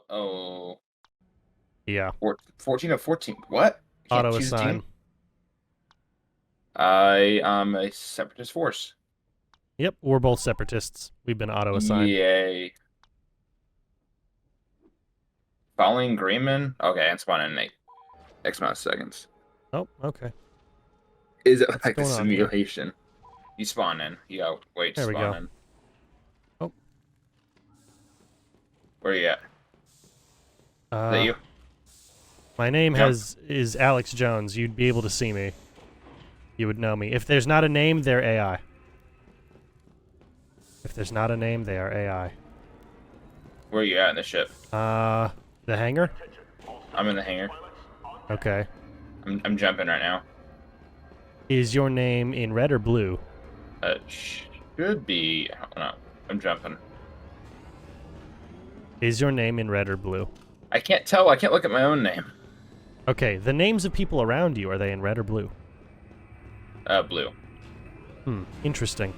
Oh, Yeah. 14 of 14. What? Can't Auto choose a assign. team? I am a separatist force. Yep, we're both separatists. We've been auto assigned. Yay. Following Greenman? Okay, and spawn in X amount of seconds. Oh, okay. Is it What's like the going on here? simulation? You spawn in. You gotta wait to There we spawn go. in. Oh, Where you at? Is that uh, you? my name Jump. is Alex Jones. You'd be able to see me. You would know me. If there's not a name, they're AI. If there's not a name, they are AI. Where you at in the ship? The hangar? I'm in the hangar. Okay. I'm jumping right now. Is your name in red or blue? Should be. I don't know. I'm jumping. Is your name in red or blue? I can't tell. I can't look at my own name. Okay, the names of people around you, are they in red or blue? Blue. Interesting.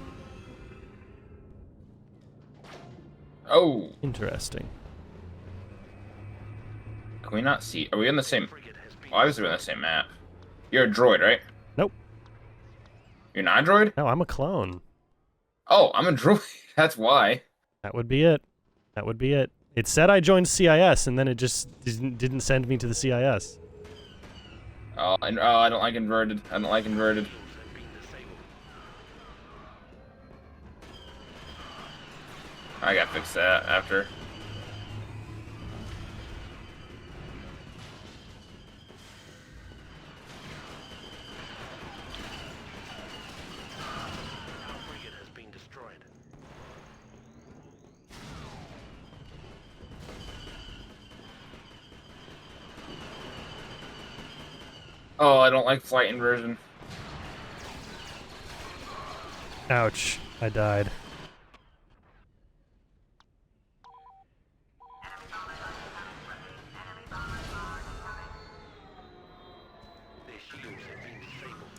Oh, Interesting. can we not see? Are we on the same? Well, obviously we're on the same map. You're a droid, right? Nope. You're not a droid? No, I'm a clone. Oh, I'm a droid. That's why. That would be it. That would be it. It said I joined CIS, and then it just didn't send me to the CIS. Oh, I don't like inverted. I don't like inverted. I gotta fix that after. Oh, I don't like flight inversion. Ouch. I died.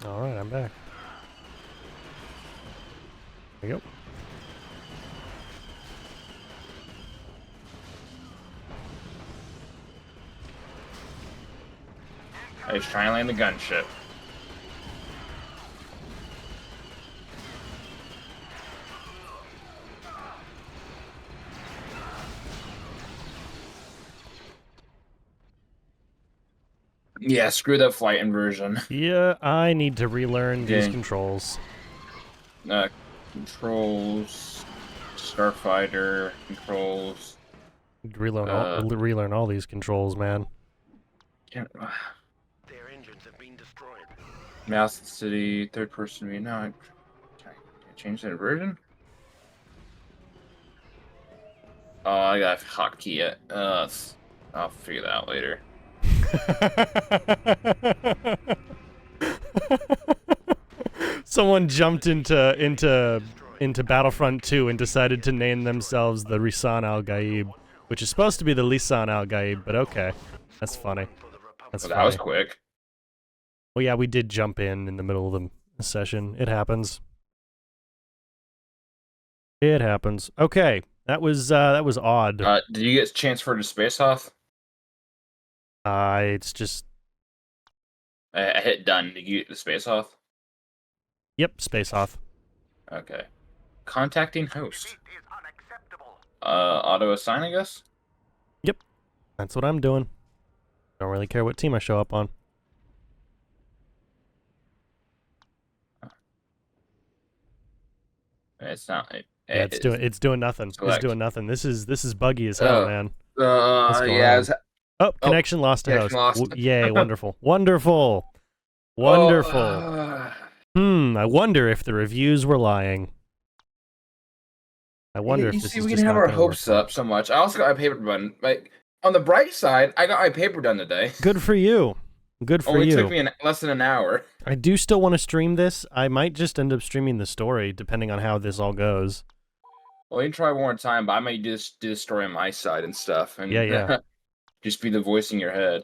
Alright, I'm back. There we go. I was trying to land the gunship. Yeah, screw that flight inversion. Yeah, I need to relearn these Okay. controls. Controls, Starfighter, controls. Relearn all these controls, man. Can't, Their engines have been destroyed. Mouse City, third person view. No, can I change that inversion? Oh, I got to hotkey it. I'll figure that out later. Someone jumped into Battlefront 2 and decided to name themselves the Risan Al Gaib, which is supposed to be the Lisan Al Gaib, but okay. That's funny. That's Well, that was funny. quick. Well, yeah, we did jump in the middle of the session. It happens. It happens. Okay, that was odd. Did you get transferred to Space Hoth? It's just I hit done. Did you get the Space Hoth? yep, space off. Okay. Contacting host. Defeat is unacceptable. Auto assign, I guess? Yep, that's what I'm doing. Don't really care what team I show up on. It's not. Yeah, it's doing nothing. It's select. doing nothing. This is buggy as hell, man. What's going Yeah. on? Oh, connection lost to connection host. lost. Yay, wonderful. Wonderful. Wonderful. Oh, I wonder if the reviews were lying. I wonder if you this see, is we just can have not our gonna work hopes out. up so much. I also got my paper done. Like, on the bright side, I got my paper done today. Good for you. Good for Only you. took me less than an hour. I do still want to stream this. I might just end up streaming the story, depending on how this all goes. Well, you can try one more time, but I might just do the story on my side and stuff, and Yeah. just be the voice in your head.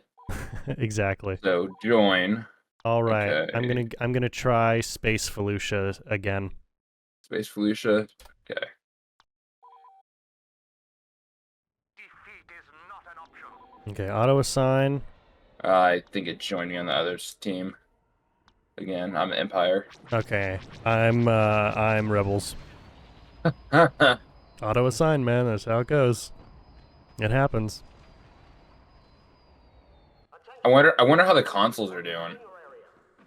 Exactly. So join. All right. Okay. I'm gonna try Space Felicia again. Space Felicia. Okay. Defeat is not Okay, auto assign. I think it joined me on the other's team. Again, I'm Empire. Okay, I'm rebels. I Auto assign, man. That's how it goes. It happens. wonder how the consoles are doing.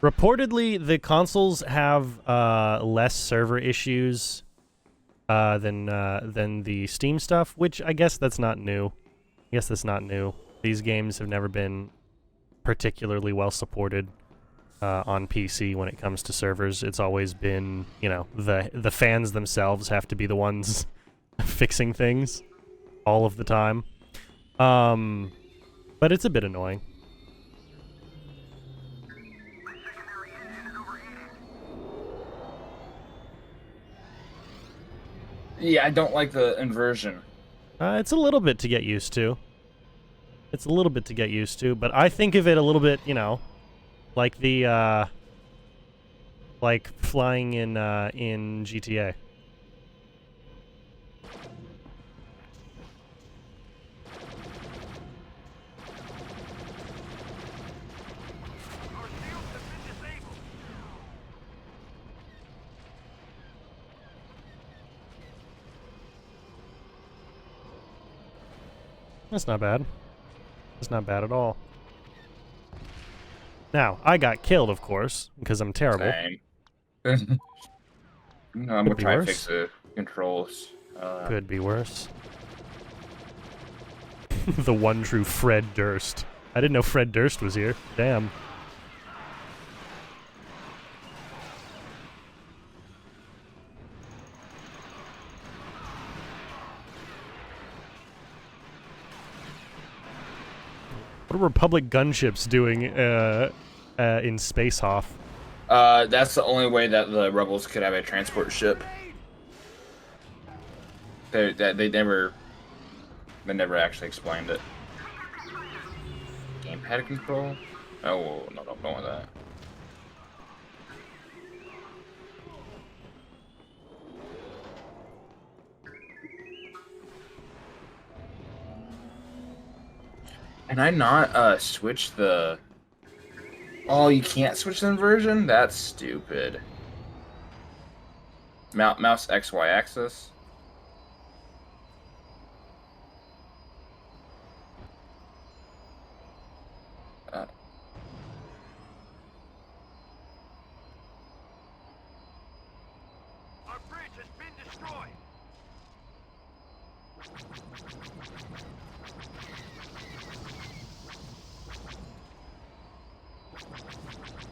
Reportedly, the consoles have less server issues than the Steam stuff, which I guess that's not new. I guess that's not new. These games have never been particularly well supported on PC when it comes to servers. It's always been, you know, the fans themselves have to be the ones fixing things all of the time. But it's a bit annoying. Yeah, I don't like the inversion. It's a little bit to get used to. It's a little bit to get used to, but I think of it a little bit, you know, like the like flying in GTA. That's not bad. That's not bad at all. Now, I got killed, of course, because I'm terrible. Same. No, I'm Could gonna be try to worse. fix the controls. Could be worse. The one true Fred Durst. I didn't know Fred Durst was here. Damn. What are Republic gunships doing in Space Hoff? That's the only way that the rebels could have a transport ship. They never actually explained it. Gamepad control? Oh no, don't want that. Can I not switch the? Oh, you can't switch the inversion? That's stupid. Mouse XY axis. Uh, Our bridge has been destroyed.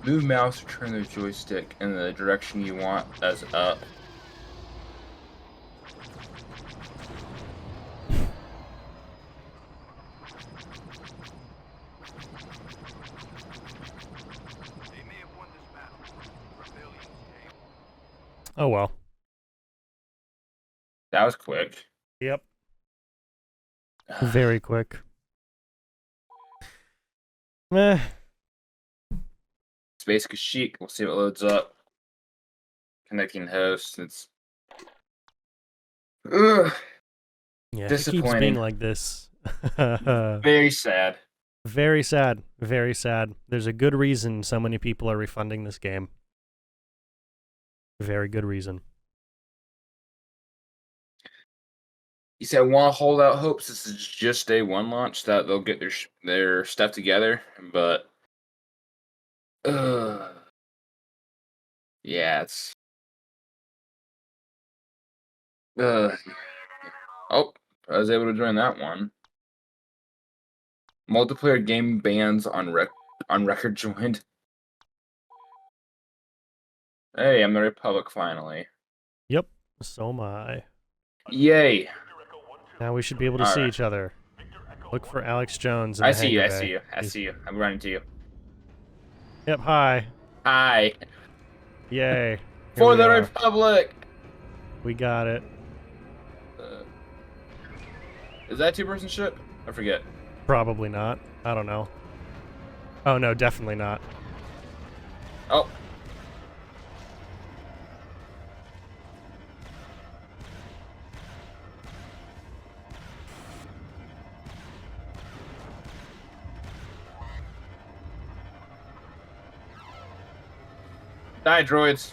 Move mouse or turn the joystick in the direction you want as up. They may have won this battle. Rebellions came. Oh well. That was quick. Yep. Very quick. Meh. Space Kashyyyk. We'll see what loads up. Connecting host. It's ugh, Yeah, if it keeps being disappointing. like this. Very sad. Very sad. Very sad. There's a good reason so many people are refunding this game. Very good reason. He said, "Want to hold out hopes this is just day one launch that they'll get their stuff together." But, yeah, it's uh. Oh, I was able to join that one. Multiplayer game bans on record joined. Hey, I'm the Republic finally. Yep. So am I. Yay! Now we should be able to All see right. each other. Look for Alex Jones in I the see you. hangar I bay. see you. I see you. I'm running to you. Yep, hi. Hi. Yay. Here For we the are. Republic. We got it. Is that a two-person ship? I forget. Probably not. I don't know. Oh no, definitely not. Oh. Die, droids.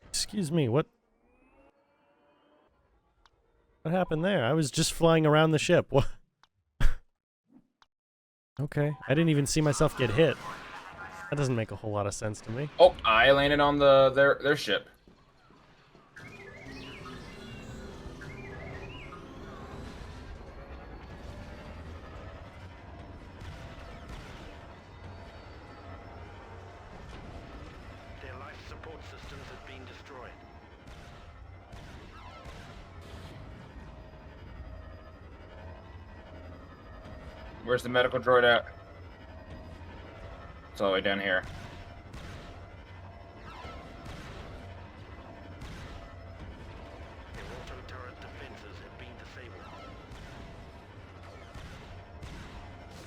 Excuse me, what happened there? I was just flying around the ship. What? Okay, I didn't even see myself get hit. That doesn't make a whole lot of sense to me. Oh, I landed on their ship. Their life support systems have been destroyed. Where's the medical droid at? It's all the way down here. Their auto-turret defenses have been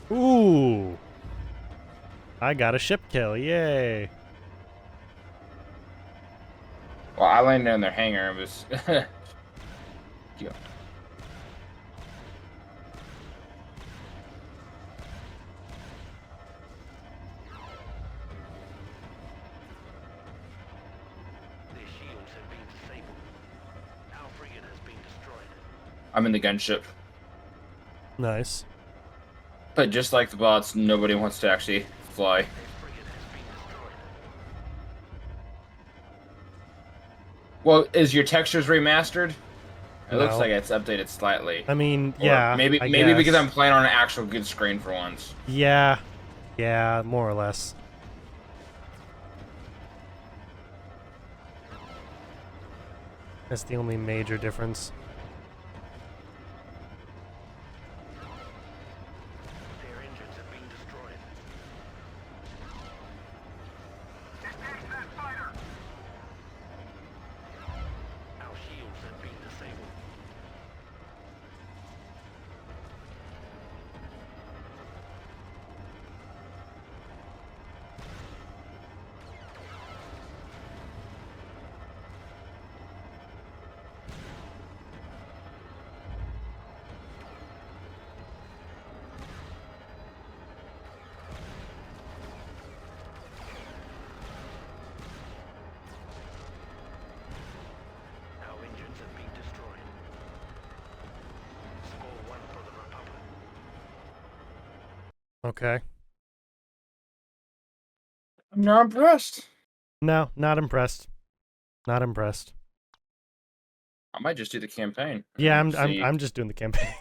disabled. Ooh! I got a ship kill, yay! Well, I landed in their hangar. It was. Yeah. Their shields have been disabled. Our frigate has been destroyed. I'm in the gunship. Nice. But just like the bots, nobody wants to actually fly. Their frigate has been destroyed. Well, is your textures remastered? It looks No. like it's updated slightly. I mean, Or yeah. Maybe I maybe because guess. I'm playing on an actual good screen for once. Yeah. Yeah, more or less. That's the only major difference. Their engines have been destroyed. Our shields have been disabled. Our engines have been destroyed. Score 1 for the Republic. Okay. I'm not impressed. No, not impressed. Not impressed. I might just do the campaign. Yeah, and see. I'm just doing the campaign.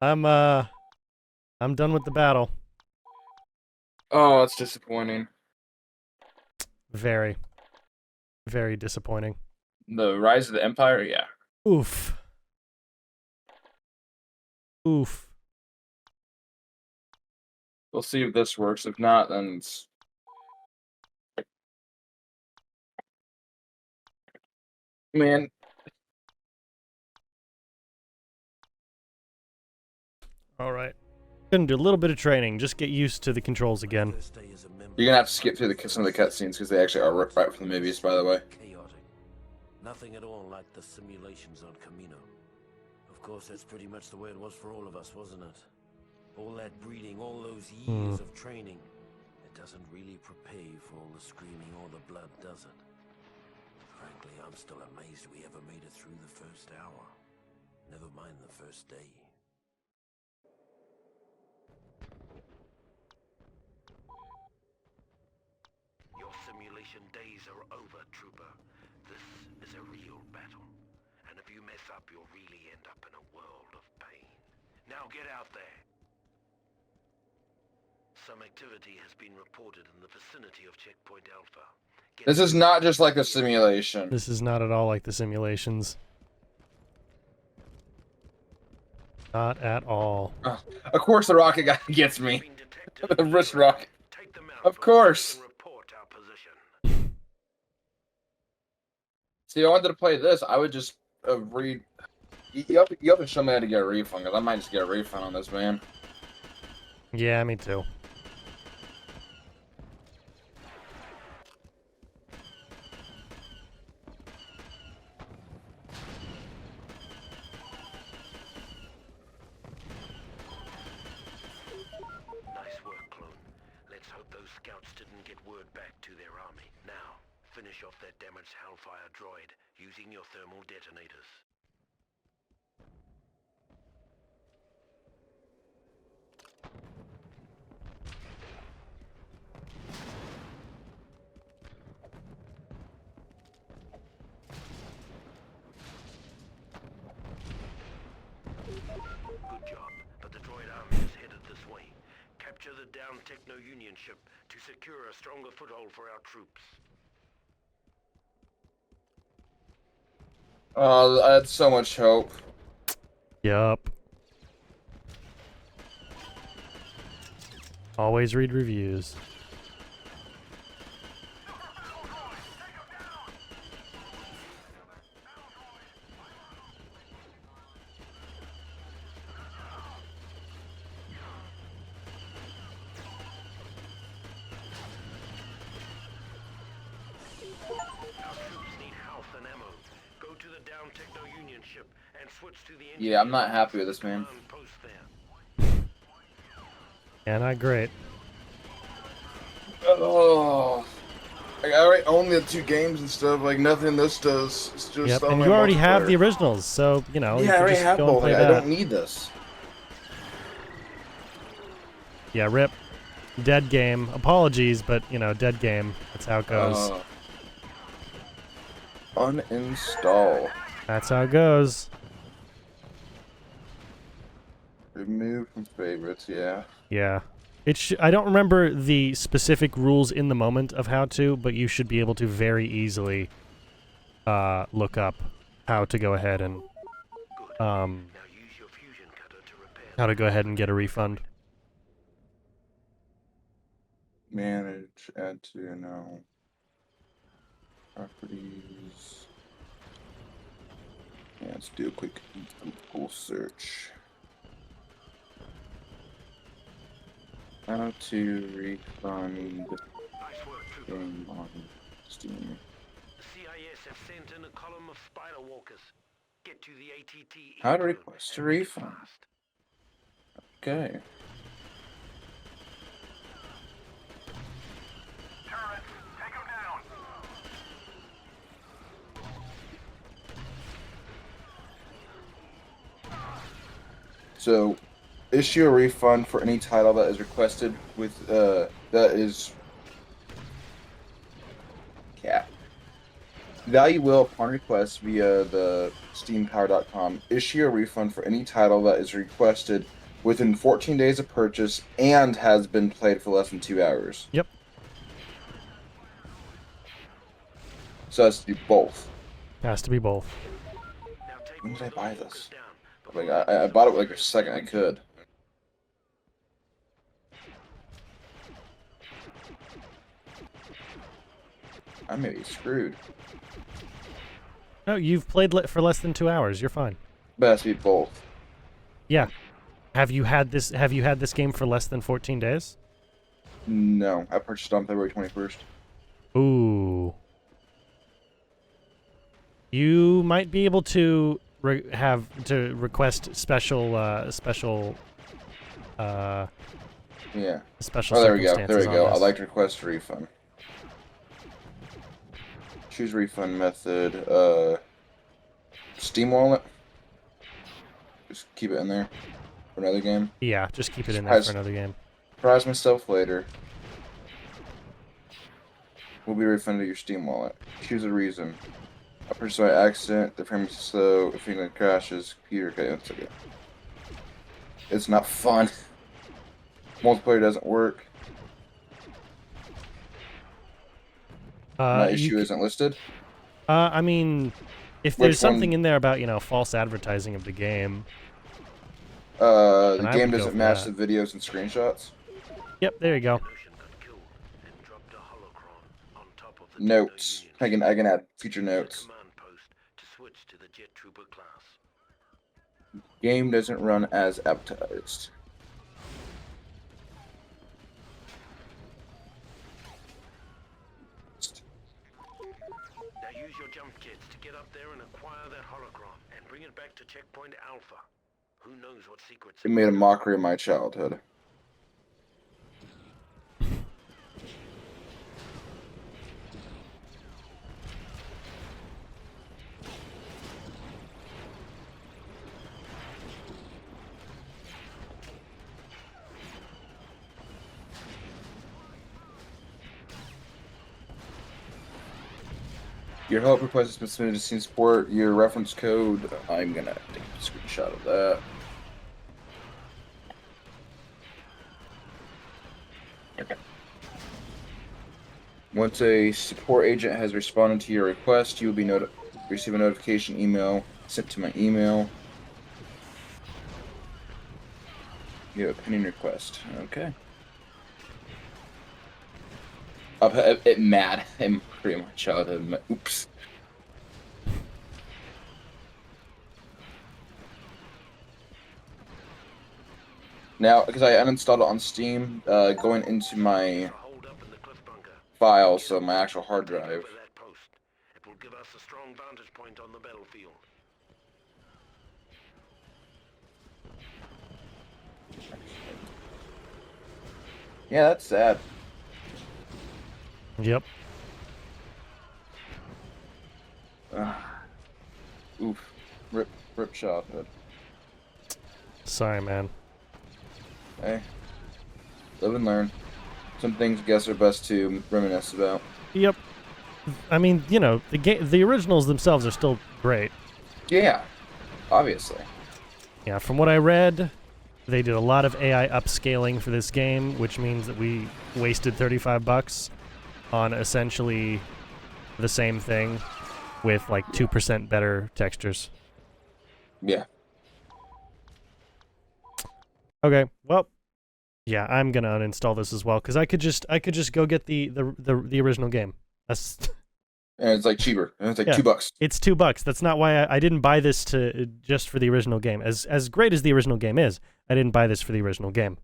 I'm done with the battle. Oh, it's disappointing. Very. Very disappointing. The Rise of the Empire, yeah. Oof. Oof. We'll see if this works. If not, then it's. Man, All right. Gonna do a little bit of training. Just get used to the controls again. you're gonna have to skip through some of the cutscenes because they actually are right from the movies, by the way. Chaotic. Nothing at all like the simulations on Camino. Of course, that's pretty much the way it was for all of us, wasn't it? All that breeding, all those years of training. It doesn't really prepare you for all the screaming or the blood, does it? Frankly, I'm still amazed we ever made it through the first hour. Never mind the first day. Your simulation days are over, Trooper. This is a real battle. And if you mess up, you'll really end up in a world of pain. Now get out there. Some activity has been reported in the vicinity of Checkpoint Alpha. This is not just like a simulation. This is not at all like the simulations. Not at all. Of course, the rocket guy gets me. Been detected. The wrist rocket. Take them out Of before we course. can report our position. See, if I wanted to play this, I would just read. You have to show me how to get a refund, because I might just get a refund on this, man. Yeah, me too. Nice work, clone. Let's hope those scouts didn't get word back to their army. Now, finish off that damaged Hellfire droid using your thermal detonators. Good job, but the droid army is headed this way. Capture the downed Techno-Union ship to secure a stronger foothold for our troops. Oh, I had so much hope. Yup. Always read reviews. Switch to the Yeah, I'm not happy with this, man. post there. Yeah, not great. Oh, like, I already own the 2 games and stuff. Like, nothing this does. It's just Yep, and online you already have the multiplayer. originals, so, you know, you Yeah, I can already just have go and both. play Like, I that. don't need this. Yeah, rip. Dead game. Apologies, but, you know, dead game. That's how it goes. Uninstall. That's how it goes. Remove from favorites, yeah. Yeah. I don't remember the specific rules in the moment of how to, but you should be able to very easily look up how to go ahead and Now use your fusion cutter to repair how to go ahead and get a refund. Manage, add to, no. Properties. Yeah, let's do a quick Google search. How to refund Nice work, Trooper. game on Steam. The CIS have sent in a column of spider walkers. Get to the ATT. How to info request a and make it refund. fast. Okay. So, issue a refund for any title that is requested with that is cap. Value will, upon request via the steampower.com, issue a refund for any title that is requested within 14 days of purchase and has been played for less than 2 hours. Yep. So that's to do both. Has to be both. Now take When did all I those buy walkers this? down Like before I bought it like a second I could. I may be screwed. No, you've played for less than 2 hours. You're fine. But it has to be both. Yeah. Have you had this game for less than 14 days? No, I purchased it on February 21st. Ooh. You might be able to request special Yeah. special Oh, there we go. circumstances There we go. on I'd this. like to request a refund. Choose refund method. Steam wallet. Just keep it in there for another game. Yeah, just keep it in there for another game. Surprise myself later. Will be refunded to your Steam wallet. Choose a reason. I purchased by accident. The frame is slow. If it crashes, computer. Okay, that's okay. It's not fun. Multiplayer doesn't work. My issue isn't listed. I mean, if Which there's something one? in there about, you know, false advertising of the game. The Then I game would go doesn't for match that. the videos and screenshots. Yep, there you go. Notion got killed and dropped a holocron on top of the Notes. Techno-Union I can add future ship. Use the notes. command post to switch to the Jet Trooper class. Game doesn't run as advertised. Now use your jump jets to get up there and acquire that holocron and bring it back to Checkpoint Alpha. Who knows what secrets It made a mockery of my childhood. Your help request has been submitted to Steam Support. Your reference code. I'm gonna take a screenshot of that. Okay. Once a support agent has responded to your request, you will be receive a notification email sent to my email. You have a pending request. Okay. It mad. I'm pretty much childhood. Oops. Now, because I uninstalled it on Steam, going into my Hold up in the cliff bunker. file, so my actual hard drive. Over that post. It will give us a strong vantage point on the battlefield. Yeah, that's sad. Yep. Oof. Rip childhood. Sorry, man. Hey, live and learn. Some things, I guess, are best to reminisce about. Yep. I mean, you know, the originals themselves are still great. Yeah, obviously. Yeah, from what I read, they did a lot of AI upscaling for this game, which means that we wasted $35 on essentially the same thing with like 2% better textures. Yeah. Okay, well, yeah, I'm gonna uninstall this as well because I could just go get the original game. That's And it's like cheaper. And it's like yeah, $2. it's $2. That's not why I didn't buy this to just for the original game. As great as the original game is, I didn't buy this for the original game.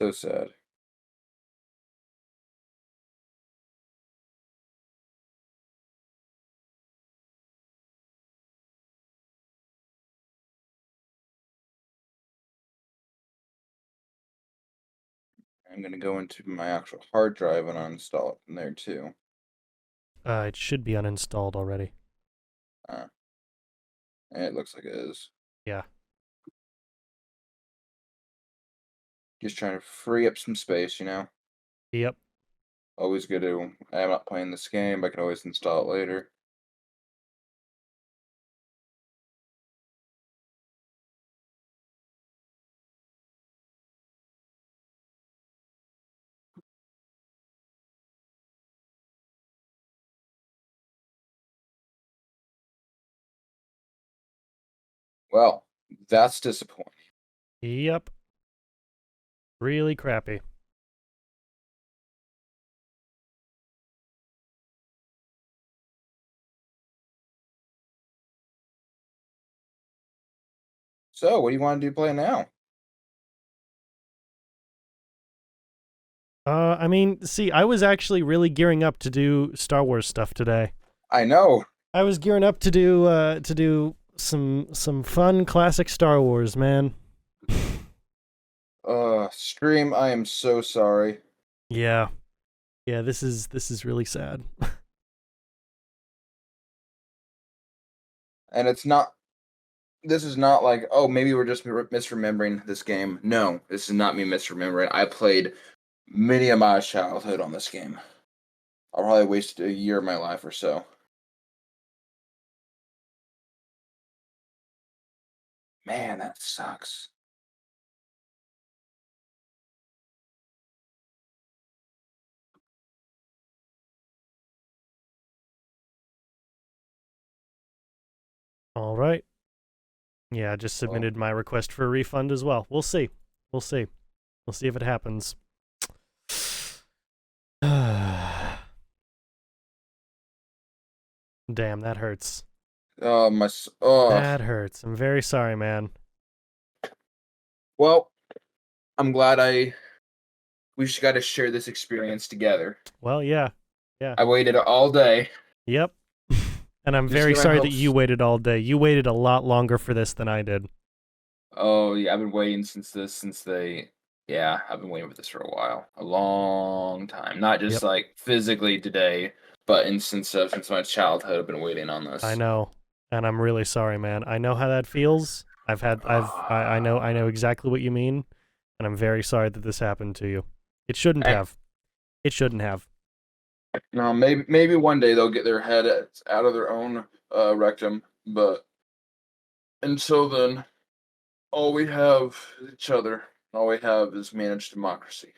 So sad. I'm gonna go into my actual hard drive and uninstall it from there too. It should be uninstalled already. And it looks like it is. Yeah. Just trying to free up some space, you know? Yep. Always good to. I'm not playing this game, but I can always install it later. Well, that's disappointing. Yep. Really crappy. So, what do you want to do play now? I mean, see, I was actually really gearing up to do Star Wars stuff today. I know. I was gearing up to do some fun classic Star Wars, man. Stream, I am so sorry. Yeah. Yeah, this is really sad. And this is not like, oh, maybe we're just misremembering this game. No, this is not me misremembering. I played many of my childhood on this game. I probably wasted a year of my life or so. Man, that sucks. All right. Yeah, I just submitted my request for a refund as well. We'll see. We'll see. We'll see if it happens. Damn, that hurts. That hurts. I'm very sorry, man. Well, I'm glad we just got to share this experience together. Well, yeah. Yeah. I waited all day. Yep. And I'm Just very get my sorry that hopes- you waited all day. You waited a lot longer for this than I did. Oh, yeah, I've been waiting yeah, I've been waiting for this for a while. A long time. Not just Yep. like physically today, but since my childhood I've been waiting on this. I know. And I'm really sorry, man. I know how that feels. I know exactly what you mean, and I'm very sorry that this happened to you. It shouldn't Hey. have. It shouldn't have. No, maybe one day they'll get their head out of their own rectum, but until then, all we have is each other. All we have is managed democracy.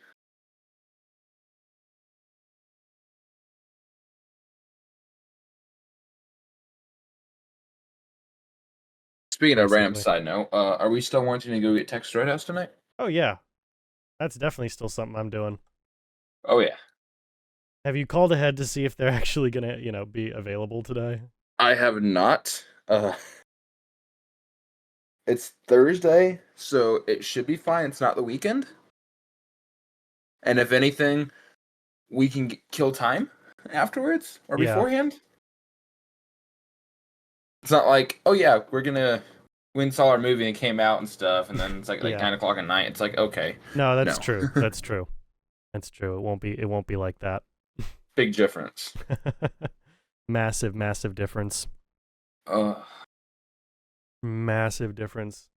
Speaking of random Basically. side note, are we still wanting to go get Tex Red House tonight? Oh yeah, that's definitely still something I'm doing. Oh yeah, Have you called ahead to see if they're actually gonna, be available today? I have not. It's Thursday, so it should be fine. It's not the weekend, and if anything, we can kill time afterwards or Yeah. beforehand. It's not like, oh yeah, we saw our movie and it came out and stuff, and then it's like Yeah. 9 o'clock at night. It's like, okay, No, that's no. true. That's true. That's true. It won't be like that. Big difference. Massive difference. Massive difference.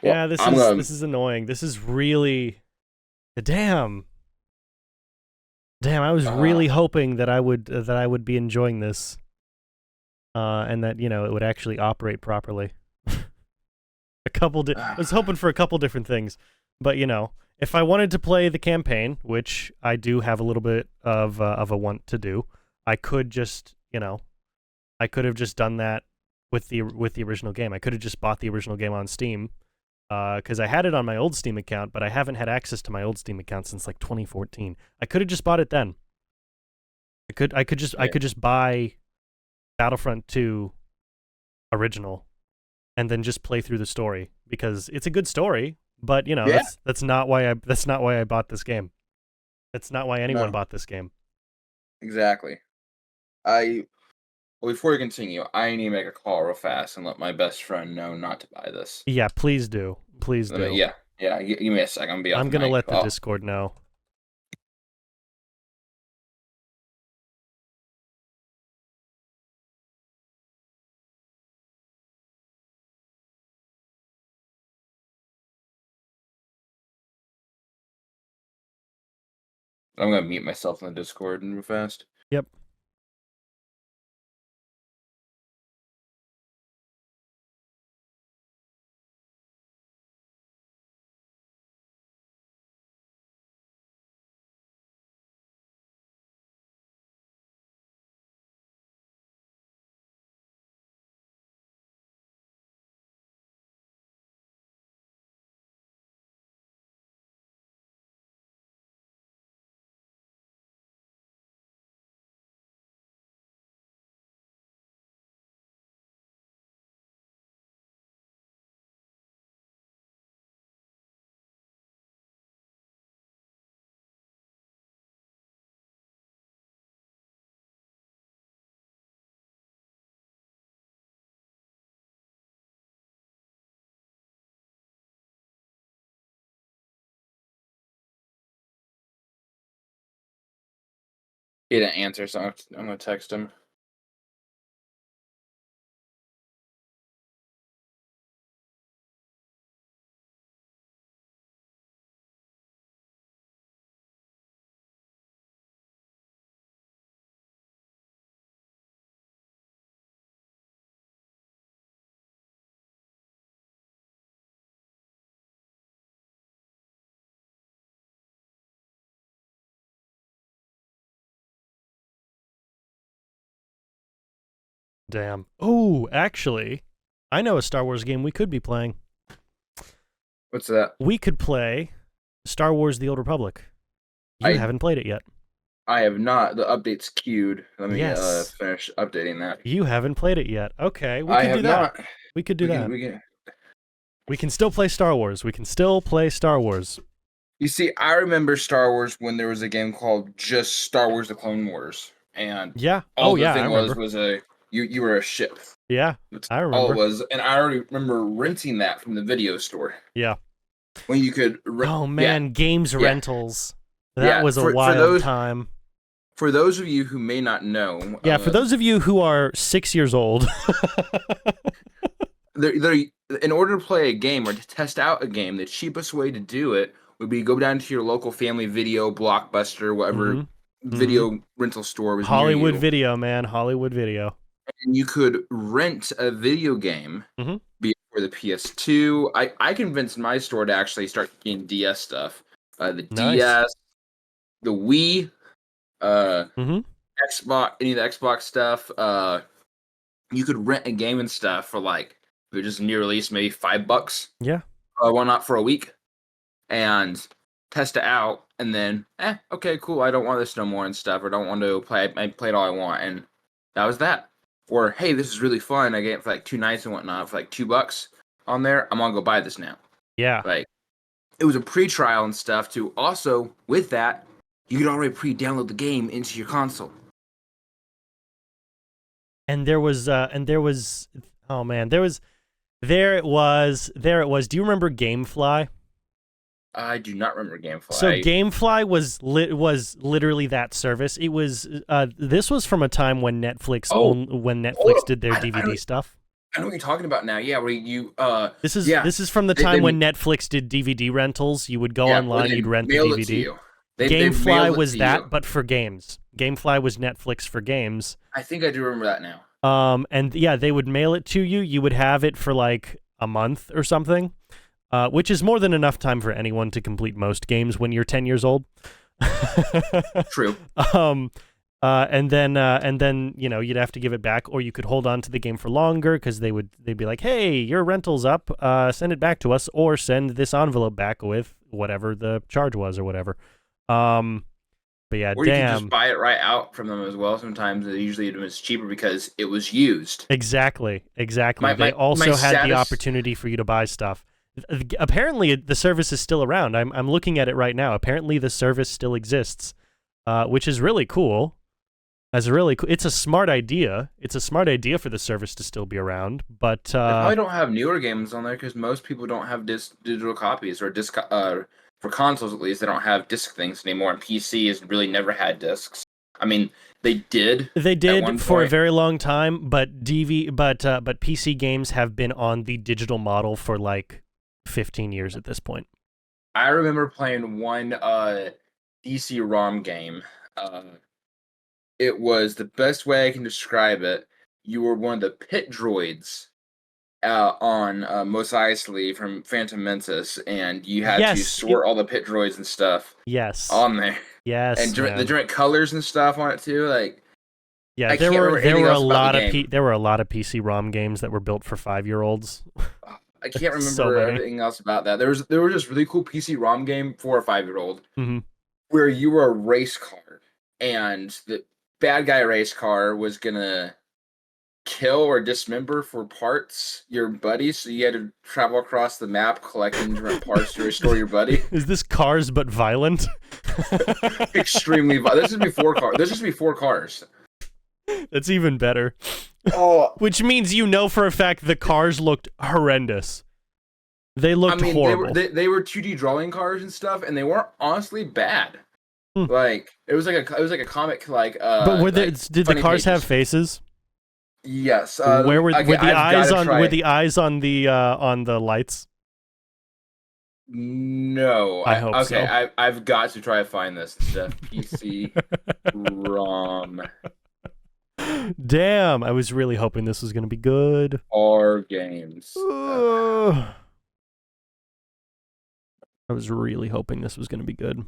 Well, Yeah, this is annoying. This is really damn. Damn, I was really hoping that I would be enjoying this. And that, it would actually operate properly. I was hoping for a couple different things. But, if I wanted to play the campaign, which I do have a little bit of a want to do, I could just, I could have just done that with the original game. I could have just bought the original game on Steam, because I had it on my old Steam account, but I haven't had access to my old Steam account since like 2014. I could have just bought it then. I could just buy Battlefront 2 original and then just play through the story, because it's a good story, but that's not why I bought this game. That's not why anyone bought this game. Exactly. Well, before we continue, I need to make a call real fast and let my best friend know not to buy this. Yeah, please do. Please do. Yeah. Give me a second. I'm gonna let the Discord know. I'm gonna mute myself in the Discord real fast. Yep. He didn't answer, so I'm gonna text him. Damn. Oh, actually, I know a Star Wars game we could be playing. What's that? We could play Star Wars: The Old Republic. You haven't played it yet. I have not. The update's queued. Let me Yes. finish updating that. You haven't played it yet. Okay, we I could have do that. not. We could do that. We can still play Star Wars. We can still play Star Wars. You see, I remember Star Wars when there was a game called just Star Wars: The Clone Wars, and Yeah. all Oh the yeah, thing I remember. was you were a ship. Yeah, That's I all remember. it was, and I already remember renting that from the video store. Yeah. When you could. Oh man, games rentals. That Yeah, was a for wild those- time. For those of you who may not know, Yeah, for those of you who are 6 years old. they're in order to play a game or to test out a game, the cheapest way to do it would be go down to your local Family Video, Blockbuster, whatever Mm-hmm. video rental store was near Hollywood you, Video, man. Hollywood Video. and you could rent a video game, Mm-hmm. be it for the PS2. I convinced my store to actually start getting DS stuff. The Nice. DS, the Wii, uh, Mm-hmm. Xbox, any of the Xbox stuff. You could rent a game and stuff for like if it just new release, maybe $5. Yeah. Why not for a week? And test it out, and then okay, cool. I don't want this no more and stuff, or don't want to play. I played all I want, and that was that. Or hey, this is really fun. I get it for like 2 nights and whatnot for like $2 on there. I'm gonna go buy this now. Yeah. Like it was a pre-trial and stuff too. Also, with that, you could already pre-download the game into your console. And there was oh man, there it was. Do you remember GameFly? I do not remember GameFly. So GameFly was literally that service. It was this was from a time when Netflix did their DVD stuff. I know what you're talking about now. Yeah, where you This is from the time when Netflix did DVD rentals. You would go online, you'd rent the DVD. GameFly was that, but for games. GameFly was Netflix for games. I think I do remember that now. And yeah, they would mail it to you. You would have it for like a month or something, which is more than enough time for anyone to complete most games when you're 10 years old. True. And then you'd have to give it back, or you could hold on to the game for longer because they'd be like, hey, your rental's up, send it back to us, or send this envelope back with whatever the charge was or whatever. But yeah, or you can just buy it right out from them as well. Sometimes usually it was cheaper because it was used. Exactly. They also had the opportunity for you to buy stuff. Apparently, the service is still around. I'm looking at it right now. Apparently, the service still exists, which is really cool. It's a smart idea. It's a smart idea for the service to still be around. But they probably don't have newer games on there because most people don't have digital copies or disc. For consoles, at least, they don't have disc things anymore. And PC has really never had discs. I mean, they did. They did for a very long time, but PC games have been on the digital model for like 15 years at this point. I remember playing one DC-ROM game. It was the best way I can describe it. You were one of the pit droids on Mos Eisley from Phantom Menace, and you had to sort all the pit droids and stuff. Yes. On there. Yes. And the different colors and stuff on it too. Like, yeah, there were a lot of PC-ROM games that were built for 5-year-olds. I can't remember everything else about that. There was just really cool PC-ROM game for a 5-year-old where you were a race car, and the bad guy race car was gonna kill or dismember for parts your buddy, so you had to travel across the map collecting different parts to restore your buddy. Is this Cars but violent? Extremely violent. This is before cars. This is before cars. That's even better. Oh, which means for a fact the cars looked horrendous. They looked horrible. They were 2D drawing cars and stuff, and they weren't honestly bad. Like it was like a comic like. But did the cars have faces? Yes. Where were the eyes on? Were the eyes on the lights? No. I hope so. Okay, I've got to try to find this stuff. PC ROM. Damn, I was really hoping this was going to be good. R games. I was really hoping this was going to be good.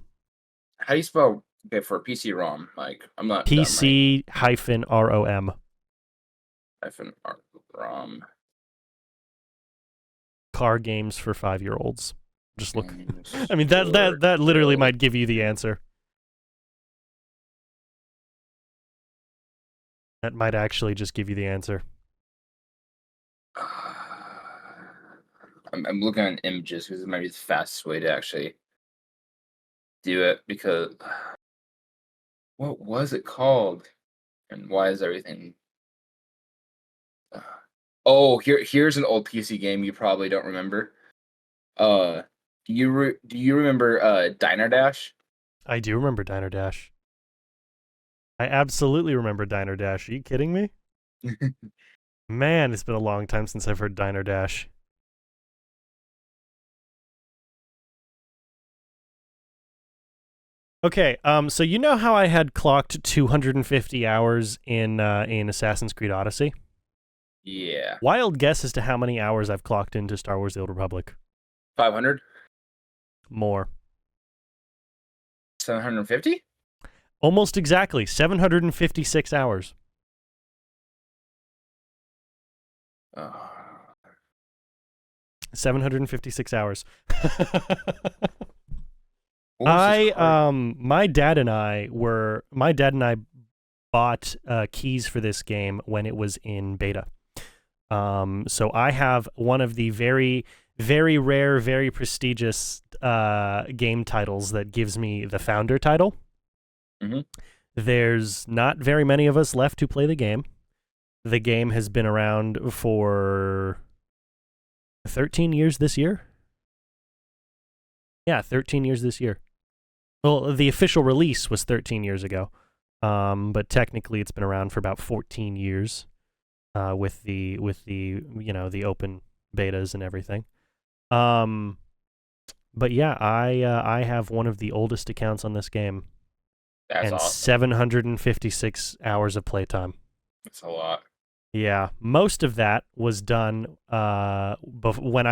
How do you spell for PC ROM? Like, I'm not PC hyphen ROM. Hyphen ROM. Car games for 5-year-olds. Just look. I mean, that literally might give you the answer. That might actually just give you the answer. I'm looking at images because it might be the fastest way to actually do it. Because what was it called? And why is everything? Here's an old PC game you probably don't remember. Do you remember Diner Dash? I do remember Diner Dash. I absolutely remember Diner Dash. Are you kidding me? Man, it's been a long time since I've heard Diner Dash. Okay, so you know how I had clocked 250 hours in Assassin's Creed Odyssey? Yeah. Wild guess as to how many hours I've clocked into Star Wars: The Old Republic. 500? More. 750? Almost exactly, 756 hours. Oh. 756 hours. What was this card? My dad and I bought keys for this game when it was in beta. So I have one of the very, very rare, very prestigious game titles that gives me the founder title. Mhm. There's not very many of us left to play the game. The game has been around for 13 years this year. Yeah, 13 years this year. Well, the official release was 13 years ago, but technically it's been around for about 14 years with the the open betas and everything. But yeah, I have one of the oldest accounts on this game, That's and awesome. 756 hours of playtime. That's a lot. Yeah, most of that was done before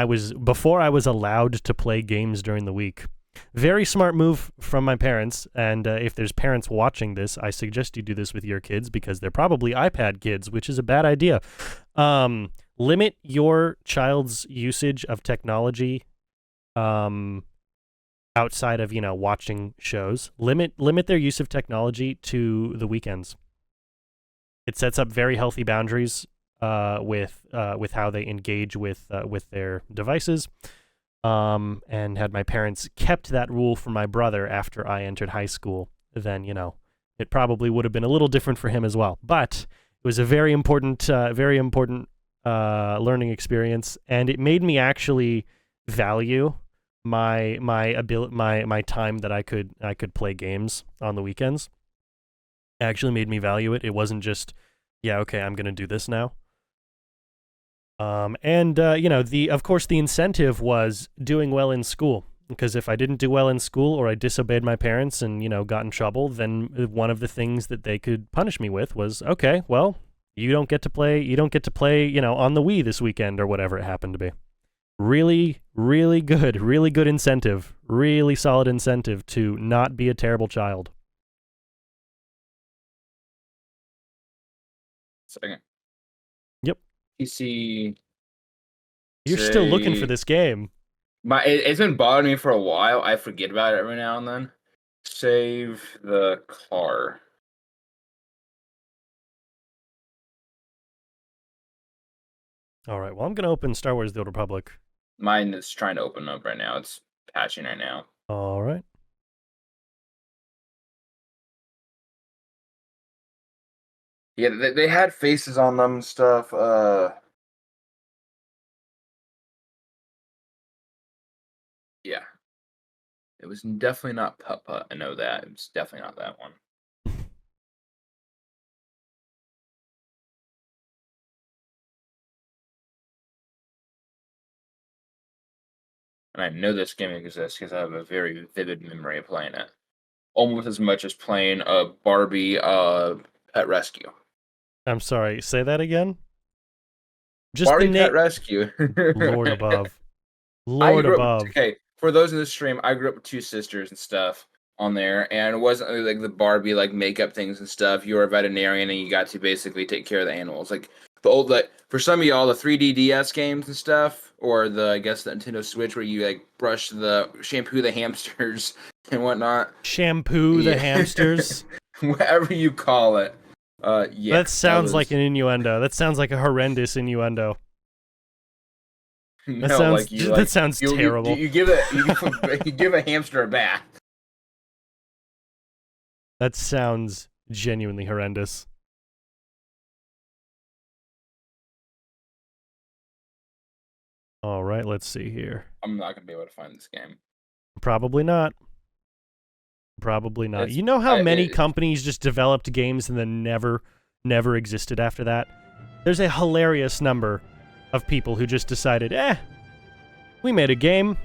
I was allowed to play games during the week. Very smart move from my parents, and if there's parents watching this, I suggest you do this with your kids because they're probably iPad kids, which is a bad idea. Limit your child's usage of technology outside of, watching shows. Limit their use of technology to the weekends. It sets up very healthy boundaries with how they engage with their devices. And had my parents kept that rule for my brother after I entered high school, then it probably would have been a little different for him as well. But it was a very important learning experience, and it made me actually value my time that I could play games on the weekends. Actually made me value it. It wasn't just, yeah, okay, I'm gonna do this now. Of course the incentive was doing well in school, because if I didn't do well in school or I disobeyed my parents and got in trouble, then one of the things that they could punish me with was, okay, well, you don't get to play on the Wii this weekend or whatever it happened to be. Really, really good incentive, really solid incentive to not be a terrible child. Second. Yep. PC. You're still looking say- for this game. It's been bothering me for a while. I forget about it every now and then. Save the car. All right, well, I'm going to open Star Wars: The Old Republic. Mine is trying to open up right now. It's patching right now. All right. Yeah, they had faces on them and stuff. Yeah. It was definitely not Putt Putt. I know that. It was definitely not that one. And I know this game exists because I have a very vivid memory of playing it. Almost as much as playing a Barbie Pet Rescue. I'm sorry, say that again? Just Barbie the Pet name. Rescue. Lord above. I Lord grew up- above. okay, for those in the stream, I grew up with two sisters and stuff on there, and it wasn't like the Barbie like makeup things and stuff. You were a veterinarian and you got to basically take care of the animals. Like the old, like for some of y'all, the 3D DS games and stuff, or the I guess the Nintendo Switch where you like shampoo the hamsters and whatnot. Shampoo the Yeah. hamsters. Whatever you call it. Yeah. That sounds like was- an innuendo. That sounds like a horrendous innuendo. no, sounds- like you, that like, sounds you- terrible. You give you give a hamster a bath. That sounds genuinely horrendous. All right, let's see here. I'm not gonna be able to find this game. Probably not. Probably not. It's- You know how many it- companies just developed games and then never existed after that? There's a hilarious number of people who just decided, we made a game,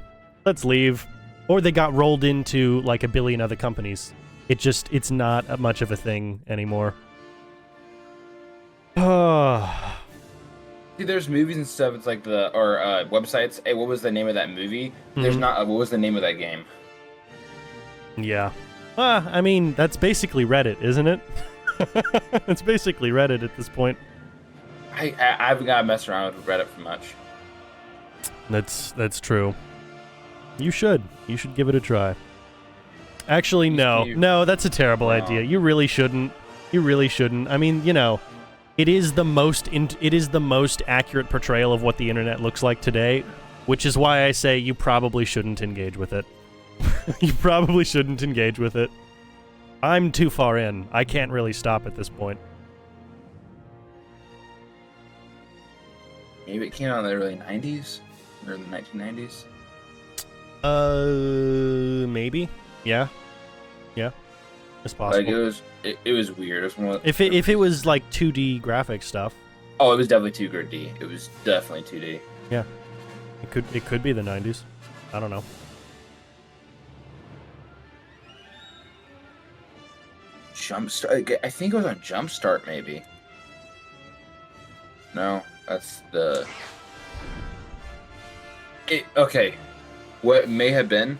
let's leave. or they got rolled into like a billion other companies. It's not much of a thing anymore. Oh. See, there's movies and stuff. It's like or websites. Hey, what was the name of that movie? There's Mhm. not. What was the name of that game? Yeah. I mean, that's basically Reddit, isn't it? It's basically Reddit at this point. I haven't got to mess around with Reddit for much. That's true. You should give it a try. Actually, no, that's a terrible idea. You really shouldn't. I mean, it is the most accurate portrayal of what the internet looks like today, which is why I say you probably shouldn't engage with it. You probably shouldn't engage with it. I'm too far in. I can't really stop at this point. Maybe it came out in the early 90s or the 1990s. Maybe. Yeah. It's possible. Like it was weird. It was one of If it was like 2D graphic stuff. Oh, it was definitely 2D. It was definitely 2D. Yeah. It could be the 90s. I don't know. Jumpstart. I think it was on Jumpstart, maybe. No, that's the. Okay, what may have been.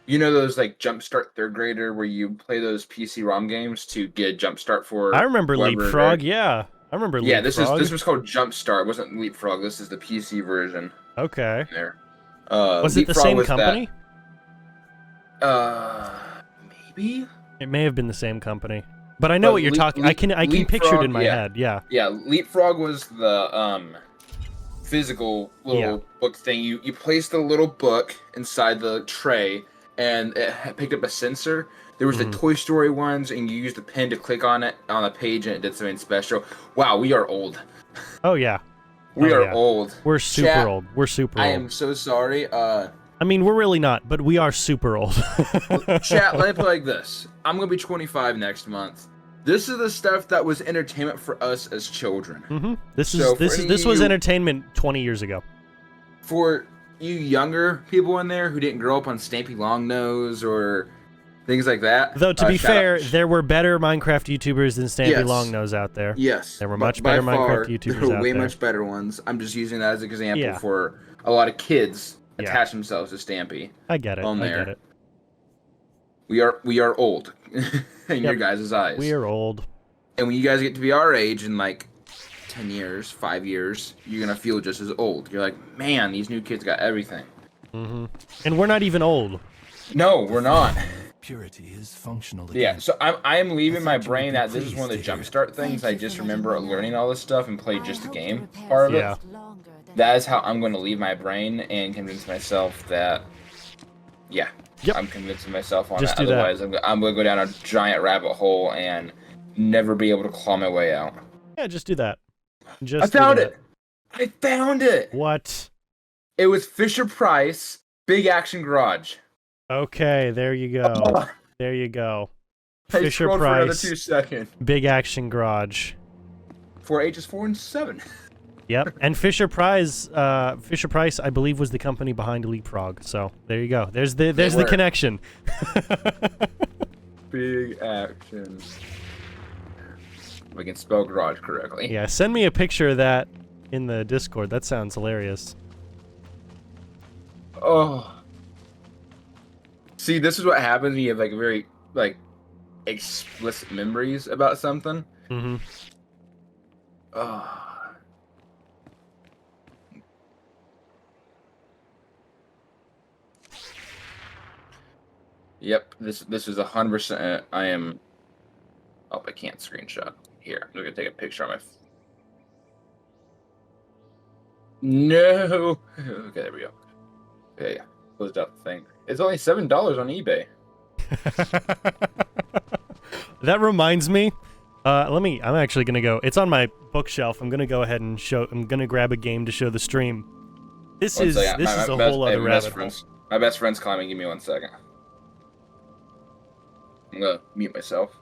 You know those like Jumpstart third grader where you play those PC ROM games to get Jumpstart for. I remember whoever, Leapfrog. right? Yeah, I remember Yeah, Leapfrog. this was called Jumpstart. It wasn't Leapfrog. This is the PC version. Okay. There. Was it the Leapfrog same was company? Maybe. It may have been the same company, but I know what you're talking. I can picture it in my head. Yeah. Yeah, Leapfrog was the physical little book thing. You placed the little book inside the tray, and it picked up a sensor. There was the Toy Story ones, and you used the pen to click on it on a page, and it did something special. Wow, we are old. Oh yeah. We are old. We're super Chat, old. We're super old. I am so sorry. I mean, we're really not, but we are super old. Chat, let me put it like this. I'm going to be 25 next month. This is the stuff that was entertainment for us as children. Mm-hmm. This was entertainment 20 years ago. For you younger people in there who didn't grow up on Stampy Longnose or things like that. Though, to be fair, there were better Minecraft YouTubers than Stampy Yes. Longnose out there. Yes. There were much better Minecraft YouTubers there were out way there. much better ones. I'm just using that as an example for a lot of kids attach themselves to Stampy. I get it. On there. I get it. We are old in your guys' eyes. We are old. And when you guys get to be our age in like 10 years, 5 years, you're going to feel just as old. You're like, man, these new kids got everything. Mm-hmm. And we're not even old. No, we're not. Purity is functional again. Yeah, so I'm leaving my brain that this is one of the Jumpstart things. I just remember learning all this stuff and play just the game part of it. That is how I'm going to leave my brain and convince myself that, I'm convincing myself on just that. Otherwise, I'm going to go down a giant rabbit hole and never be able to claw my way out. Yeah, just do that. I found it! I found it! What? It was Fisher Price, Big Action Garage. Okay, there you go. There you go. Fisher Price. For another 2 Price, seconds. Big Action Garage. For ages 4 and 7. Yep, and Fisher Price, I believe, was the company behind Leapfrog. So there you go. There's the connection. Big Action. If I can spell garage correctly. Yeah, send me a picture of that in the Discord. That sounds hilarious. Oh. See, this is what happens when you have like very explicit memories about something. Mm-hmm. Oh. Yep, this is 100%. I am. Oh, I can't screenshot. Here, I'm gonna take a picture on my. No. Okay, there we go. Okay, closed out the thing. It's only $7 on eBay. That reminds me. I'm actually gonna go. It's on my bookshelf. I'm gonna go ahead and show. I'm gonna grab a game to show the stream. This is a whole other rabbit hole. My best friend's calling me. Give me 1 second. I'm gonna mute myself.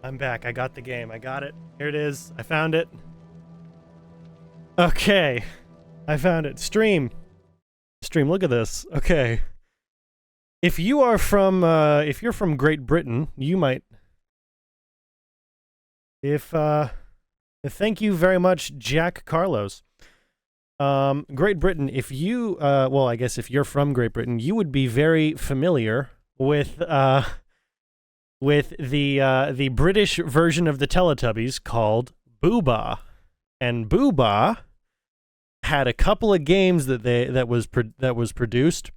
I'm back. I got the game. I got it. Here it is. I found it. Okay. I found it. Stream. Look at this. Okay. If you are from, if you're from Great Britain, you might... Thank you very much, Jack Carlos. Great Britain, if you, well, I guess if you're from Great Britain, you would be very familiar with the British version of the Teletubbies called Booba. And Booba had a couple of games that was produced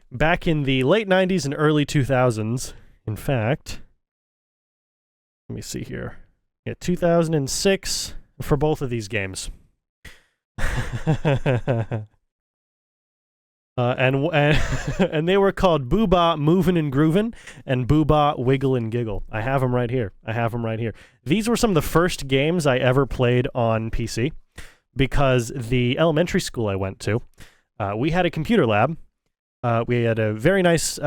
back in the late 90s and early 2000s. In fact, let me see here. Yeah, 2006 for both of these games. And they were called Booba Movin' and Groovin' and Booba Wiggle and Giggle. I have them right here. These were some of the first games I ever played on PC because the elementary school I went to, we had a computer lab. We had a very nice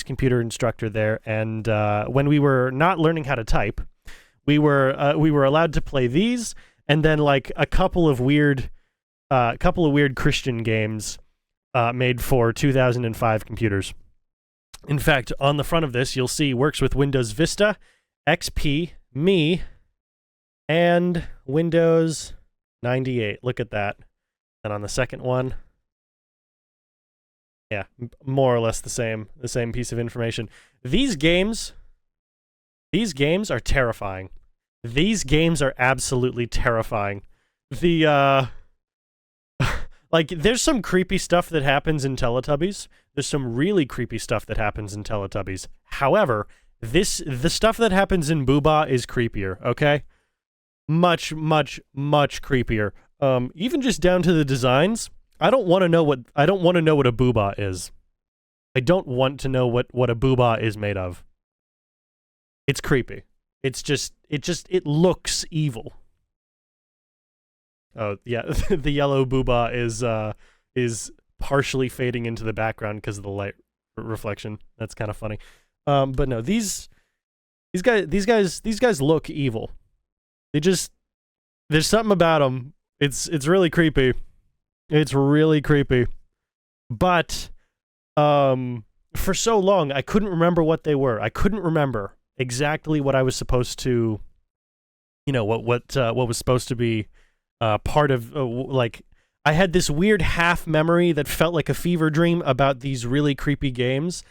computer instructor there, and when we were not learning how to type, we were allowed to play these, and then like a couple of weird Christian games made for 2005 computers. In fact, on the front of this, you'll see works with Windows Vista, XP, Me, and Windows 98. Look at that. And on the second one, yeah, more or less the same piece of information. These games are terrifying. These games are absolutely terrifying. The like, there's some creepy stuff that happens in Teletubbies. There's some really creepy stuff that happens in Teletubbies. However, the stuff that happens in Booba is creepier, okay? Much, much, much creepier. Even just down to the designs. I don't want to know what a Booba is. I don't want to know what a Booba is made of. It's creepy. It looks evil. Oh yeah, the yellow Booba is partially fading into the background because of the light reflection. That's kind of funny. But no, these guys look evil. There's something about them. It's really creepy. It's really creepy. But for so long I couldn't remember what they were. I couldn't remember exactly what I was supposed to, what was supposed to be part of, like, I had this weird half memory that felt like a fever dream about these really creepy games.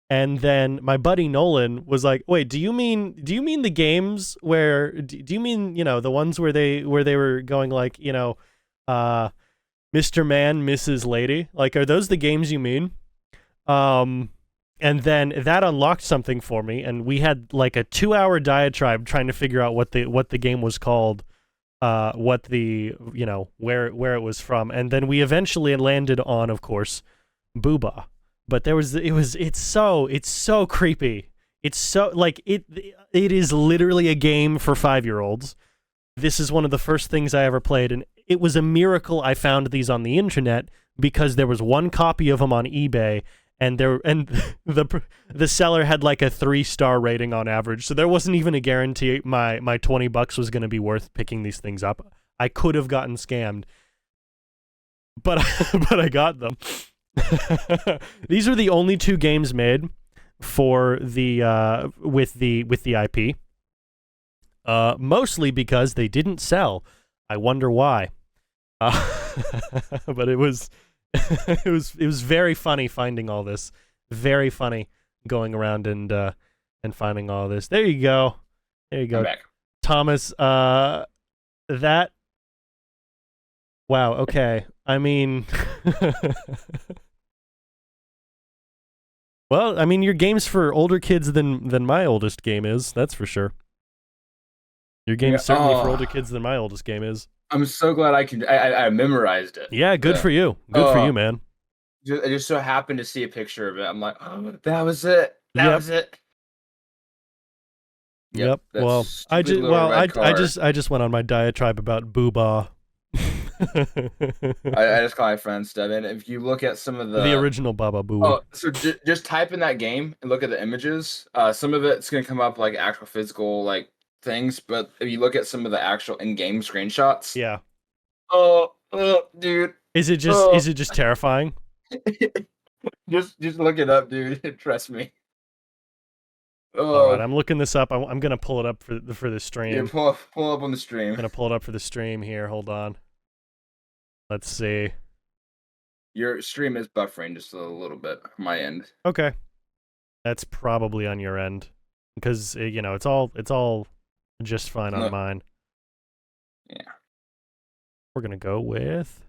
And then my buddy Nolan was like, "Wait, do you mean the games where do you mean, the ones where they were going like, Mr. Man, Mrs. Lady? Like, are those the games you mean?" And then that unlocked something for me, and we had like a 2-hour diatribe trying to figure out what the game was called, where it was from, and then we eventually landed on, of course, Booba. But it's so creepy. It's so, like, it is literally a game for 5-year-olds. This is one of the first things I ever played, and it was a miracle I found these on the internet because there was one copy of them on eBay, and the seller had like a 3-star rating on average, so there wasn't even a guarantee my $20 was going to be worth picking these things up. I could have gotten scammed, but I got them. These are the only 2 games made for the with the IP. Mostly because they didn't sell. I wonder why. But it was it was very funny finding all this. Very funny going around and finding all this. There you go. There you go. I'm back. Thomas, that, wow, okay. I mean, well, I mean, your game's for older kids than my oldest game is, that's for sure. Your game's certainly for older kids than my oldest game is. I'm so glad I memorized it. Yeah, good for you. Good for you, man. I just so happened to see a picture of it. I'm like, oh, that was it. That was it. Yep. Well, I just went on my diatribe about Booba. I just call my friends stuff. And if you look at some of the original Baba Booey. Oh, so just type in that game and look at the images. Some of it's gonna come up like actual physical, like things, but if you look at some of the actual in-game screenshots, Yeah. oh, dude, Is it just terrifying? just look it up, dude. Trust me. All right, Oh, I'm looking this up. I'm gonna pull it up for the yeah, stream. pull up on the stream. I'm gonna pull it up for the stream here. Hold on. Let's see. Your stream is buffering just a little bit on my end. Okay, that's probably on your end because you know it's all just fine on No. mine. Yeah. We're gonna go with.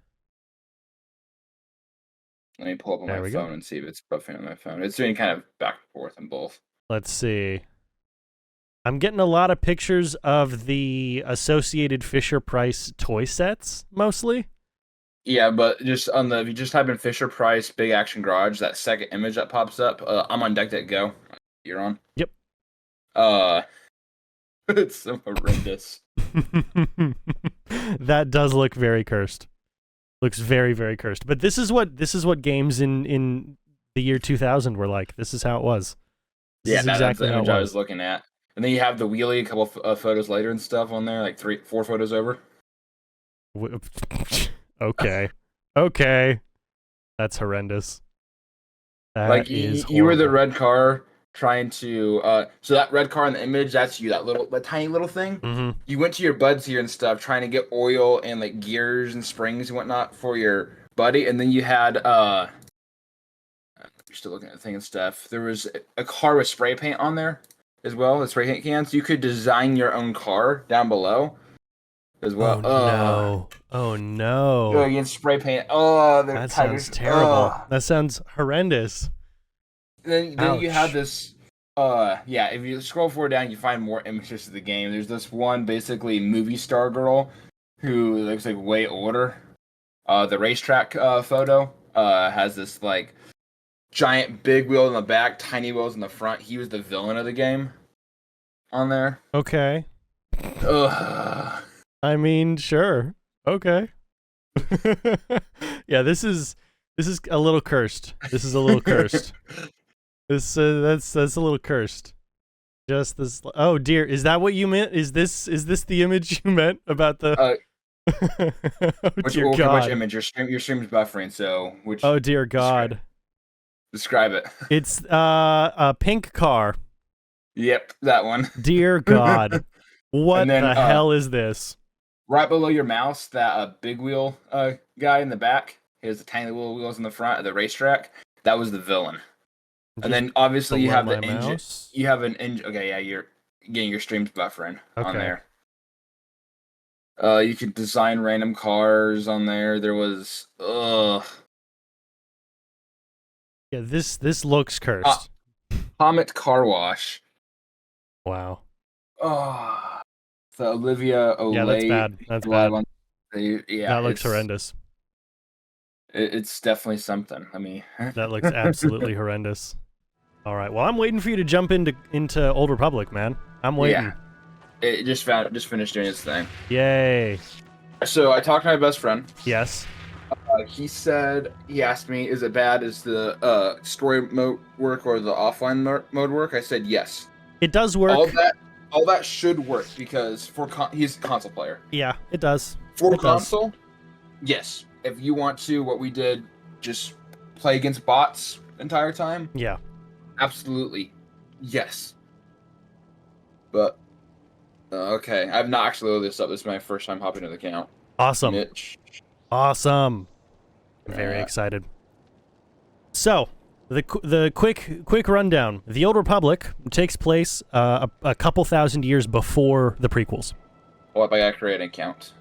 Let me pull up on There my we go. phone and see if it's buffering on my phone. It's doing kind of back and forth on both. Let's see. I'm getting a lot of pictures of the Associated Fisher-Price toy sets, mostly. Yeah, but just if you just type in Fisher Price Big Action Garage, that second image that pops up, I'm on Deck Go. You're on. Yep. It's so horrendous. That does look very cursed. Looks very, very cursed. But this is what games in the year 2000 were like. This is how it was. This is That's exactly the how it image I was. was looking at. And then you have the wheelie, a couple photos later and stuff on there, like 4 photos over. Okay. Okay. That's horrendous. That Like is you were the horrible. red car trying to so that red car in the image, that's you, that tiny little thing. Mhm. You went to your buds here and stuff trying to get oil and like gears and springs and whatnot for your buddy, and then you had you're still looking at the thing and stuff. There was a car with spray paint on there as well, the spray paint cans. You could design your own car down below as well. Oh no. Oh no. Against spray paint. Oh, That sounds terrible. That sounds horrendous. Then you have Ouch. this. Yeah. If you scroll forward down, you find more images of the game. There's this one basically movie star girl who looks like way older. The racetrack photo has this like giant big wheel in the back, tiny wheels in the front. He was the villain of the game on there. Okay. Ugh. I mean, sure. Okay. Yeah, this is a little cursed. This is a little cursed. This that's a little cursed. Just this. Oh dear, is that what you meant? Is this the image you meant about the? Oh dear Which God. image? Your stream's buffering. So which? Oh dear God. Describe it. It's a pink car. Yep, that one. Dear God. What And then, the hell is this? Right below your mouse, that big wheel guy in the back. He has the tiny little wheels in the front of the racetrack. That was the villain. And then obviously you below have the my engine. mouse? You have an engine. Okay, yeah, you're getting your streams buffering on Okay. there. You could design random cars on there. There was Yeah, this looks cursed. Comet Car Wash. Wow. Oh, the Olivia Olay. Yeah, that's bad. That's live bad. on- yeah, That looks it's- horrendous. It's definitely something. I mean, That looks absolutely horrendous. All right. Well, I'm waiting for you to jump into Old Republic, man. I'm waiting. Yeah. It just finished doing its thing. Yay. So I talked to my best friend. Yes. He asked me, is it bad? Is the story mode work or the offline mode work? I said yes. It does work. All that should work because he's a console player. Yeah, it does. For It does. console, yes. If you want to, what we did, just play against bots the entire time, Yeah. absolutely, yes. But okay, I've not actually loaded this up. This is my first time hopping into the account. Awesome. Mitch. Awesome. I'm very Yeah. excited. So, the quick rundown. The Old Republic takes place a couple thousand years before the prequels. What, I gotta create an account.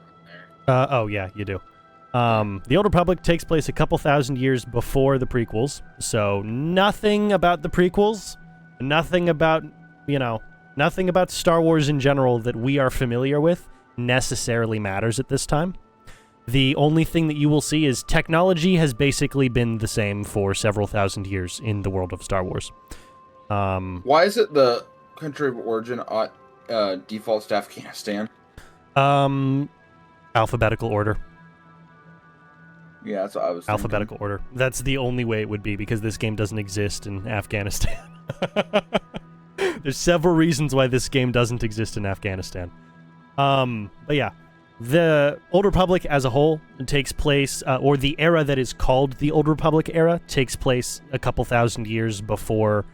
Oh yeah, you do. The Old Republic takes place a couple thousand years before the prequels, so nothing about the prequels, nothing about Star Wars in general that we are familiar with necessarily matters at this time. The only thing that you will see is technology has basically been the same for several thousand years in the world of Star Wars. Why is it the country of origin defaults to Afghanistan? Alphabetical order. Yeah, that's what I was thinking. Alphabetical order. That's the only way it would be because this game doesn't exist in Afghanistan. There's several reasons why this game doesn't exist in Afghanistan. But yeah, the Old Republic as a whole takes place, or the era that is called the Old Republic era takes place a couple thousand years before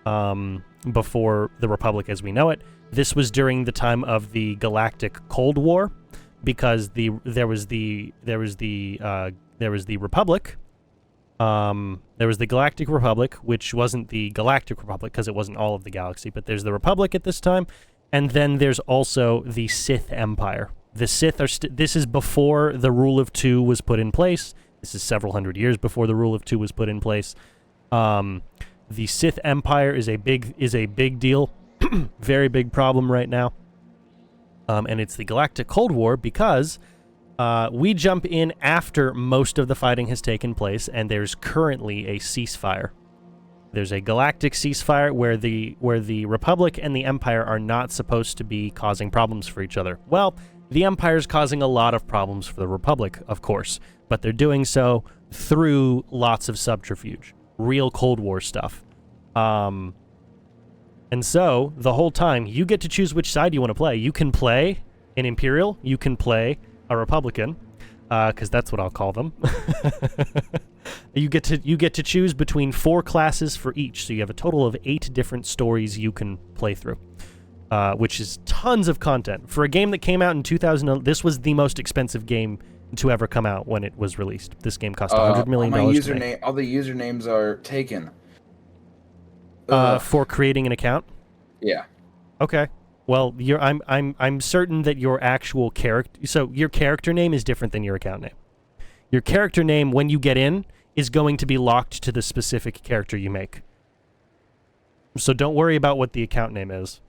the Republic as we know it. This was during the time of the Galactic Cold War, because there was the Republic. There was the Galactic Republic, which wasn't the Galactic Republic because it wasn't all of the galaxy, but there's the Republic at this time, and then there's also the Sith Empire. The Sith are this is before the Rule of Two was put in place. This is several hundred years before the Rule of Two was put in place. The Sith Empire is a big deal, very big problem right now. And it's the Galactic Cold War because we jump in after most of the fighting has taken place, and there's currently a ceasefire. There's a galactic ceasefire where the Republic and the Empire are not supposed to be causing problems for each other. Well, the Empire's causing a lot of problems for the Republic, of course, but they're doing so through lots of subterfuge, real Cold War stuff. And so, the whole time, you get to choose which side you want to play. You can play an Imperial, you can play a Republican, because that's what I'll call them. You get to choose between 4 classes for each, so you have a total of 8 different stories you can play through, which is tons of content. For a game that came out in 2000, this was the most expensive game to ever come out when it was released. This game cost $100 million to make. All the usernames are taken. For creating an account? Yeah. Okay. Well, I'm certain that your actual character, so your character name is different than your account name. Your character name, when you get in, is going to be locked to the specific character you make. So don't worry about what the account name is,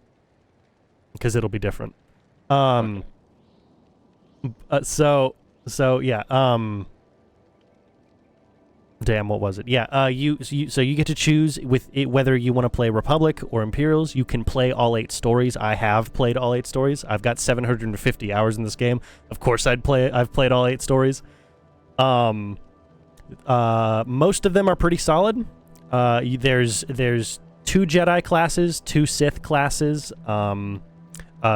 because it'll be different. Okay. So yeah. Damn, what was it? Yeah, so you get to choose with it whether you want to play Republic or Imperials. You can play all 8 stories. I have played all 8 stories. I've got 750 hours in this game. Of course, I've played all 8 stories. Most of them are pretty solid. There's 2 Jedi classes, 2 Sith classes, a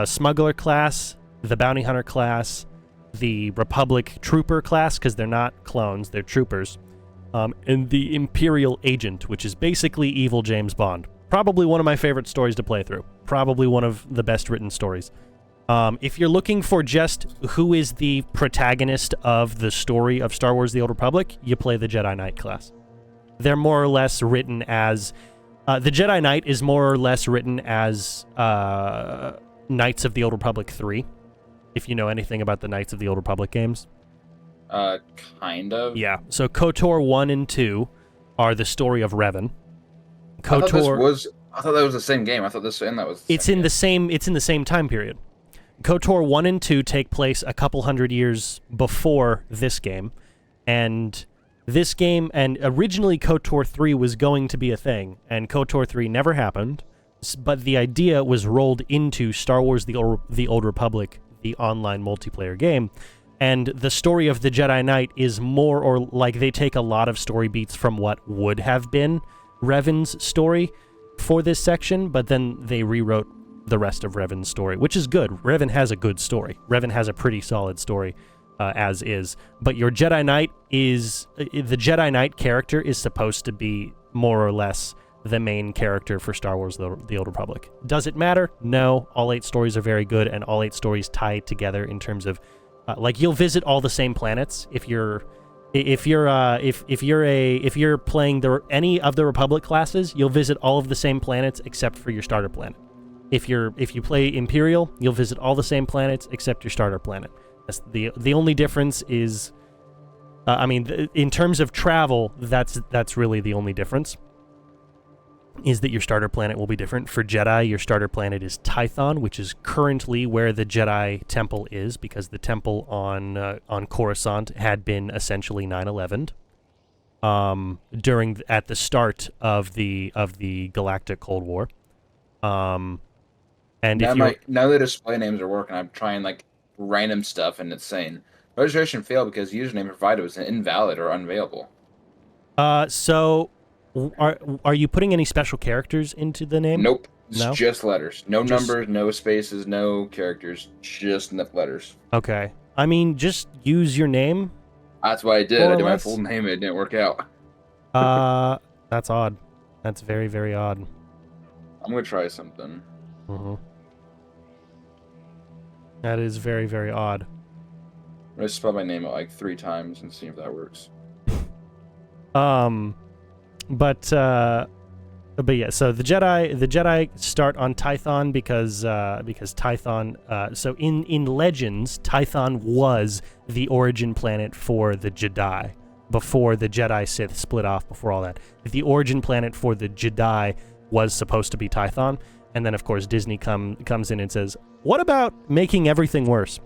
Smuggler class, the Bounty Hunter class, the Republic Trooper class, because they're not clones, they're troopers. And the Imperial Agent, which is basically evil James Bond. Probably one of my favorite stories to play through. Probably one of the best written stories. If you're looking for just who is the protagonist of the story of Star Wars The Old Republic, you play the Jedi Knight class. They're more or less written as... the Jedi Knight is more or less written as Knights of the Old Republic 3, if you know anything about the Knights of the Old Republic games. Kind of. Yeah. So KOTOR 1 and 2 are the story of Revan. I thought that was the same game. I thought this and that was. It's in the same time period. KOTOR 1 and 2 take place a couple hundred years before this game, and originally KOTOR 3 was going to be a thing, and KOTOR 3 never happened. But the idea was rolled into Star Wars: The Old Republic, the online multiplayer game. And the story of the Jedi Knight is more or like they take a lot of story beats from what would have been Revan's story for this section, but then they rewrote the rest of Revan's story, which is good. Revan has a good story. Revan has a pretty solid story, as is. But your Jedi Knight the Jedi Knight character is supposed to be more or less the main character for Star Wars: The Old Republic. Does it matter? No. All 8 stories are very good, and all 8 stories tie together in terms of like you'll visit all the same planets if you're playing any of the Republic classes. You'll visit all of the same planets except for your starter planet. If you play Imperial, you'll visit all the same planets except your starter planet. That's the only difference is, in terms of travel, that's really the only difference. Is that your starter planet will be different. For Jedi, your starter planet is Tython, which is currently where the Jedi Temple is, because the temple on Coruscant had been essentially 9/11 at the start of the Galactic Cold War. And now the display names are working. I'm trying like random stuff, and it's saying registration failed because username provided was invalid or unavailable. So. Are you putting any special characters into the name? Nope. It's No? just letters. No Just- numbers, no spaces, no characters. Just letters. Okay. I mean, just use your name. That's what I did. More I or did my less. full name. It didn't work out. That's odd. That's very, very odd. I'm gonna try something. Mm-hmm. That is very, very odd. I'm gonna spell my name out like 3 times and see if that works. But yeah, so the Jedi start on Tython because Tython. So in Legends, Tython was the origin planet for the Jedi before the Jedi Sith split off. Before all that, the origin planet for the Jedi was supposed to be Tython, and then of course Disney comes in and says, "What about making everything worse?"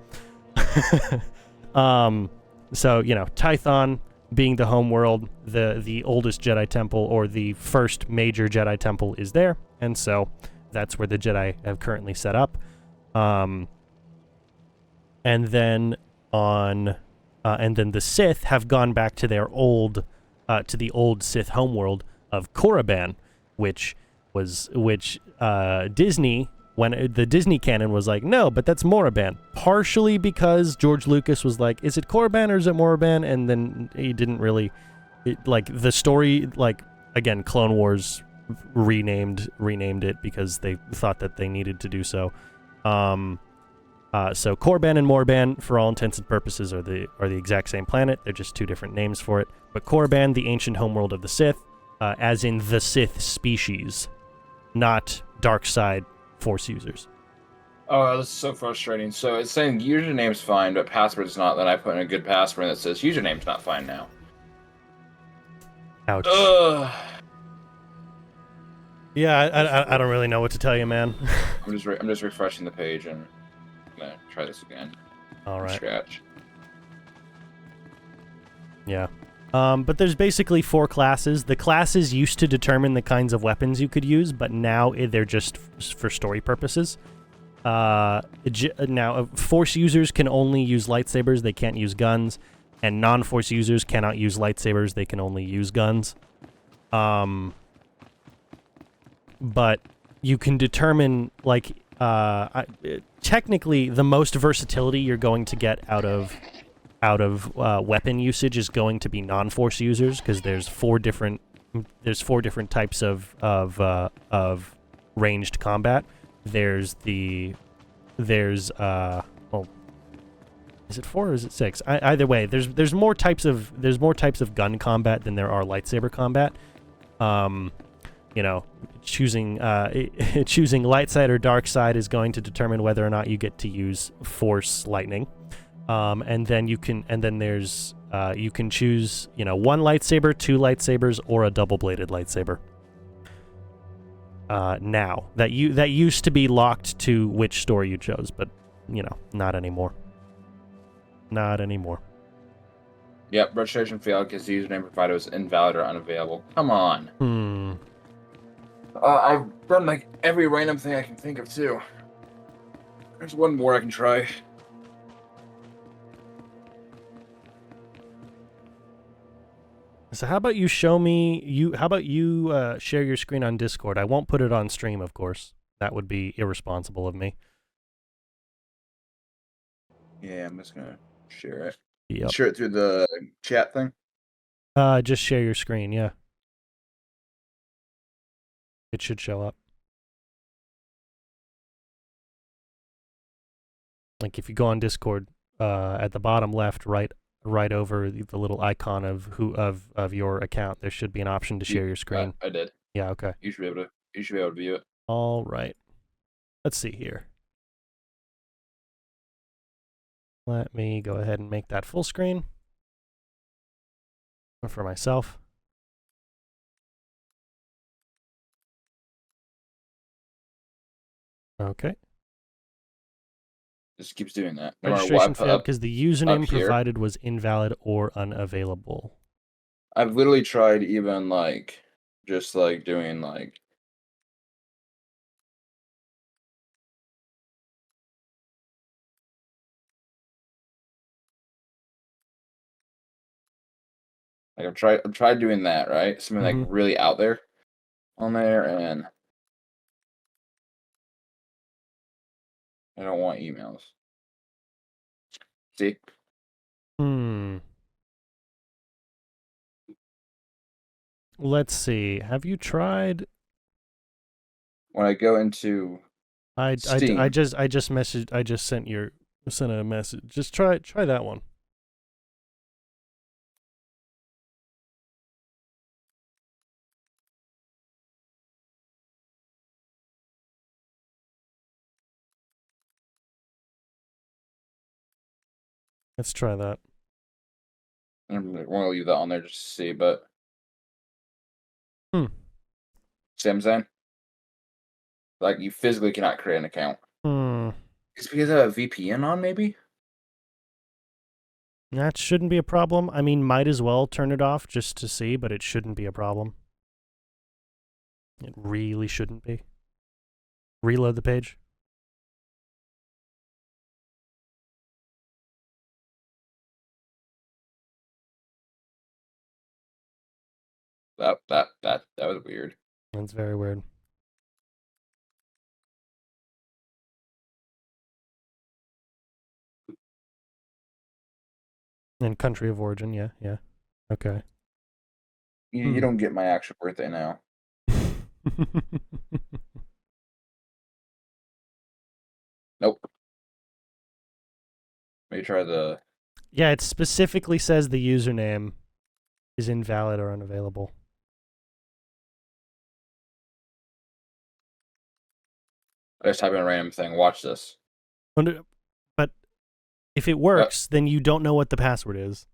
So Tython, being the home world, the oldest Jedi temple, or the first major Jedi temple, is there, and so that's where the Jedi have currently set up. And then the Sith have gone back to their to the old Sith homeworld of Korriban, which Disney, when the Disney canon was like, no, but that's Moraban. Partially because George Lucas was like, is it Korriban or is it Moraban? And then he didn't really, the story, again, Clone Wars renamed it because they thought that they needed to do so. So Korriban and Moraban, for all intents and purposes, are the exact same planet. They're just 2 different names for it. But Korriban, the ancient homeworld of the Sith, as in the Sith species, not dark side Force users. Oh, this is so frustrating. So it's saying username's fine, but password's not. Then I put in a good password that says username's not fine now. Ouch. Ugh. Yeah, I don't really know what to tell you, man. I'm just refreshing the page and I'm gonna try this again. All From right. scratch. Yeah. But there's basically 4 classes. The classes used to determine the kinds of weapons you could use, but now they're just for story purposes. Now, Force users can only use lightsabers. They can't use guns. And non-Force users cannot use lightsabers. They can only use guns. But you can determine, technically, the most versatility you're going to get out of weapon usage is going to be non-Force users, because there's 4 different types of ranged combat. Is it 4 or is it 6? Either way, there's more types of gun combat than there are lightsaber combat. Choosing light side or dark side is going to determine whether or not you get to use Force lightning. And then you can choose, 1 lightsaber, 2 lightsabers, or a double-bladed lightsaber. Now that used to be locked to which story you chose, but not anymore. Not anymore. Yep, registration failed because the username provided was invalid or unavailable. Come on. I've done every random thing I can think of too. There's one more I can try. So how about you show me how about you share your screen on Discord? I won't put it on stream, of course. That would be irresponsible of me. Yeah, I'm just gonna share it. Yep. Share it through the chat thing. Just share your screen, yeah. It should show up. If you go on Discord, at the bottom left, right over the little icon of your account, there should be an option to share your screen. I did. Yeah, okay. You should be able to view it. All right. Let's see here. Let me go ahead and make that full screen for myself. Okay. Just keeps doing that. No matter what I Registration put failed up, because the username up here. provided was invalid or unavailable. I've literally tried even just doing I've tried doing that, right? Something Mhm. really out there on there, and I don't want emails. See? Let's see. Have you tried? When I go into Steam, I just messaged. I just sent a message. Just try that one. Let's try that. I'm going to leave that on there just to see, but see what I'm saying? Like, you physically cannot create an account. It's because I have a VPN on, maybe? That shouldn't be a problem. I mean, might as well turn it off just to see, but it shouldn't be a problem. It really shouldn't be. Reload the page. That was weird. That's very weird. And country of origin, yeah. Okay. You don't get my actual birthday now. Nope. Maybe try the... Yeah, it specifically says the username is invalid or unavailable. I just type in a random thing. Watch this. But if it works, then you don't know what the password is.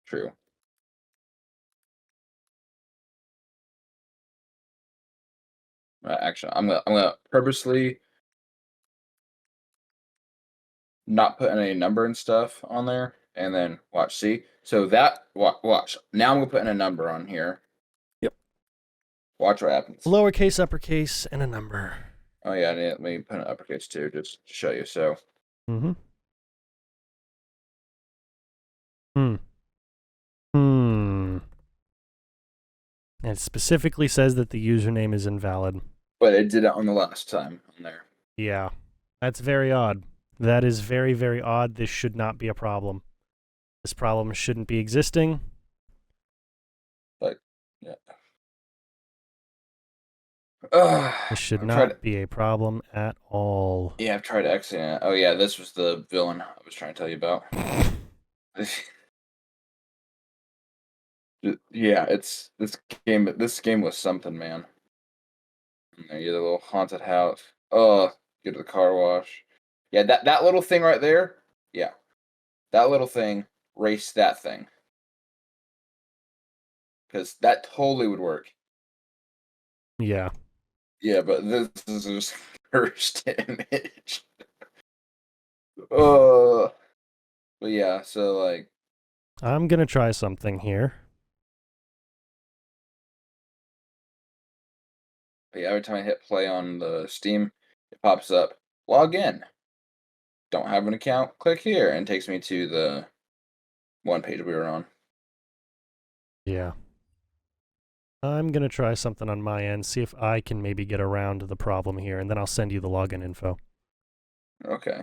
True. Actually, I'm gonna purposely not put any number and stuff on there, and then watch. See, so that watch. Now I'm gonna put in a number on here. Yep. Watch what happens. Lowercase, uppercase, and a number. Oh yeah, let me put an uppercase too, just to show you. So. It specifically says that the username is invalid. But it did it on the last time on there. Yeah. That's very odd. That is very, very odd. This should not be a problem. This problem shouldn't be existing. But, yeah. This should not be a problem at all. Yeah, I've tried exiting it. Oh yeah, this was the villain I was trying to tell you about. Yeah, it's this game was something, man. And there, you the little haunted house. Oh, get to the car wash. Yeah, that little thing right there. Yeah, that little thing. Race that thing, because that totally would work. Yeah. Yeah, but this is just first image. But yeah, so like, I'm gonna try something here. yeah, every time I hit play on the Steam, it pops up, log in. Don't have an account? Click here, and takes me to the one page we were on. Yeah. I'm gonna try something on my end, see if I can maybe get around the problem here, and then I'll send you the login info. Okay.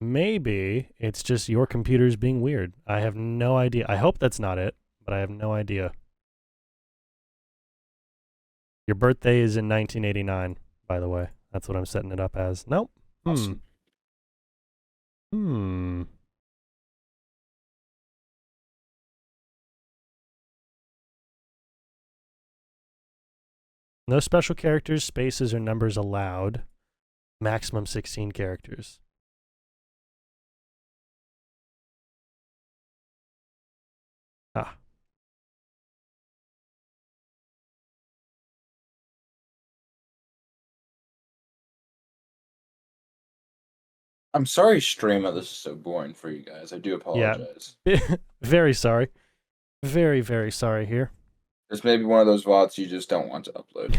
Maybe it's just your computer's being weird. I have no idea. I hope that's not it, but I have no idea. Your birthday is in 1989, by the way. That's what I'm setting it up as. Nope. Awesome. No special characters, spaces, or numbers allowed. Maximum 16 characters. Ah. I'm sorry, stream, that this is so boring for you guys. I do apologize. Yeah. Very sorry. Very, very sorry here. This may be one of those VODs you just don't want to upload.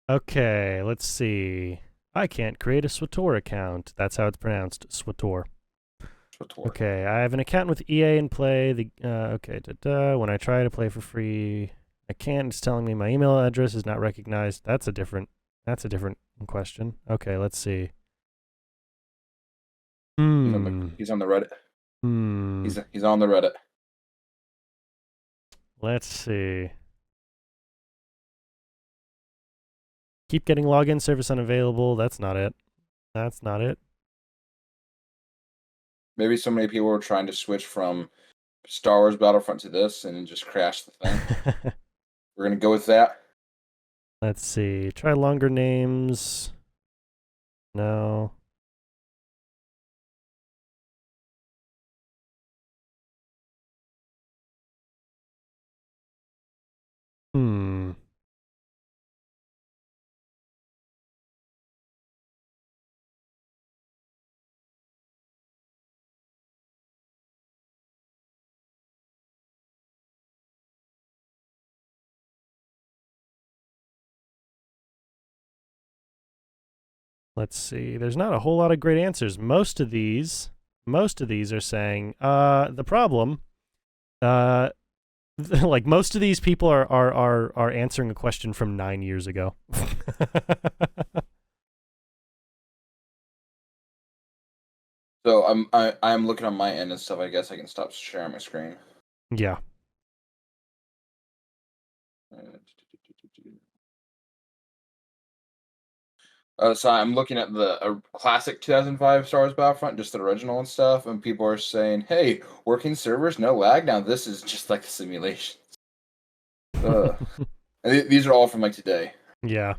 Okay, let's see. I can't create a SWTOR account. That's how it's pronounced, SWTOR. Okay, I have an account with EA and play. Okay, when I try to play for free, I can't. It's telling me my email address is not recognized. That's a different question. Okay, let's see. He's on the Reddit. He's on the Reddit. Let's see. Keep getting login service unavailable. That's not it. That's not it. Maybe so many people were trying to switch from Star Wars Battlefront to this and it just crashed the thing. We're gonna go with that. Let's see. Try longer names. No. Let's see. There's not a whole lot of great answers. Most of these are saying, the problem, like most of these people are answering a question from 9 years ago. So I'm looking on my end and stuff. I guess I can stop sharing my screen. Yeah. So I'm looking at the classic 2005 Star Wars Battlefront, just the original and stuff, and people are saying, "Hey, working servers, no lag." Now this is just like a simulation. And these are all from like today. Yeah.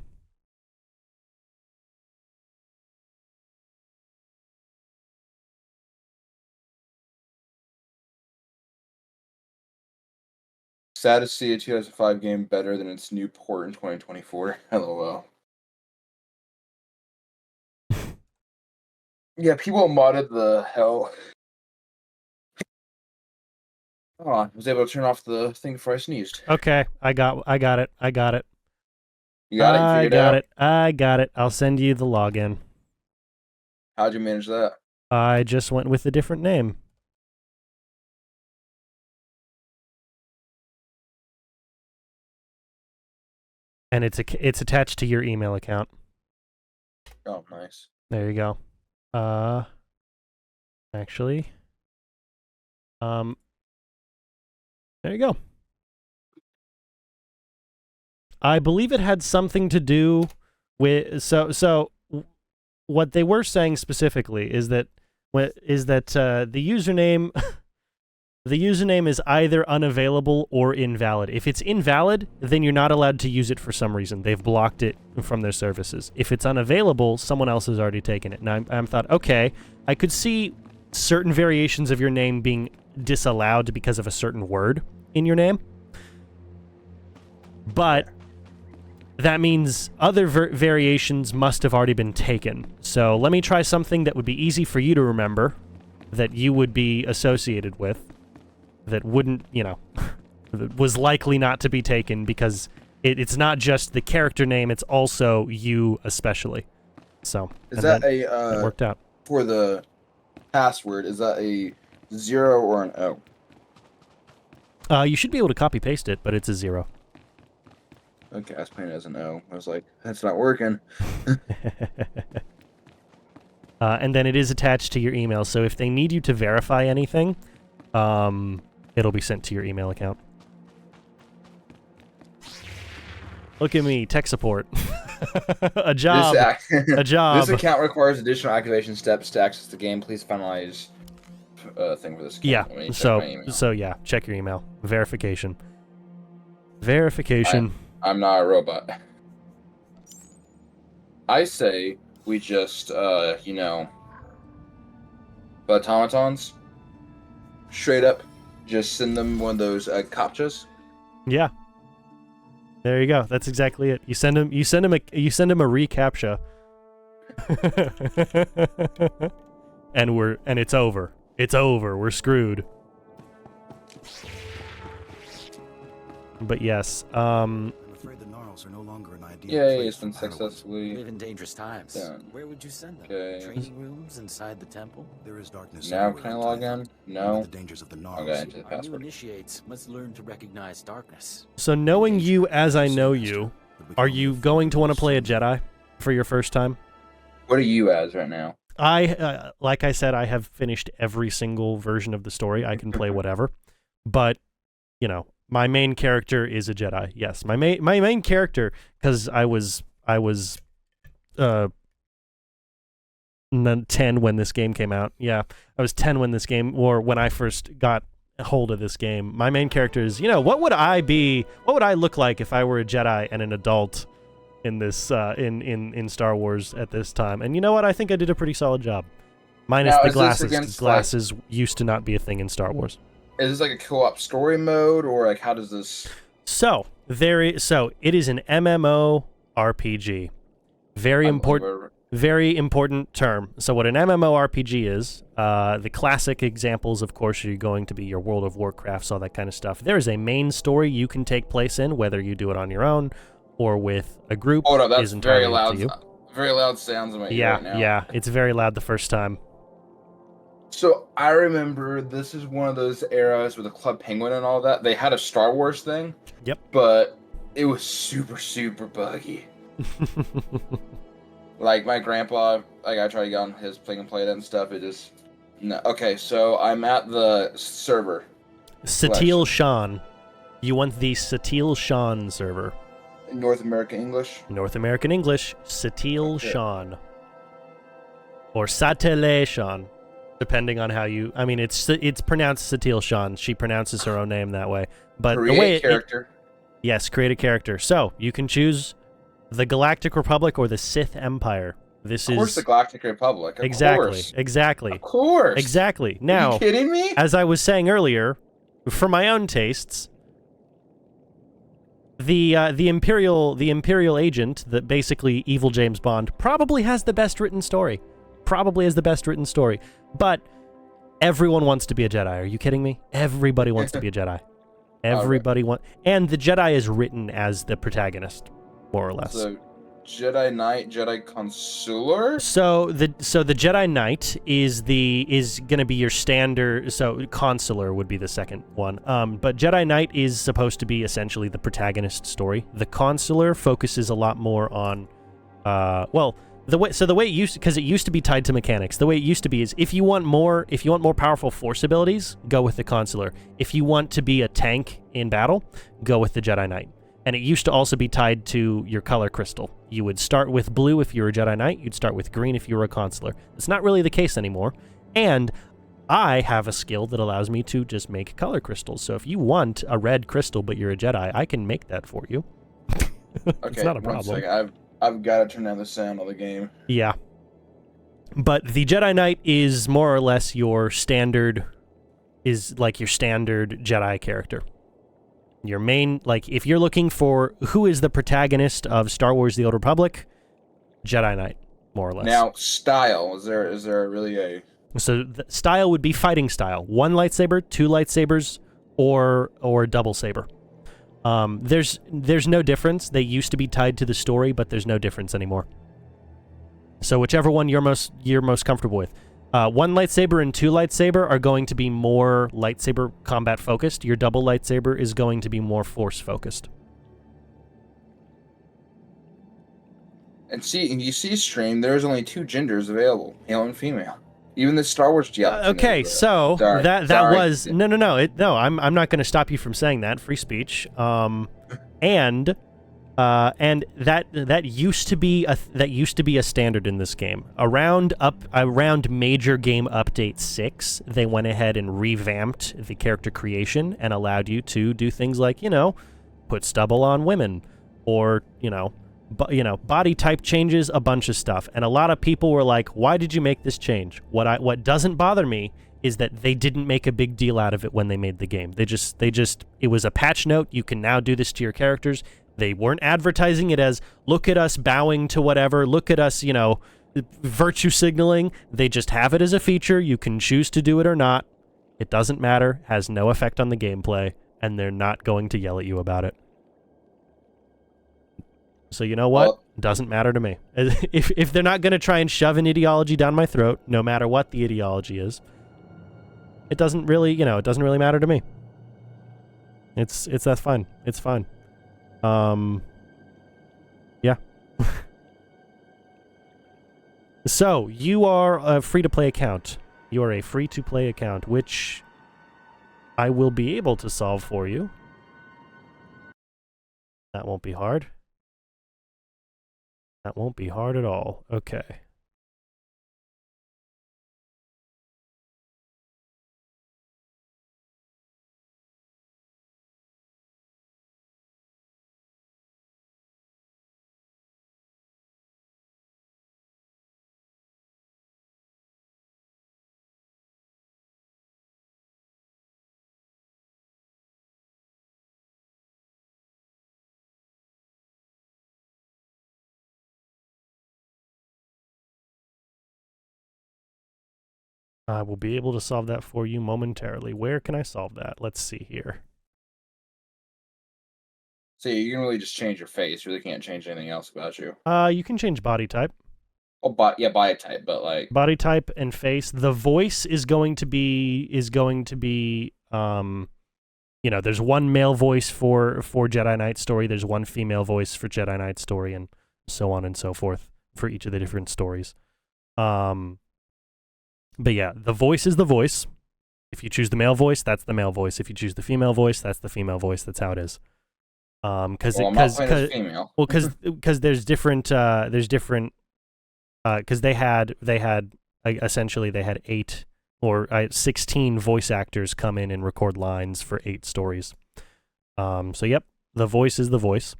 Sad to see a 2005 game better than its new port in 2024. LOL. Yeah, people modded the hell. Oh, I was able to turn off the thing before I sneezed. Okay, I got it. You got it? You I figured got out? it. I got it. I'll send you the login. How'd you manage that? I just went with a different name. And it's attached to your email account. Oh, nice. There you go. Actually, there you go. I believe it had something to do with so what they were saying specifically is that the username the username is either unavailable or invalid. If it's invalid, then you're not allowed to use it for some reason. They've blocked it from their services. If it's unavailable, someone else has already taken it. And I thought, okay, I could see certain variations of your name being disallowed because of a certain word in your name. But that means other variations must have already been taken. So let me try something that would be easy for you to remember, that you would be associated with, that wouldn't, that was likely not to be taken because it's not just the character name, it's also you especially. So is that it worked out. For the password, is that a 0 or an O? You should be able to copy paste it, but it's a 0. Okay, I was playing it as an O. I was like, that's not working. And then it is attached to your email, so if they need you to verify anything, it'll be sent to your email account. Look at me, tech support. A job. A job. This account requires additional activation steps to access the game. Please finalize thing for this account. Yeah. So yeah, check your email. Verification. I'm not a robot. I say we just automatons. Straight up, just send them one of those CAPTCHAs. Yeah. There you go. That's exactly it. You send him a reCAPTCHA. and it's over. It's over. We're screwed. But yes, I'm afraid the Nora generals are no longer an ideal Yay, place it's been for Padawans. successfully Live in dangerous times. done. Where would you send them? Okay. Training rooms inside the temple? There is darkness Now everywhere can I on log Tython. in? But No. the dangers of the I'll Gnarls. get into the Our new password. initiates must learn to recognize darkness. So knowing you as I know you, But we can are only you afford going to want to lose play a some. Jedi for your first time? What are you as right now? Like I said, I have finished every single version of the story. I can play whatever, but you know, my main character is a Jedi. Yes, my main character, because I was 10 when this game came out. Yeah, I was 10 when this game, or when I first got hold of this game. My main character is, you know, what would I look like if I were a Jedi and an adult in this in Star Wars at this time? And you know what? I think I did a pretty solid job. Minus Now, the is this glasses. 'Cause against, glasses used to not be a thing in Star Wars. Is this like a co-op story mode, or like how does this? So it is an MMO RPG. Very important term. So what an MMORPG is, the classic examples, of course, are going to be your World of Warcrafts, all that kind of stuff. There is a main story you can take place in, whether you do it on your own or with a group. Hold up, that's is entirely very up to loud. you. Very loud sounds in my ear right now. Yeah, it's very loud the first time. So I remember this is one of those eras with the Club Penguin and all that. They had a Star Wars thing. Yep. But it was super buggy. Like my grandpa, like I tried to get on his thing and play that and stuff. It just no. Okay, so I'm at the server. Satil Shan. You want the Satil Shan server. North American English. North American English, Satil Okay. Shan. Or Satele Shan, depending on how you... I mean, it's pronounced Satil Shan. She pronounces her own name that way. But Create the way character. yes, create a character. So, you can choose the Galactic Republic or the Sith Empire. This Of course, is... the Galactic Republic. Of exactly, course. exactly. Of course. Exactly. Are Now, you kidding me? as I was saying earlier, for my own tastes, the Imperial agent, that basically evil James Bond, probably has the best written story. But everyone wants to be a Jedi. Are you kidding me? Everybody wants to be a Jedi. Everybody and the Jedi is written as the protagonist, more or less. So, Jedi Knight, Jedi Consular. So the Jedi Knight is going to be your standard. So Consular would be the second one. But Jedi Knight is supposed to be essentially the protagonist story. The Consular focuses a lot more on, the way it used, because it used to be tied to mechanics. The way it used to be is if you want more powerful force abilities, go with the Consular. If you want to be a tank in battle, go with the Jedi Knight. And it used to also be tied to your color crystal. You would start with blue if you were a Jedi Knight. You'd start with green if you were a Consular. It's not really the case anymore. And I have a skill that allows me to just make color crystals. So if you want a red crystal but you're a Jedi, I can make that for you. Okay, it's not a one problem. second. I've got to turn down the sound of the game. Yeah. But the Jedi Knight is more or less your standard Jedi character. Your main, like, if you're looking for who is the protagonist of Star Wars The Old Republic, Jedi Knight, more or less. Now, style. Is there really a... So the style would be fighting style. 1 lightsaber, 2 lightsabers, or double saber. There's no difference. They used to be tied to the story, but there's no difference anymore. So whichever one you're most comfortable with. 1 lightsaber and 2 lightsaber are going to be more lightsaber combat focused. Your double lightsaber is going to be more force focused. And you see stream, there's only 2 genders available, male and female. Even the Star Wars geology. Okay, so Sorry, that sorry. was no. I'm not going to stop you from saying that. Free speech. And that used to be a standard in this game. Around major game update 6, they went ahead and revamped the character creation and allowed you to do things like, put stubble on women, or body type changes, a bunch of stuff. And a lot of people were like, why did you make this change? What doesn't bother me is that they didn't make a big deal out of it when they made the game. It was a patch note. You can now do this to your characters. They weren't advertising it as, look at us bowing to whatever, look at us, virtue signaling. They just have it as a feature. You can choose to do it or not. It doesn't matter, has no effect on the gameplay, and they're not going to yell at you about it. So you know what? Well, Doesn't matter to me. If they're not going to try and shove an ideology down my throat, no matter what the ideology is, it doesn't really, it doesn't really matter to me. That's fine. It's fine. Yeah. So you are a free-to-play account. You are a free-to-play account, which I will be able to solve for you. That won't be hard. That won't be hard at all. Okay. I will be able to solve that for you momentarily. Where can I solve that? Let's see here. See, you can really just change your face. You really can't change anything else about you. You can change body type. Oh, yeah, body type, but like Body type and face. The voice is going to be there's one male voice for Jedi Knight Story, there's one female voice for Jedi Knight Story, and so on and so forth for each of the different stories. But yeah, the voice is the voice. If you choose the male voice, that's the male voice. If you choose the female voice, that's the female voice. That's how it is. I'm not playing as female. Well, because there's different because they had essentially they had 8 or 16 voice actors come in and record lines for 8 stories. So yep, the voice is the voice.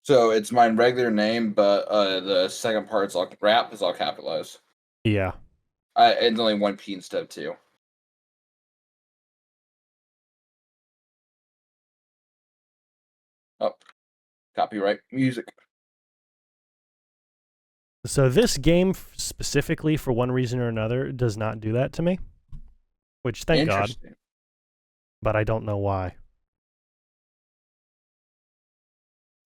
So it's my regular name, but the second part's all rap is all capitalized. Yeah. It's only 1 P instead of 2. Oh, copyright music. So this game specifically, for one reason or another, does not do that to me. Which, thank God. But I don't know why.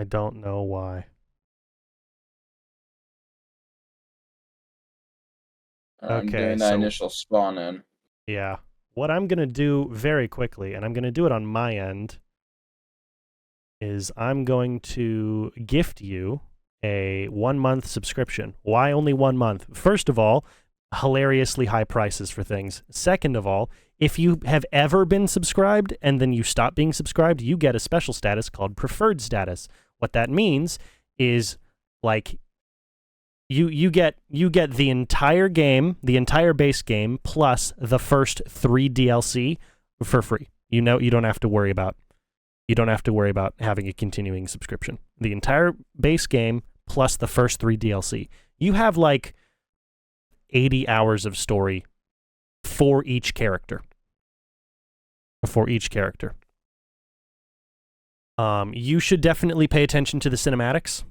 I don't know why. I'm Okay, doing that so initial spawn in. yeah. What I'm going to do very quickly, and I'm going to do it on my end, is I'm going to gift you a 1-month subscription. Why only 1 month? First of all, hilariously high prices for things. Second of all, if you have ever been subscribed and then you stop being subscribed, you get a special status called preferred status. What that means is like you get the entire game, the entire base game plus the first 3 DLC for free. You don't have to worry about having a continuing subscription. The entire base game plus the first 3 DLC. You have like 80 hours of story for each character. You should definitely pay attention to the cinematics.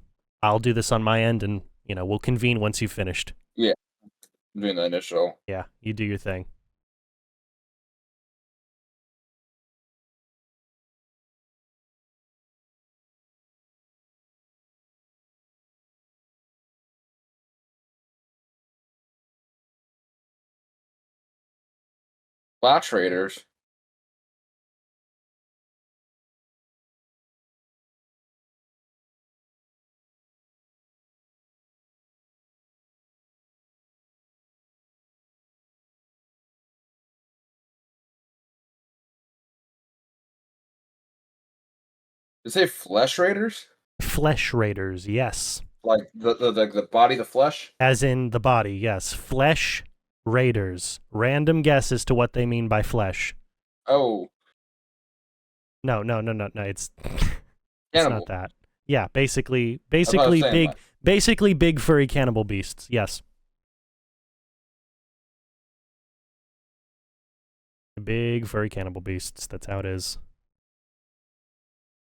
I'll do this on my end, and we'll convene once you've finished. Yeah, I'm doing the initial. Yeah, you do your thing. Flash Raiders. Did it say Flesh Raiders? Flesh Raiders, yes. Like the body, the flesh? As in the body, yes. Flesh Raiders. Random guess as to what they mean by flesh. Oh. No. It's Cannibal. not that. Yeah, basically saying big furry cannibal beasts. Yes. Big furry cannibal beasts. That's how it is.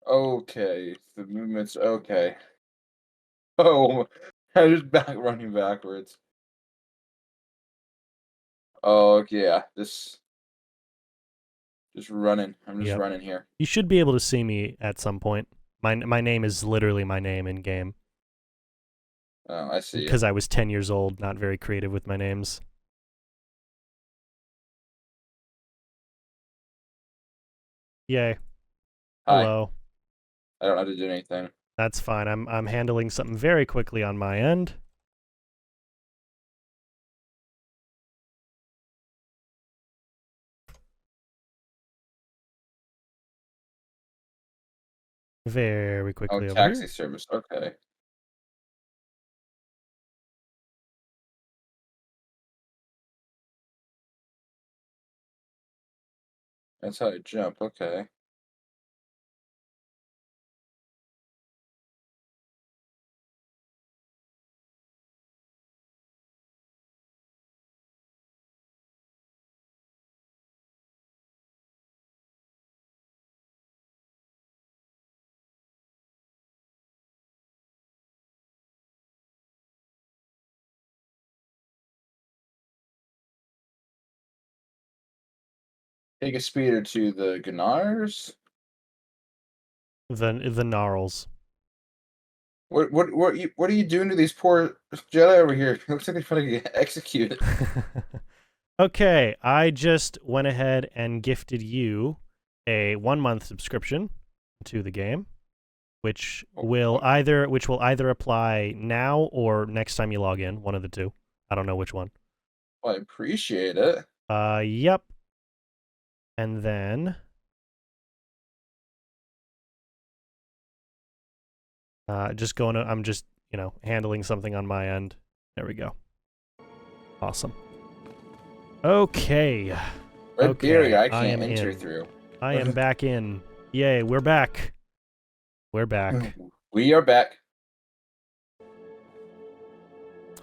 Okay. The movement's okay. Oh, I'm just running backwards. Oh yeah, just running. I'm just Yep. running here. You should be able to see me at some point. My name is literally my name in game. Oh, I see you. Because I was 10 years old, not very creative with my names. Yay. Hi. Hello. I don't have to do anything. That's fine. I'm handling something very quickly on my end. Very Oh, quickly over taxi here. service. Okay. That's how I jump. Okay. Take a speeder to the Gunars. The gnarls. What are you doing to these poor Jedi over here? It looks like they're trying to get executed. Okay, I just went ahead and gifted you a 1-month subscription to the game, which will either apply now or next time you log in, one of the two. I don't know which one. Well, I appreciate it. Yep. And then just going to, I'm just, handling something on my end. There we go. Awesome. Okay. Red Berry, I I am can't enter in. through. I am back in. Yay, we're back. We're back. We are back.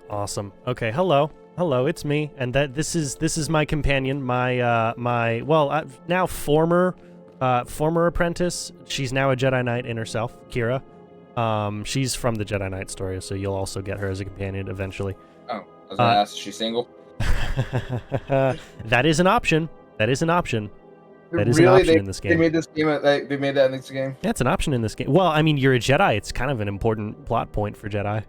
Awesome. Okay, hello. Hello, it's me. And this is my companion, my now former apprentice. She's now a Jedi Knight in herself, Kira. She's from the Jedi Knight story, so you'll also get her as a companion eventually. Oh, I was gonna ask, is she single? That is an option. That is an option. That is Really? an option in this game. They made this game. They made that in this game. Yeah, it's an option in this game. Well, I mean, you're a Jedi. It's kind of an important plot point for Jedi. A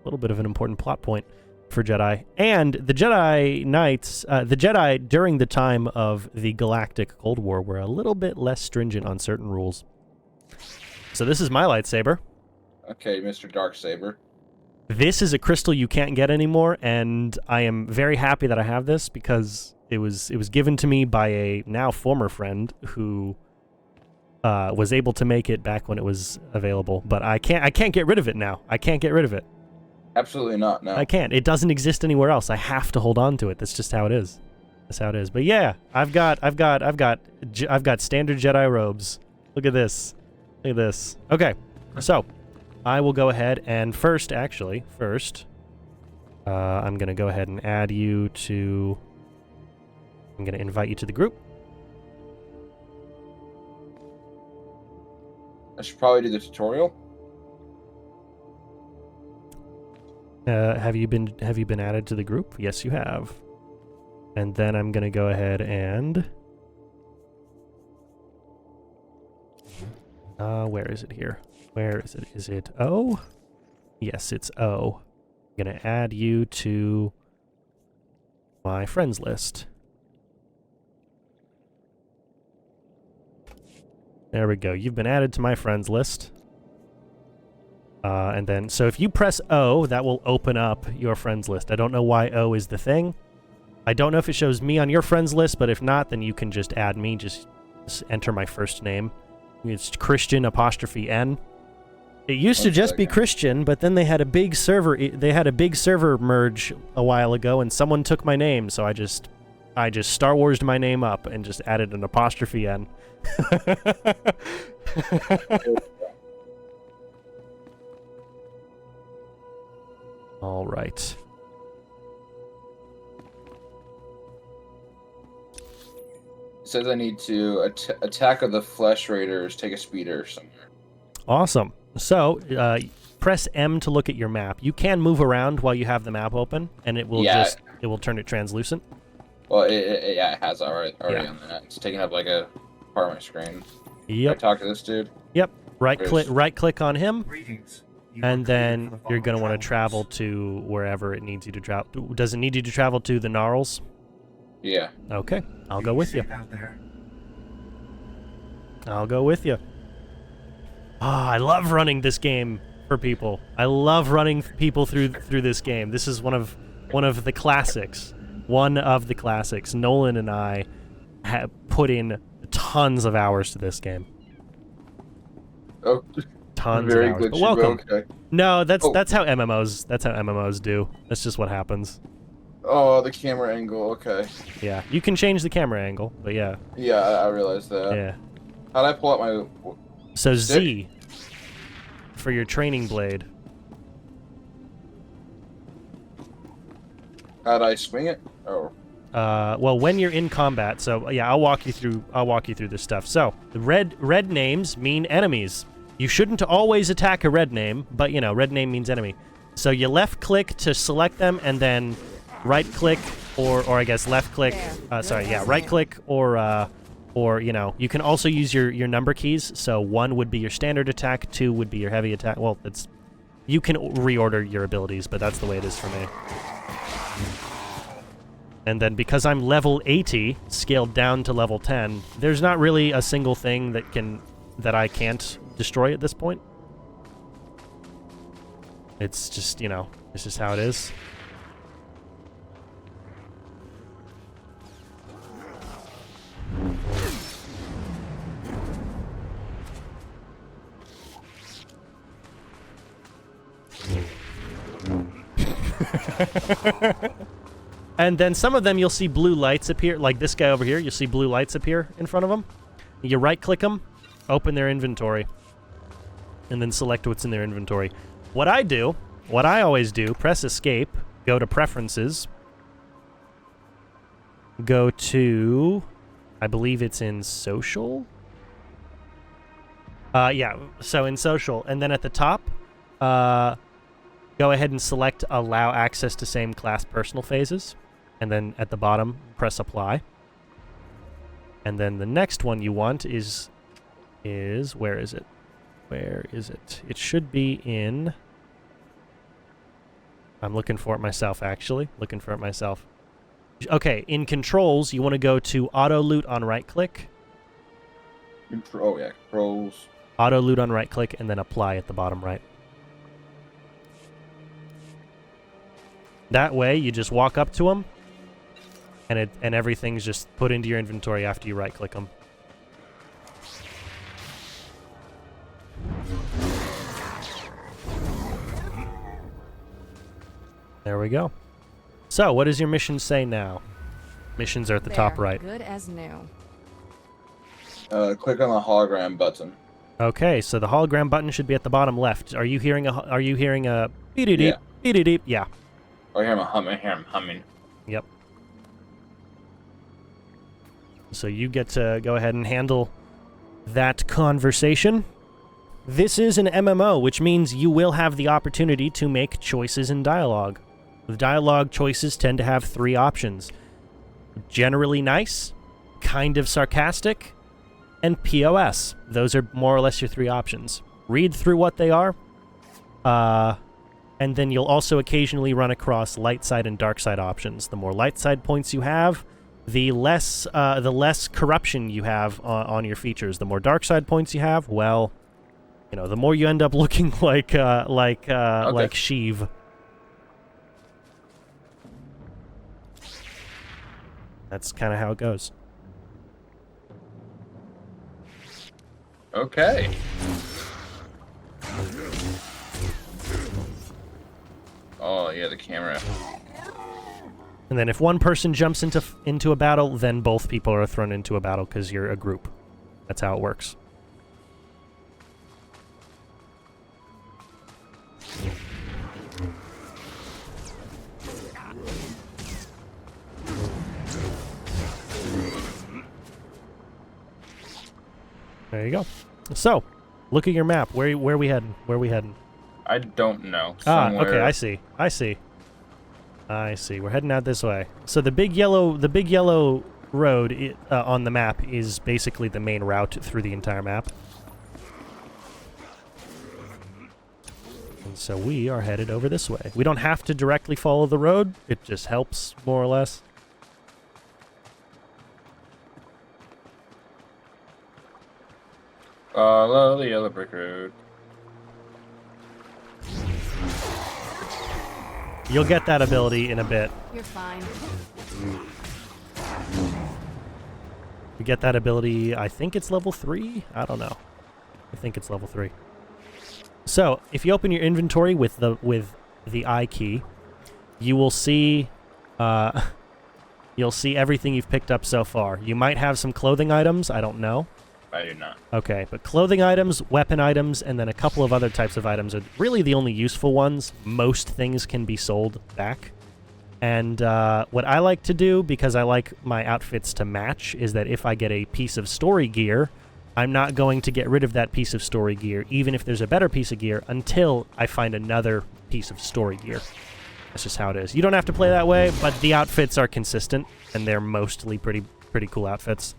little bit of an important plot point for Jedi. And the Jedi Knights, the Jedi during the time of the Galactic Cold War were a little bit less stringent on certain rules. So this is my lightsaber. Okay, Mr. Darksaber. This is a crystal you can't get anymore, and I am very happy that I have this because it was given to me by a now former friend who was able to make it back when it was available. But I can't get rid of it now. I can't get rid of it. Absolutely not. No. I can't. It doesn't exist anywhere else. I have to hold on to it. That's just how it is. That's how it is. But yeah, I've got standard Jedi robes. Look at this. Look at this. Okay, so I will go ahead and first, I'm gonna go ahead and add you to. I'm gonna invite you to the group. I should probably do the tutorial. Have you been added to the group? Yes, you have. And then I'm gonna go ahead and. Where is it here? Where is it? Is it O? Yes, it's O. I'm gonna add you to my friends list. There we go. You've been added to my friends list. And then, so if you press O, that will open up your friends list. I don't know why O is the thing. I don't know if it shows me on your friends list, but if not, then you can just add me. Just enter my first name. It's Christian _N. It used to just be Christian, but then they had a big server. They had a big server merge a while ago, and someone took my name. So I just Star Wars'd my name up and just added an _N. All right. It says I need to attack of the Flesh Raiders. Take a speeder somewhere. Awesome. So, press M to look at your map. You can move around while you have the map open, and it will it will turn it translucent. Well, yeah, it has already Yeah. on that. It's taking up like a part of my screen. Can I Yep. talk to this dude? Yep. Where's- Right click on him, Greetings. You and were created then for the you're following gonna want to travel travel routes. to wherever it needs you to travel. Does it need you to travel to the Gnarls? Yeah. Okay, I'll go Be with you. safe out there. I'll go with you. Ah, I love running this game for people. I love running people through this game. This is one of the classics. One of the classics. Nolan and I have put in tons of hours to this game. Oh, Tons very of hours. But glitchy, welcome. but okay. No, that's Oh. how MMOs do. That's just what happens. Oh, the camera angle. Okay. Yeah, you can change the camera angle, but yeah, Yeah, I realized that. yeah. How'd I pull out my? So Stick? Z for your training blade. How'd I swing it? Oh. Well, when you're in combat, so yeah, I'll walk you through this stuff. So the red names mean enemies. You shouldn't always attack a red name, but you know, red name means enemy. So you left click to select them, and then right click, or I guess left click. Right click, or you know, you can also use your number keys. So 1 would be your standard attack, 2 would be your heavy attack. Well, you can reorder your abilities, but that's the way it is for me. And then because I'm level 80, scaled down to level 10, there's not really a single thing that I can't destroy at this point. It's just, you know, it's just how it is. And then some of them you'll see blue lights appear, like this guy over here, you'll see blue lights appear in front of them. You right click them, open their inventory, and then select what's in their inventory. What I always do, press escape, go to preferences, go to, I believe it's in social? Yeah, so in social, and then at the top, go ahead and select allow access to same class personal phases. And then at the bottom, press apply. And then the next one you want is where is it? Where is it? It should be in... I'm looking for it myself, actually. Looking for it myself. Okay, in controls, you want to go to auto loot on right click. Oh yeah, controls. Auto loot on right click, and then apply at the bottom right. That way, you just walk up to them, and everything's just put into your inventory after you right-click them. There we go. So, what does your mission say now? Missions are at the top There, right. Good as new. Click on the hologram button. Okay, so the hologram button should be at the bottom left. Are you hearing a beep-de-deep, Yeah. beep-de-deep? Yeah. Oh, I hear him humming. Yep. So you get to go ahead and handle that conversation. This is an MMO, which means you will have the opportunity to make choices in dialogue. The dialogue choices tend to have 3 options. Generally nice, kind of sarcastic, and POS. Those are more or less your 3 options. Read through what they are, and then you'll also occasionally run across light side and dark side options. The more light side points you have, the less corruption you have on your features. The more dark side points you have, well, you know, the more you end up looking like Sheev. That's kind of how it goes. Okay. Oh yeah, the camera. And then if one person jumps into a battle, then both people are thrown into a battle because you're a group. That's how it works. There you go. So, look at your map. Where we heading? Where we heading? I don't know. Ah, Somewhere. okay, I see. I see. We're heading out this way. So the big yellow road on the map is basically the main route through the entire map. And so we are headed over this way. We don't have to directly follow the road. It just helps, more or less. Follow the yellow brick road. You'll get that ability in a bit. You're fine. You get that ability, I think it's level 3? I don't know. I think it's level 3. So, if you open your inventory with the I key, you will see you'll see everything you've picked up so far. You might have some clothing items, I don't know. I do not. Okay, but clothing items, weapon items, and then a couple of other types of items are really the only useful ones. Most things can be sold back. And what I like to do, because I like my outfits to match, is that if I get a piece of story gear, I'm not going to get rid of that piece of story gear, even if there's a better piece of gear, until I find another piece of story gear. That's just how it is. You don't have to play that way, but the outfits are consistent, and they're mostly pretty cool outfits.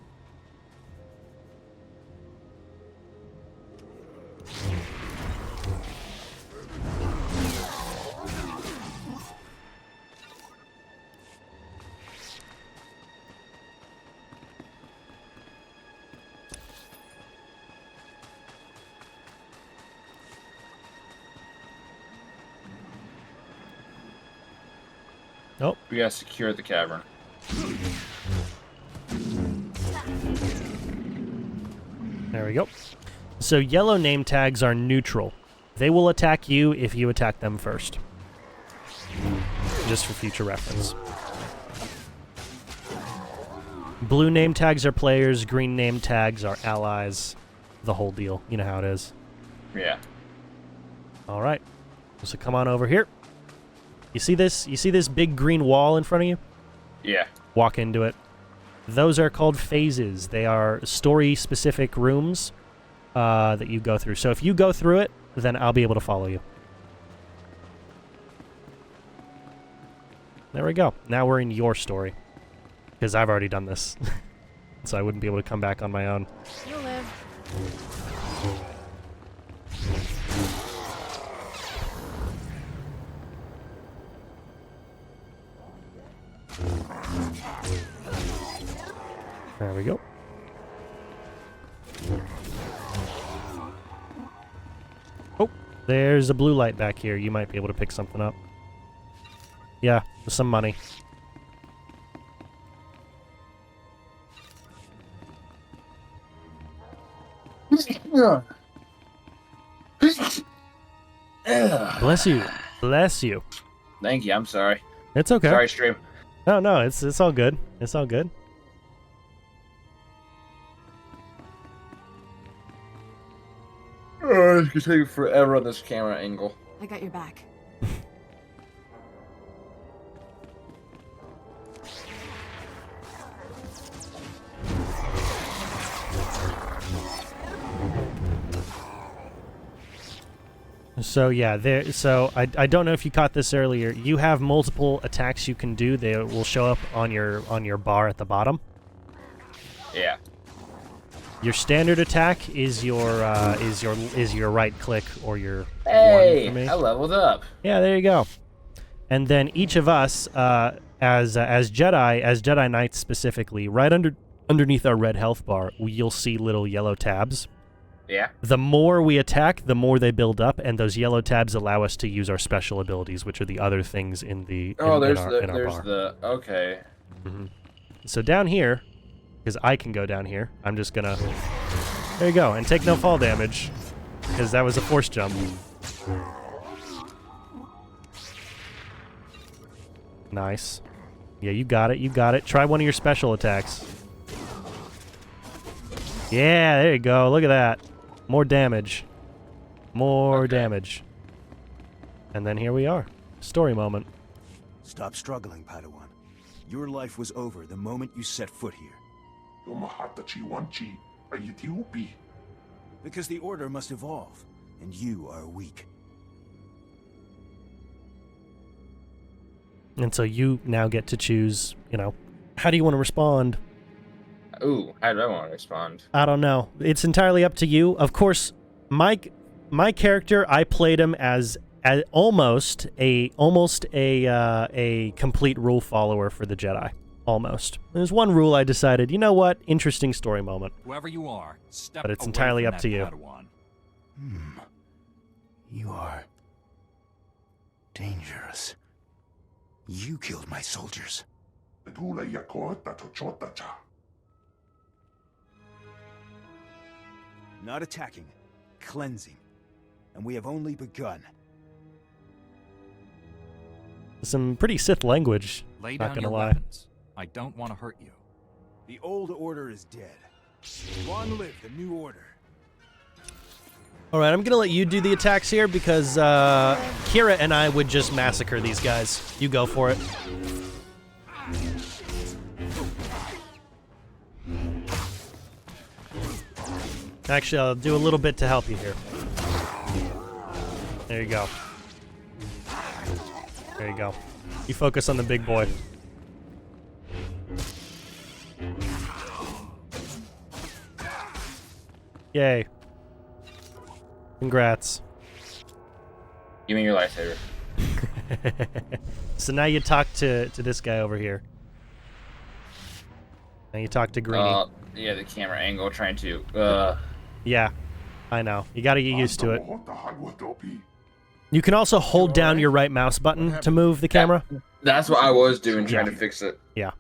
Oh. We gotta secure the cavern. There we go. So yellow name tags are neutral. They will attack you if you attack them first. Just for future reference. Blue name tags are players, green name tags are allies. The whole deal. You know how it is. Yeah. Alright. So come on over here. You see this? You see this big green wall in front of you? Yeah. Walk into it. Those are called phases. They are story-specific rooms that you go through. So if you go through it, then I'll be able to follow you. There we go. Now we're in your story. Because I've already done this. So I wouldn't be able to come back on my own. You'll live. There we go. Oh, there's a blue light back here. You might be able to pick something up. Yeah, with some money. Bless you. Bless you. Thank you. I'm sorry. It's okay. Sorry, stream. No, no, it's all good. It's all good. It's gonna take forever on this camera angle. I got your back. So yeah, I don't know if you caught this earlier. You have multiple attacks you can do. They will show up on your bar at the bottom. Yeah. Your standard attack is your right click or your Hey, one for me. I leveled up. Yeah, there you go. And then each of us, as Jedi Knights specifically, right underneath our red health bar, you'll see little yellow tabs. Yeah. The more we attack, the more they build up, and those yellow tabs allow us to use our special abilities, which are the other things in the in our bar. Okay. Mm-hmm. So down here, because I can go down here, I'm just gonna. There you go, and take no fall damage, because that was a force jump. Nice. Yeah, you got it. You got it. Try one of your special attacks. Yeah, there you go. Look at that. More damage. More damage. And then here we are. Story moment. Stop struggling, Padawan. Your life was over the moment you set foot here. Because the Order must evolve, and you are weak. And so you now get to choose, how do you want to respond? Ooh, how do I want to respond? I don't know. It's entirely up to you. Of course, my character, I played him as almost a complete rule follower for the Jedi. Almost. There's one rule I decided, you know what? Interesting story moment. Whoever you are, step But it's away entirely from up that to you. Padawan. You are dangerous. You killed my soldiers. Not attacking, cleansing. And we have only begun. Some pretty Sith language, Lay not down gonna your lie. weapons. I don't want to hurt you. The old order is dead. Long live the new order. All right, I'm going to let you do the attacks here because Kira and I would just massacre these guys. You go for it. Actually, I'll do a little bit to help you here. There you go. There you go. You focus on the big boy. Yay. Congrats. Give me your lightsaber. So now you talk to this guy over here. Now you talk to Greenie. Yeah, the camera angle trying to. Yeah, I know. You gotta get used to it. You can also hold down your right mouse button to move the camera. That's what I was doing, trying Yeah. to fix it. Yeah.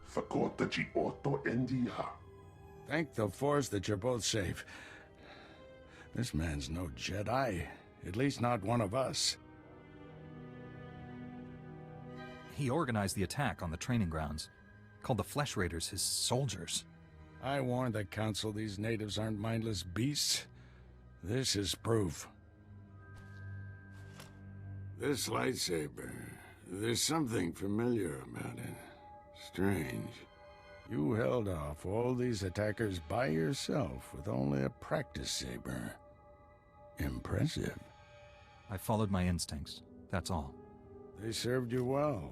Thank the Force that you're both safe. This man's no Jedi. At least not one of us. He organized the attack on the training grounds. Called the Flesh Raiders his soldiers. I warned the Council these natives aren't mindless beasts. This is proof. This lightsaber, there's something familiar about it. Strange. You held off all these attackers by yourself with only a practice saber. Impressive. I followed my instincts. That's all. They served you well.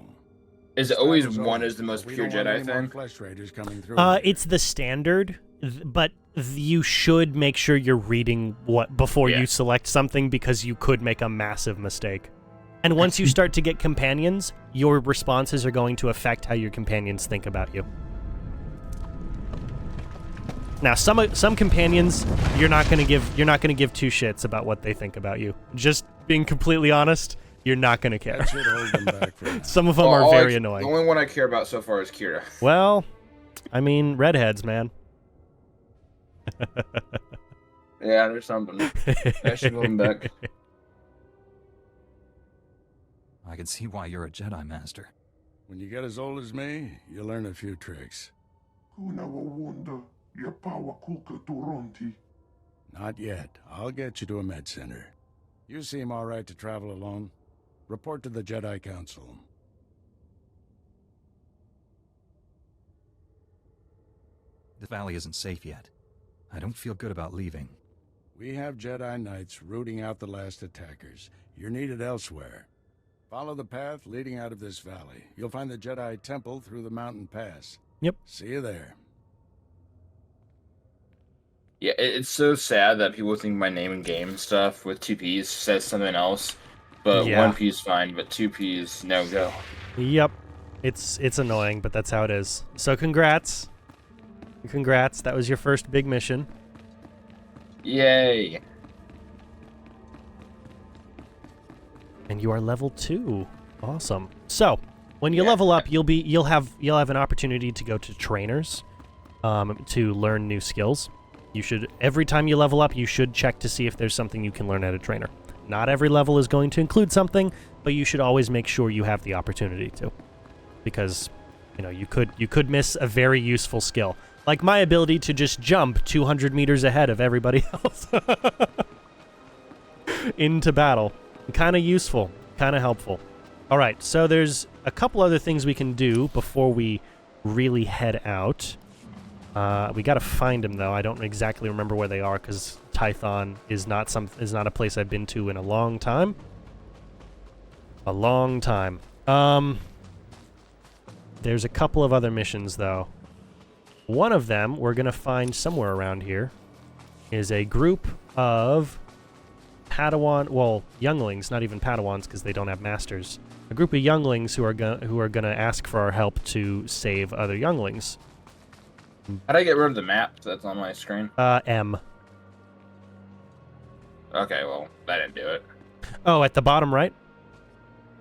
Is it always Battle's one over, is the most but we pure don't want Jedi any more thing? Flesh Raiders coming through. It's the standard, but you should make sure you're reading what before Yeah. you select something because you could make a massive mistake. And once you start to get companions, your responses are going to affect how your companions think about you. Now, some companions, you're not gonna give two shits about what they think about you. Just being completely honest, you're not gonna care. That should hold them back for now. Some of them Oh, are all very The annoying. only one I care about so far is Kira. Well, I mean, redheads, man. Yeah, there's something. I should go back. I can see why you're a Jedi Master. When you get as old as me, you learn a few tricks. Not yet. I'll get you to a med center. You seem all right to travel alone. Report to the Jedi Council. The valley isn't safe yet. I don't feel good about leaving. We have Jedi Knights rooting out the last attackers. You're needed elsewhere. Follow the path leading out of this valley. You'll find the Jedi Temple through the mountain pass. Yep. See you there. Yeah, it's so sad that people think my name in game stuff with 2Ps says something else. But Yeah. 1P's fine, but 2P's no go. Yep. It's annoying, but that's how it is. So congrats. Congrats. That was your first big mission. Yay. And you are level 2. Awesome. So, when you Yeah. level up, you'll have an opportunity to go to trainers to learn new skills. You should every time you level up, you should check to see if there's something you can learn at a trainer. Not every level is going to include something, but you should always make sure you have the opportunity to. Because, you could miss a very useful skill. Like my ability to just jump 200 meters ahead of everybody else into battle. Kind of useful, kind of helpful. All right, so there's a couple other things we can do before we really head out. We got to find them though. I don't exactly remember where they are because Tython is not a place I've been to in a long time. There's a couple of other missions, though. One of them we're going to find somewhere around here is a group of Padawan, well, younglings, not even Padawans because they don't have masters. A group of younglings who are gonna ask for our help to save other younglings. How do I get rid of the map that's on my screen? M. Okay, well, that didn't do it. Oh, at the bottom right?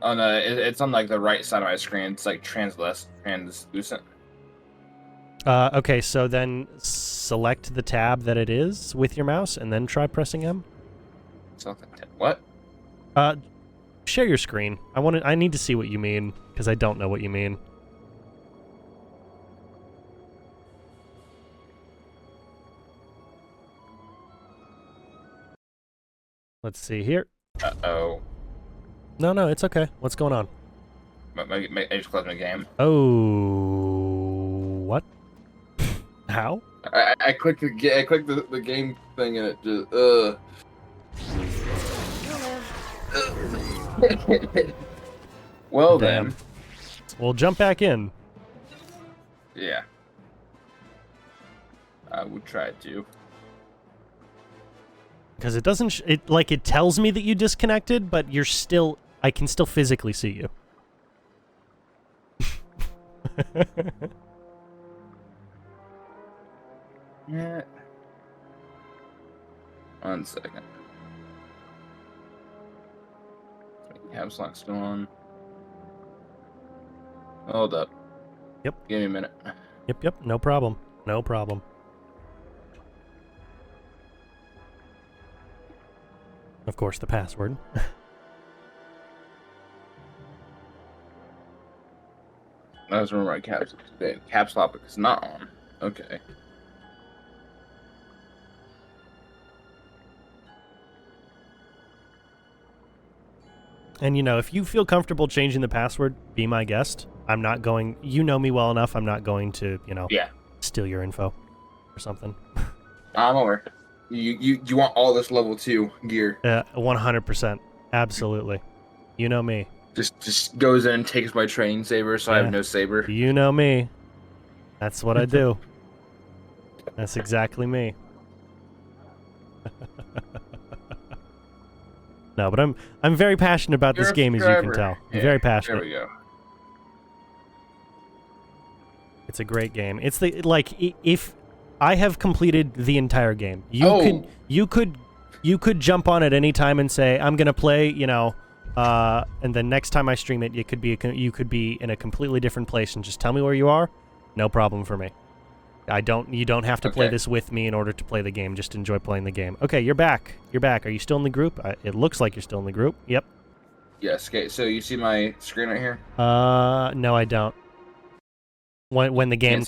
Oh no, it's on like the right side of my screen. It's like translucent. Okay, so then select the tab that it is with your mouse and then try pressing M. What? Share your screen. I need to see what you mean because I don't know what you mean. Let's see here. Uh-oh. No, it's okay. What's going on? I just closed my game. Oh, what? How? I clicked the game thing and it just Well Damn. then. We'll jump back in. Yeah. I would try to. Because it doesn't, it tells me that you disconnected, but you're still, I can still physically see you. Yeah. 1 second. Caps lock still on. Hold up. Yep. Give me a minute. Yep, no problem. No problem. Of course, the password. I was remember my caps lock is not on. Okay. And you know, if you feel comfortable changing the password, be my guest. I'm not going, you know me well enough, I'm not going to, you know, steal your info or something. I'm aware. You want all this level 2 gear. 100%. Absolutely. You know me. Just goes in and takes my training saber, so I have no saber. You know me. That's what I do. That's exactly me. No, but I'm very passionate about this game, as you can tell. I'm very passionate. There we go. It's a great game. It's the if I have completed the entire game, you could jump on at any time and say I'm gonna play, you know, and then next time I stream it, you could be in a completely different place and just tell me where you are. No problem for me. You don't have to play this with me in order to play the game. Just enjoy playing the game. Okay, you're back. You're back. Are you still in the group? It looks like you're still in the group. Yep. Yes. Okay. So you see my screen right here? No, I don't. When the game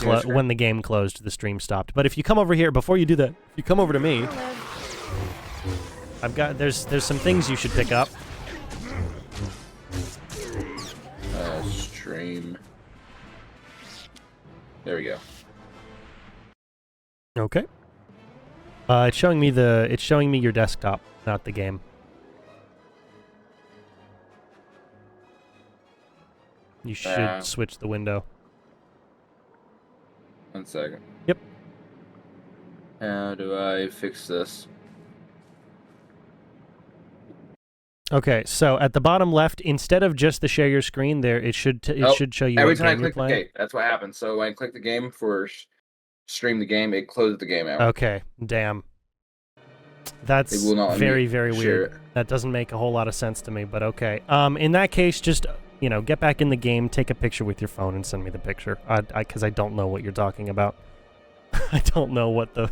closed, the stream stopped. But if you come over here, before you do that, if you come over to me, there's some things you should pick up. Stream. There we go. Okay. It's showing me your desktop, not the game. You should switch the window. 1 second. Yep. How do I fix this? Okay, so at the bottom left, instead of just the share your screen, there it should show you every what time I game you're click the playing. game. That's what happens. So when I click the game for stream the game, it closes the game out. Okay, damn. That's very, very weird. That doesn't make a whole lot of sense to me, but okay. In that case, just, you know, get back in the game, take a picture with your phone, and send me the picture. Because I don't know what you're talking about. I don't know what the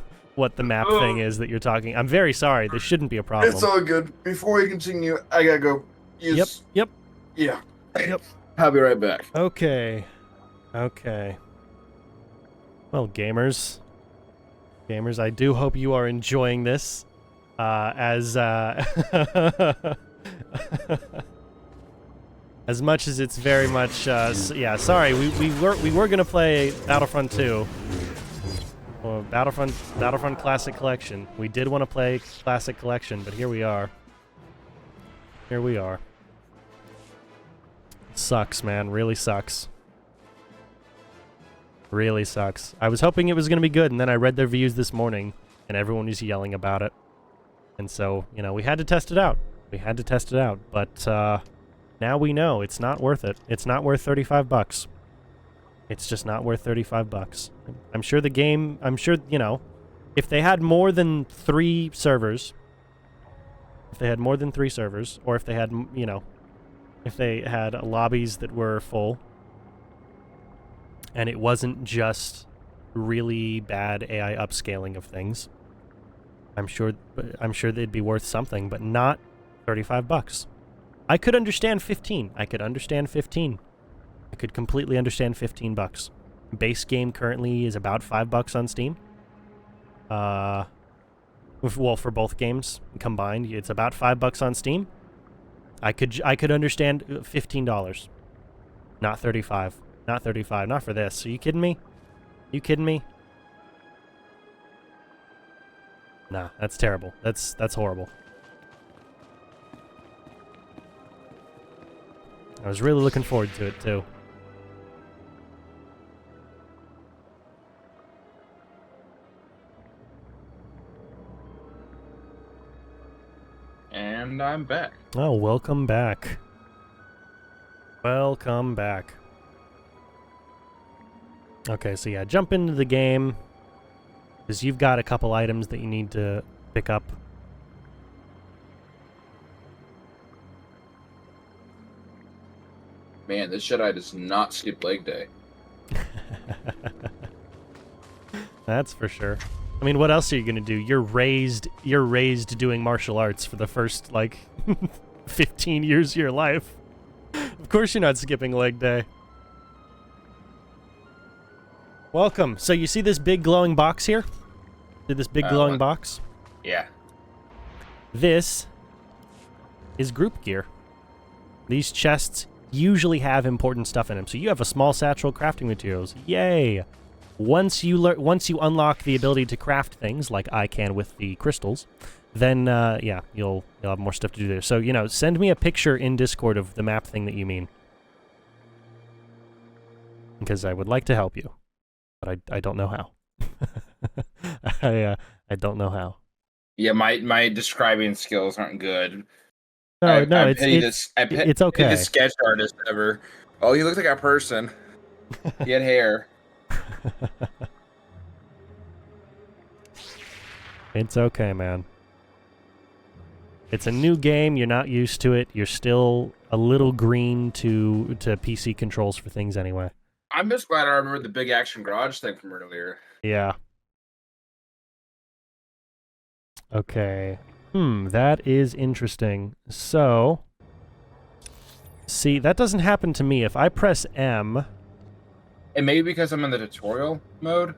map thing is that you're talking. I'm very sorry. This shouldn't be a problem. It's all good. Before we continue, I gotta go. Yep. Yeah. Yep. I'll be right back. Okay. Well, gamers, I do hope you are enjoying this. As much as it's very much, yeah. Sorry, we were gonna play Battlefront 2, or Battlefront Classic Collection. We did want to play Classic Collection, but here we are. It sucks, man. Really sucks. Really sucks. I was hoping it was going to be good, and then I read their reviews this morning, and everyone was yelling about it. And so, you know, we had to test it out. But now we know it's not worth it. It's not worth $35. It's just not worth $35. I'm sure the game, you know, if they had more than 3 servers, or if they had, you know, if they had lobbies that were full, and it wasn't just really bad AI upscaling of things, I'm sure they'd be worth something, but not $35. I could understand 15. I could completely understand $15. Base game currently is about $5 on Steam. Well, for both games combined, it's about $5 on Steam. I could understand $15, not 35. Not 35. Not for this. Are you kidding me? Nah, that's terrible. That's horrible. I was really looking forward to it too. And I'm back. Oh, welcome back. Welcome back. Okay, so yeah, jump into the game, because you've got a couple items that you need to pick up. Man, this Jedi does not skip leg day. That's for sure. I mean, what else are you gonna do? You're raised doing martial arts for the first, like, 15 years of your life. Of course you're not skipping leg day. Welcome. So you see this big glowing box here? See this big glowing box? Yeah. This is group gear. These chests usually have important stuff in them. So you have a small satchel, crafting materials. Yay! Once you unlock the ability to craft things, like I can with the crystals, then yeah, you'll have more stuff to do there. So, you know, send me a picture in Discord of the map thing that you mean, because I would like to help you, but I don't know how. I don't know how. Yeah, my describing skills aren't good. No, it's okay. The sketch artist ever. Oh, he looked like a person. He had hair. It's okay, man. It's a new game. You're not used to it. You're still a little green to PC controls for things anyway. I'm just glad I remember the big action garage thing from earlier. Yeah. Okay. That is interesting. So, see, that doesn't happen to me. If I press M... And maybe because I'm in the tutorial mode?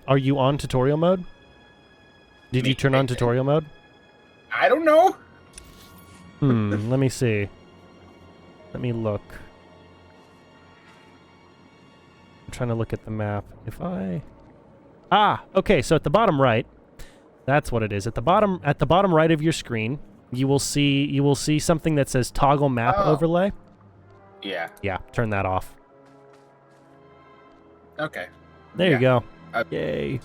Are you on tutorial mode? Did you turn on tutorial mode? I don't know. Let me see. Let me look. I'm trying to look at the map. If I... okay, so at the bottom right, that's what it is. At the bottom right of your screen, you will see something that says toggle map overlay. Yeah. Yeah, turn that off. Okay. There you go. Yay.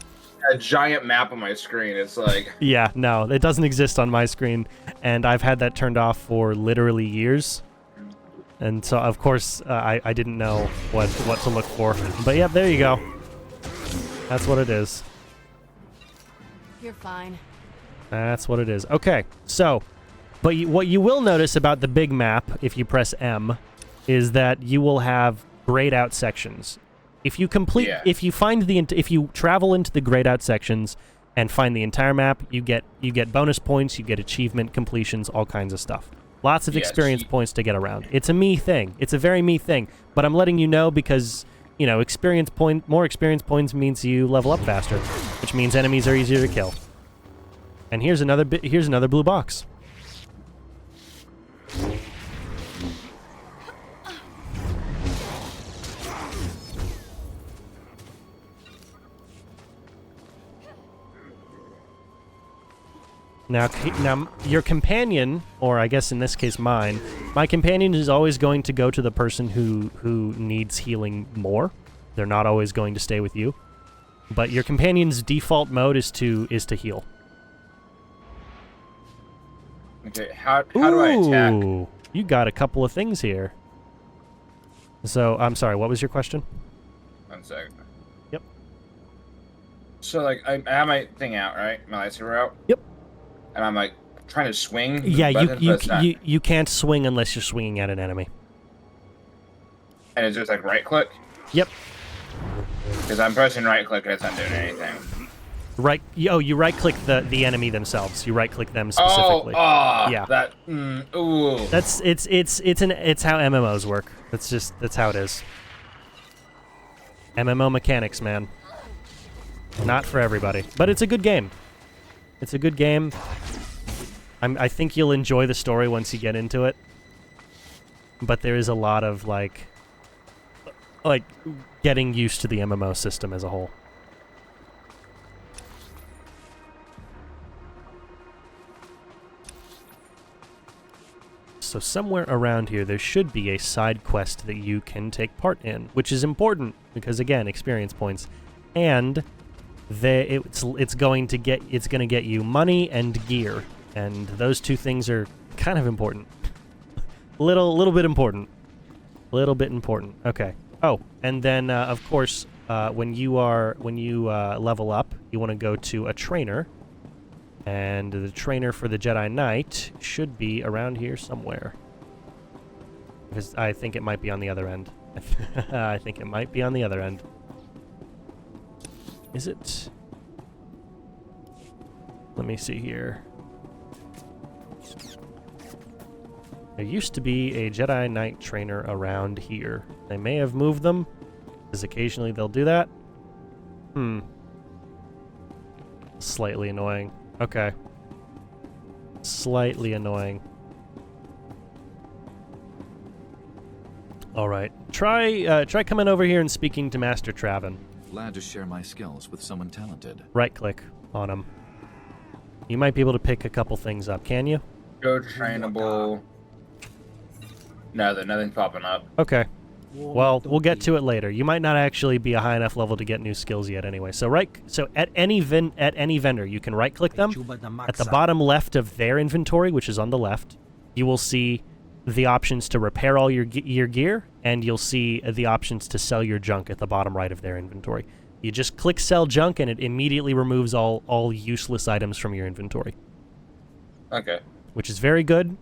A giant map on my screen. It's like... Yeah, no, it doesn't exist on my screen, and I've had that turned off for literally years. And so, of course, I didn't know what to look for. But yeah, there you go. That's what it is. You're fine. That's what it is. Okay, so, but what you will notice about the big map, if you press M, is that you will have grayed out sections. If you if you travel into the grayed out sections and find the entire map, you get bonus points, you get achievement completions, all kinds of stuff. Lots of experience points to get around. It's a me thing. It's a very me thing. But I'm letting you know because, you know, more experience points means you level up faster, which means enemies are easier to kill. And here's another blue box. Now, your companion, or I guess in this case mine, my companion is always going to go to the person who needs healing more. They're not always going to stay with you. But your companion's default mode is to heal. Okay, how do I attack? Ooh, you got a couple of things here. So, I'm sorry, what was your question? 1 second. Yep. So, like, I have my thing out, right? My lightsaber out? Yep. And I'm, like, trying to swing. Yeah, buttons, but it's not. you can't swing unless you're swinging at an enemy. And it's just, like, right-click? Yep. Because I'm pressing right-click and it's not doing anything. Right. You right-click the enemy themselves. You right-click them specifically. Yeah. That. Ooh. It's how MMOs work. That's how it is. MMO mechanics, man. Not for everybody, but it's a good game. It's a good game. I think you'll enjoy the story once you get into it. But there is a lot of like getting used to the MMO system as a whole. So somewhere around here, there should be a side quest that you can take part in, which is important because again, experience points, and it's going to get you money and gear, and those two things are kind of important. little bit important. Okay. Oh, and then of course, when you level up, you want to go to a trainer. And the trainer for the Jedi Knight should be around here somewhere. Because I think it might be on the other end. I think it might be on the other end. Is it? Let me see here. There used to be a Jedi Knight trainer around here. They may have moved them, because occasionally they'll do that. Slightly annoying. Okay. Slightly annoying. All right. Try coming over here and speaking to Master Traven. Glad to share my skills with someone talented. Right-click on him. You might be able to pick a couple things up, can you? Go trainable. Nothing's popping up. Okay. Well, we'll get to it later. You might not actually be a high enough level to get new skills yet anyway. So at any vendor, you can right-click them. At the bottom left of their inventory, which is on the left, you will see the options to repair all your gear, and you'll see the options to sell your junk at the bottom right of their inventory. You just click sell junk, and it immediately removes all useless items from your inventory. Okay. Which is very good,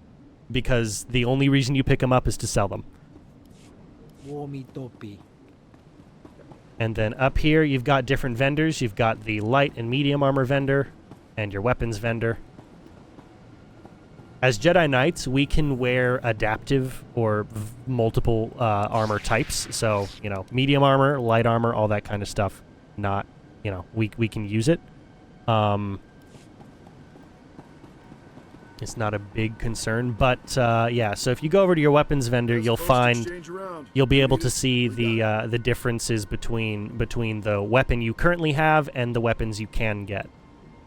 because the only reason you pick them up is to sell them. And then up here, you've got different vendors. You've got the light and medium armor vendor and your weapons vendor. As Jedi Knights, we can wear adaptive or multiple armor types. So, medium armor, light armor, all that kind of stuff. Not, we can use it. It's not a big concern, but yeah. So if you go over to your weapons vendor, you'll be able to see the differences between the weapon you currently have and the weapons you can get.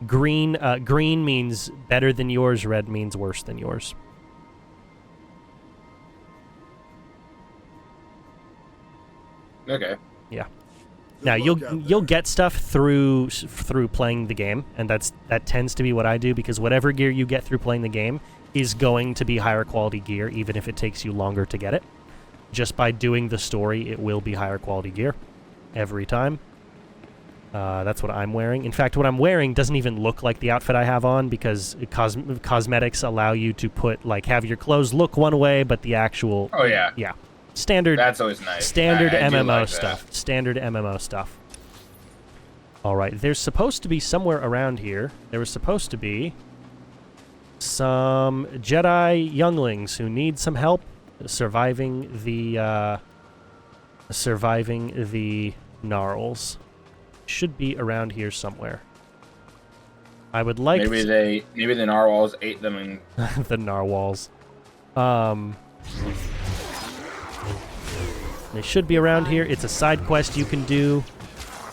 Green means better than yours. Red means worse than yours. Okay. Yeah. Now you'll get stuff through playing the game, and that tends to be what I do, because whatever gear you get through playing the game is going to be higher quality gear, even if it takes you longer to get it. Just by doing the story, it will be higher quality gear every time. That's what I'm wearing. In fact, what I'm wearing doesn't even look like the outfit I have on, because cosmetics allow you to have your clothes look one way, but the actual... Oh, yeah. Yeah. Standard. That's always nice. Standard I do MMO like stuff. that. Standard MMO stuff. All right. There's supposed to be somewhere around here. There was supposed to be some Jedi younglings who need some help surviving the gnarls. Should be around here somewhere. I would like maybe the narwhals ate them and the narwhals. They should be around here. It's a side quest you can do,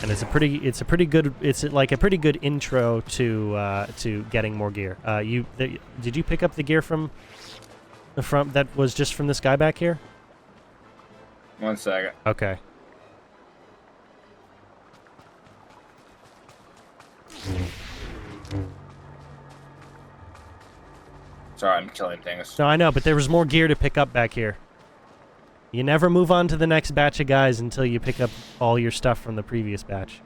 and it's a pretty good intro to getting more gear. Did you pick up the gear from that was just from this guy back here? 1 second. Okay. Sorry, I'm killing things. No, I know, but there was more gear to pick up back here. You never move on to the next batch of guys until you pick up all your stuff from the previous batch.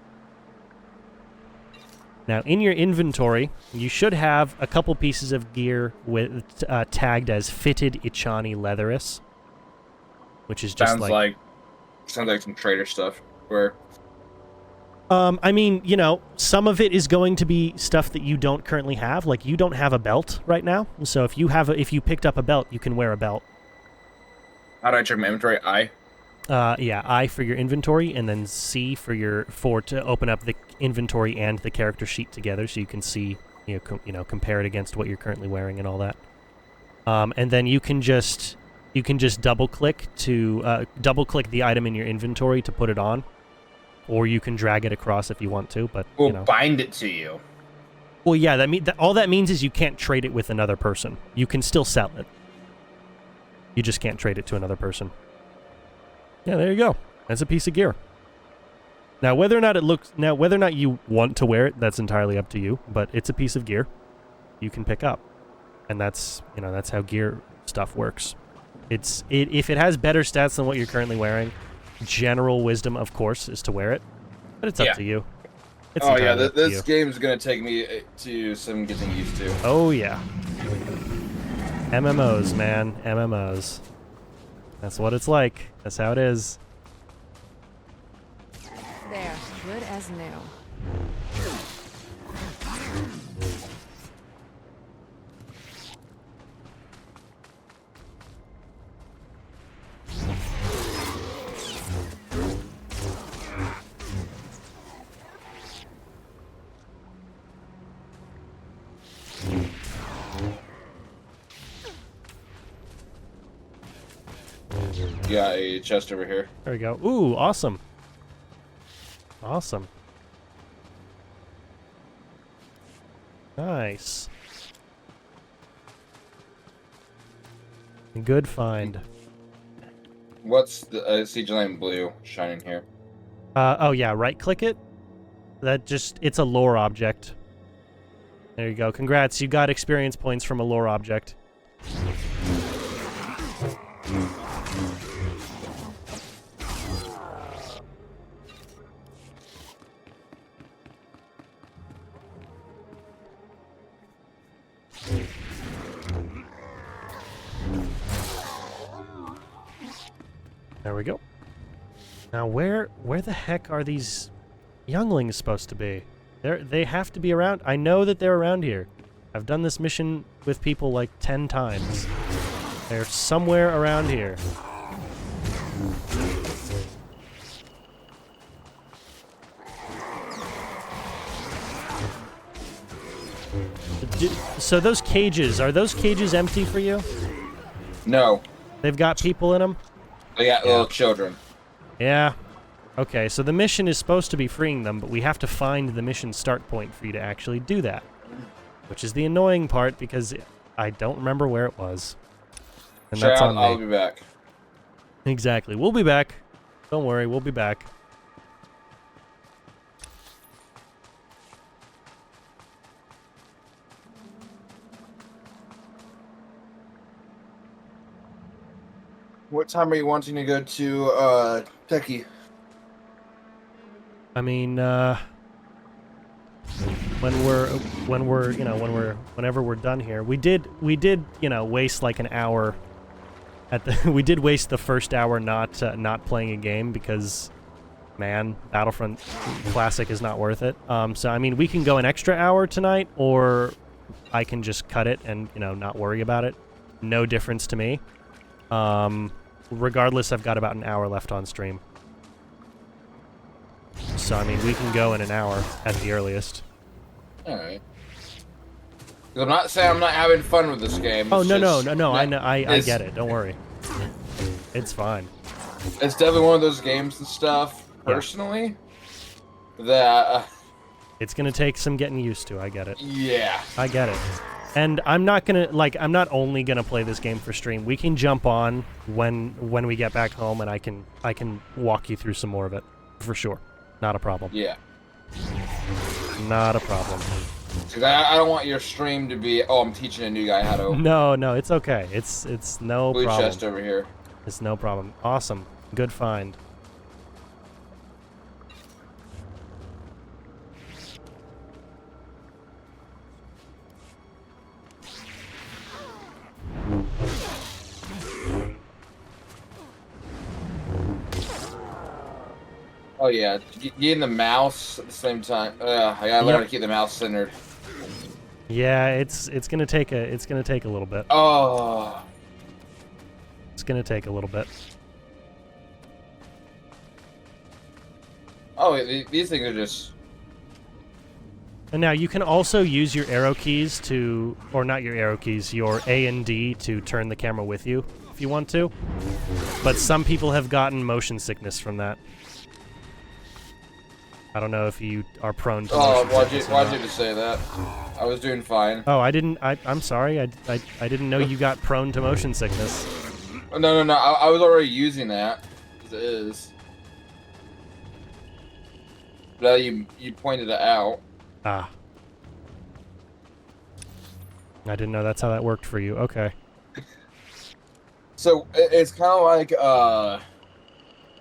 Now, in your inventory, you should have a couple pieces of gear with tagged as fitted Ichani leatherous, which is just sounds like some trader stuff. Where I mean, you know, some of it is going to be stuff that you don't currently have. Like, you don't have a belt right now, so if you picked up a belt, you can wear a belt. how do I check my inventory? Yeah, I for your inventory, and then C for to open up the inventory and the character sheet together, so you can see, compare it against what you're currently wearing and all that. And then you can just double click the item in your inventory to put it on, or you can drag it across if you want to. But We'll bind it to you. Well, yeah, all that means is you can't trade it with another person. You can still sell it. You just can't trade it to another person. Yeah, there you go. That's a piece of gear. Now, whether or not you want to wear it, that's entirely up to you. But it's a piece of gear you can pick up, and that's how gear stuff works. If it has better stats than what you're currently wearing, general wisdom, of course, is to wear it. But it's up to you. It's entirely up to this you. game's gonna take me to some getting used to. Oh yeah. MMOs, man. MMOs. That's what it's like. That's how it is. There, good as new. Got a chest over here. There we go. Ooh, awesome. Awesome. Nice. Good find. What's the siege line blue shining here? Oh yeah, right click it. It's a lore object. There you go. Congrats, you got experience points from a lore object. There we go. Now where the heck are these younglings supposed to be? They have to be around. I know that they're around here. I've done this mission with people like 10 times. They're somewhere around here. So those cages, are those cages empty for you? No. They've got people in them? They got little children. Yeah. Okay, so the mission is supposed to be freeing them, but we have to find the mission start point for you to actually do that. Which is the annoying part, because I don't remember where it was. And that's on me. I'll be back. Exactly. We'll be back. Don't worry, we'll be back. What time are you wanting to go to Techie? I mean, whenever we're done here, we did, waste like an hour at the, we did waste the first hour not playing a game because, man, Battlefront Classic is not worth it. So I mean, we can go an extra hour tonight, or I can just cut it and, not worry about it. No difference to me. Regardless, I've got about an hour left on stream. So, I mean, we can go in an hour at the earliest. Alright. I'm not saying I'm not having fun with this game. Oh, no. I get it. Don't worry. It's fine. It's definitely one of those games and stuff, personally, that. It's gonna take some getting used to. I get it. Yeah. I get it. And I'm not only gonna play this game for stream. We can jump on when we get back home, and I can walk you through some more of it for sure. Not a problem. Yeah. Not a problem. Because I don't want your stream to be, oh, I'm teaching a new guy how to. No, it's okay. It's no Blue problem. chest over here. It's no problem. Awesome. Good find. Oh yeah, getting the mouse at the same time. I gotta learn how to keep the mouse centered. Yeah, it's gonna take a little bit. Oh. It's gonna take a little bit. Oh, these things are just. And now you can also use your arrow keys to, or not your arrow keys, your A and D to turn the camera with you if you want to. But some people have gotten motion sickness from that. I don't know if you are prone to motion sickness. Why'd you just say that? I was doing fine. Oh, I'm sorry. I didn't know you got prone to motion sickness. No. I was already using that. As it is. But you pointed it out. Ah. I didn't know that's how that worked for you. Okay. So it's kind of like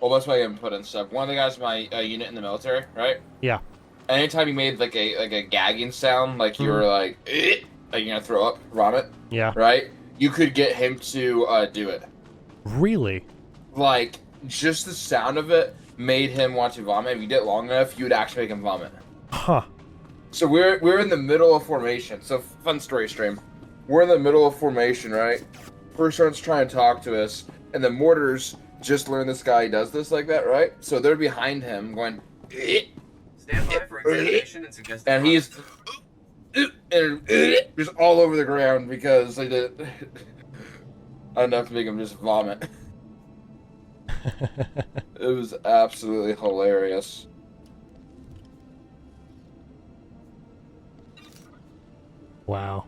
well, that's why I can put in stuff. One of the guys in my unit in the military, right? Yeah. Anytime he made like a gagging sound, like you were like you're gonna throw up, vomit. Yeah. Right. You could get him to do it. Really? Like just the sound of it made him want to vomit. If you did it long enough, you would actually make him vomit. Huh. So we're in the middle of formation. So fun story stream. We're in the middle of formation, right? First one's trying to talk to us, and the mortars just learned this guy does this like that, right? So they're behind him going. Stand by for examination and suggest. And he's just all over the ground because they did enough to make him just vomit. It was absolutely hilarious. Wow.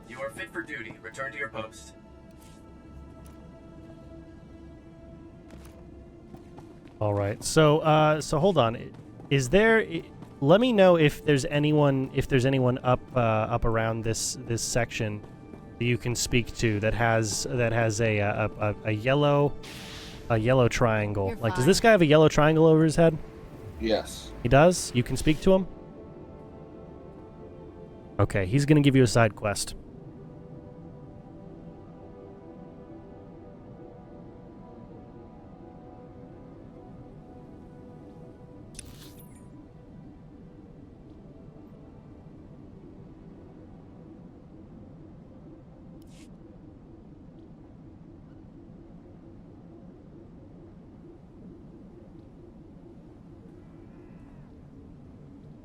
You are fit for duty. Return to your post. All right. So hold on. Is there? Let me know if there's anyone up around this section that you can speak to that has a yellow triangle. You're Like, does fine. this guy have a yellow triangle over his head? Yes. He does. You can speak to him. Okay, he's gonna give you a side quest.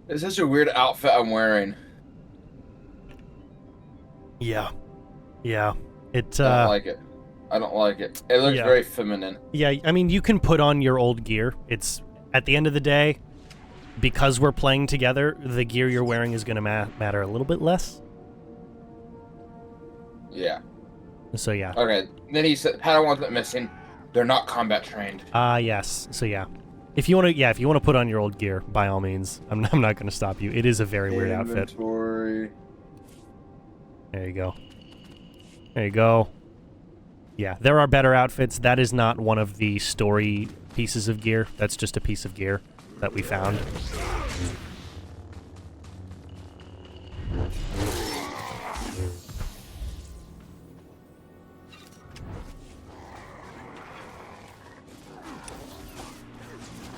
It's such a weird outfit I'm wearing. Yeah. It. I don't like it. I don't like it. It looks Yeah. very feminine. Yeah, I mean, you can put on your old gear. It's at the end of the day, because we're playing together, the gear you're wearing is going to matter a little bit less. Yeah. So yeah. Okay. Then he said, Padawans went missing. They're not combat trained. Yes. So yeah. If you want to put on your old gear, by all means. I'm not going to stop you. It is a very weird outfit. Inventory. There you go. There you go. Yeah, there are better outfits. That is not one of the story pieces of gear. That's just a piece of gear that we found.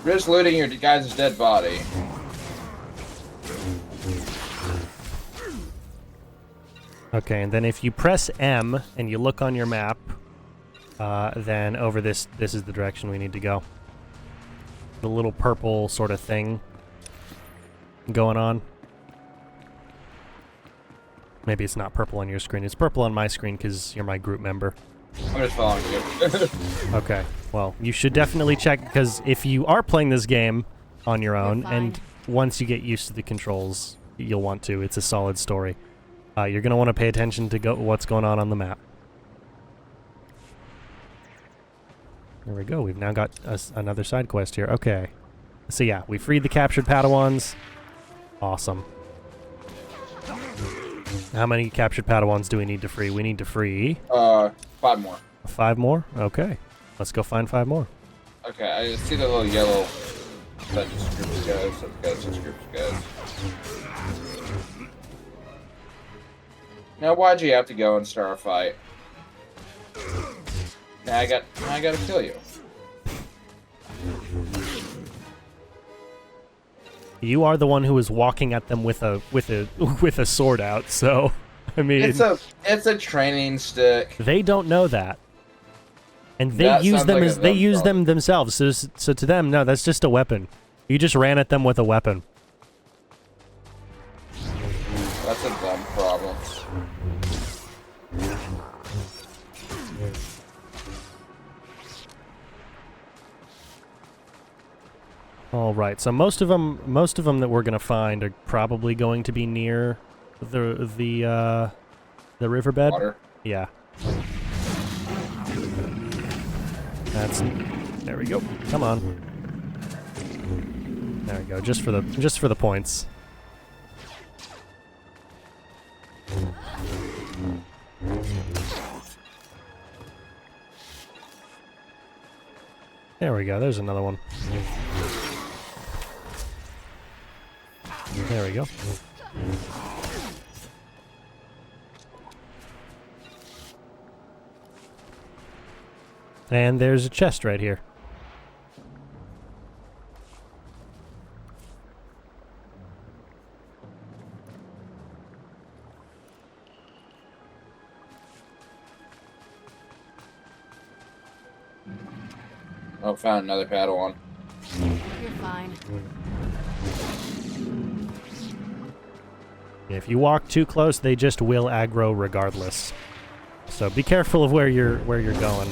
Risk looting your guy's dead body. Okay, and then if you press M and you look on your map, then over this is the direction we need to go. the little purple sort of thing going on. Maybe it's not purple on your screen. It's purple on my screen because you're my group member. I'm just following you. Okay. Well, you should definitely check, because if you are playing this game on your own, and once you get used to the controls, you'll want to. It's a solid story. You're going to want to pay attention to what's going on the map. There we go. We've now got another side quest here. Okay. So yeah, we freed the captured Padawans. Awesome. How many captured Padawans do we need to free? We need to free... 5 more. 5 more? Okay. Let's go find 5 more. Okay, I see the little yellow... That just groups guys. That just groups guys. Now, why'd you have to go and start a fight? Now I gotta kill you. You are the one who is walking at them with a sword out, so I mean it's a training stick. They don't know that. And they use them as them themselves. So to them, no, that's just a weapon. You just ran at them with a weapon. That's a dumb problem. All right, so most of them that we're gonna find are probably going to be near the riverbed. Water. Yeah. There we go. Come on. There we go. Just for the points. There we go. There's another one. There we go. And there's a chest right here. Oh, found another Padawan. You're fine. If you walk too close, they just will aggro regardless. So be careful of where you're going.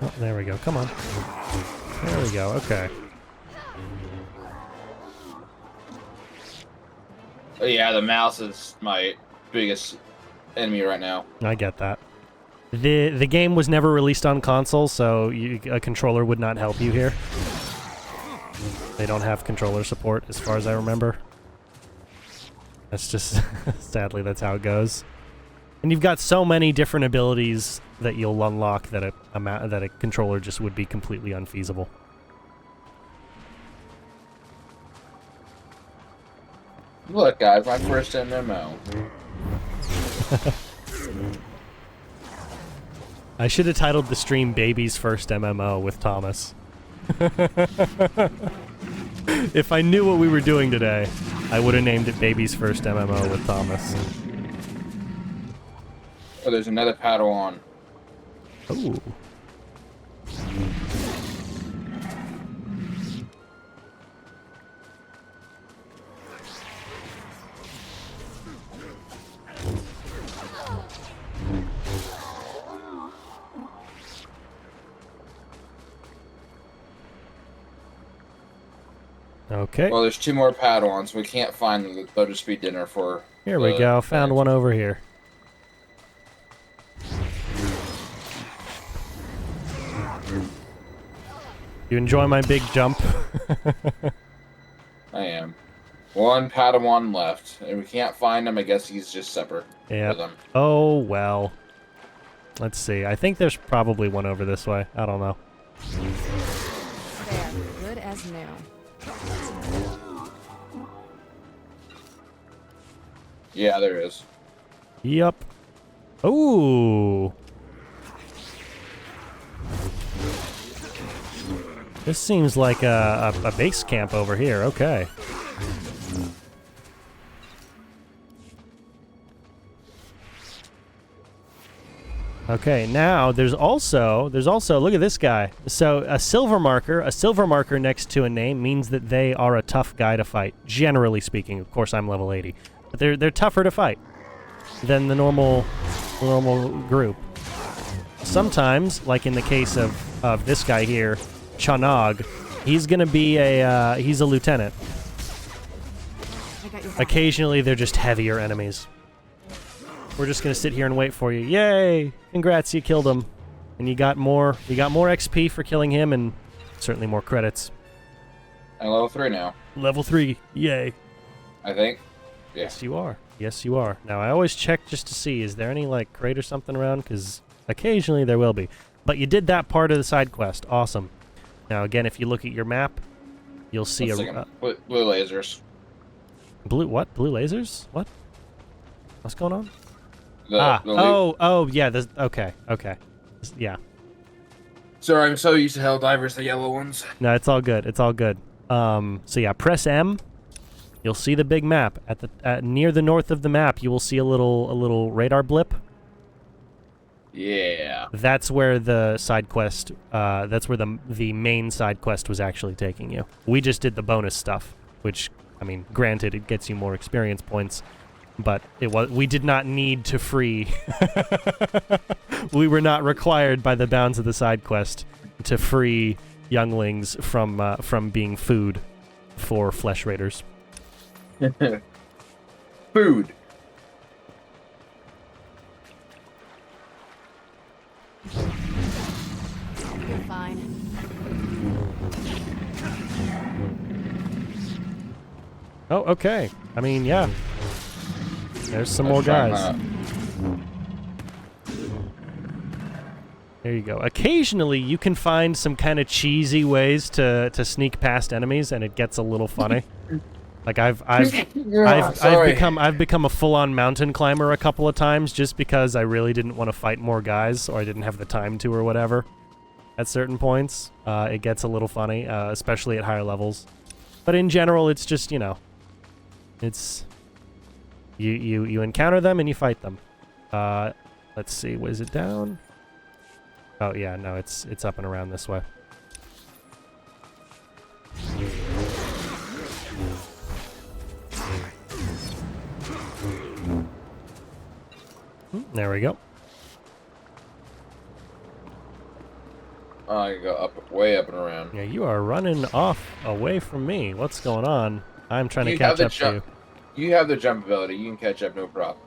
Oh, there we go. Come on. There we go. Okay. Oh, yeah, the mouse is my biggest enemy right now. I get that. The game was never released on console, so a controller would not help you here. They don't have controller support, as far as I remember. That's just... sadly, that's how it goes. And you've got so many different abilities that you'll unlock that a controller just would be completely unfeasible. Look, guys, my first MMO. I should have titled the stream Baby's First MMO with Thomas. If I knew what we were doing today, I would have named it Baby's First MMO with Thomas. Oh, there's another Padawan. Ooh. Okay. Well, there's 2 more Padawans. We can't find them. They'll just be dinner for... Here we go. Found one over here. You enjoy my big jump? I am. 1 Padawan left. If we can't find him, I guess he's just separate. Yeah. Oh, well. Let's see. I think there's probably one over this way. I don't know. There. Good as new. Yeah, there is. Yup. Ooh. This seems like a base camp over here. Okay. Okay, now there's also look at this guy. So a silver marker next to a name means that they are a tough guy to fight. Generally speaking, of course I'm level 80, but they're tougher to fight than the normal group. Sometimes, like in the case of this guy here, Chanog, he's gonna be he's a lieutenant. Occasionally they're just heavier enemies. We're just gonna sit here and wait for you. Yay! Congrats, you killed him. And you got more XP for killing him and certainly more credits. I'm level 3 now. Level 3, yay. I think. Yeah. Yes, you are. Yes, you are. Now, I always check just to see, is there any, like, crate or something around? Because occasionally there will be. But you did that part of the side quest. Awesome. Now, again, if you look at your map, you'll see blue lasers. Blue what? Blue lasers? What? What's going on? Yeah. Okay. Yeah. Sorry, I'm so used to Helldivers, the yellow ones. No, it's all good. It's all good. So yeah, press M. You'll see the big map near the north of the map. You will see a little radar blip. Yeah. That's where the side quest. That's where the main side quest was actually taking you. We just did the bonus stuff, which, I mean, granted, it gets you more experience points. But we did not need to free. We were not required by the bounds of the side quest to free younglings from being food for flesh raiders. Food. You're fine. Oh, okay. I mean, yeah. There's some more guys. There you go. Occasionally, you can find some kind of cheesy ways to sneak past enemies, and it gets a little funny. Like I've become a full-on mountain climber a couple of times just because I really didn't want to fight more guys, or I didn't have the time to, or whatever. At certain points, it gets a little funny, especially at higher levels. But in general, it's just, you know, it's. You encounter them and you fight them. Let's see, is it down? Oh yeah, no, it's up and around this way. There we go. Oh, I go up, way up and around. Yeah, you are running off away from me. What's going on? I'm trying to catch up to you. You have the jump ability. You can catch up, no problem.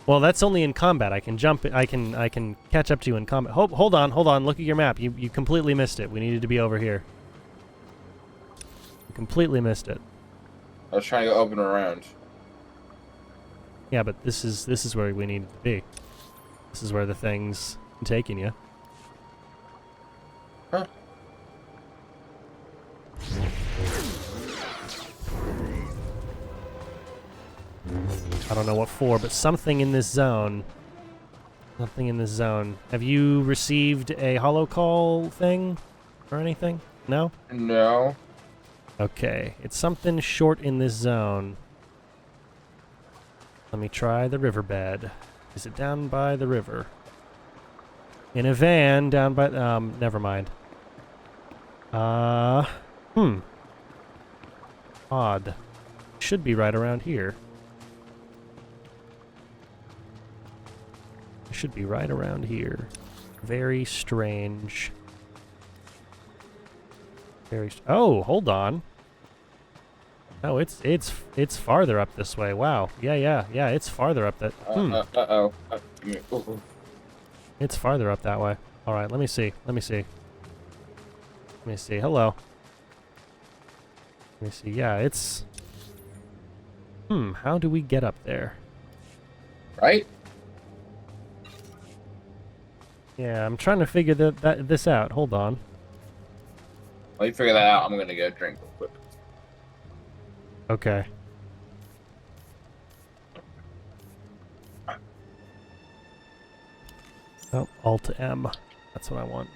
Well, that's only in combat. I can jump. I can catch up to you in combat. Hold on. Look at your map. You completely missed it. We needed to be over here. You completely missed it. I was trying to go up and around. Yeah, but this is where we needed to be. This is where the thing's taking you. Huh. I don't know what for, but something in this zone. Something in this zone. Have you received a holo call thing or anything? No? No. Okay, it's something short in this zone. Let me try the riverbed. Is it down by the river? In a van down by... never mind. Odd. Should be right around here. Should be right around here. Very strange. Oh, hold on. Oh, it's farther up this way. Wow. Yeah. It's farther up that. It's farther up that way. All right. Let me see. Hello. Let me see. Yeah, it's. How do we get up there? Right. Yeah, I'm trying to figure this out. Hold on. While you figure that out, I'm gonna go drink real quick. Okay. Oh, Alt M. That's what I want.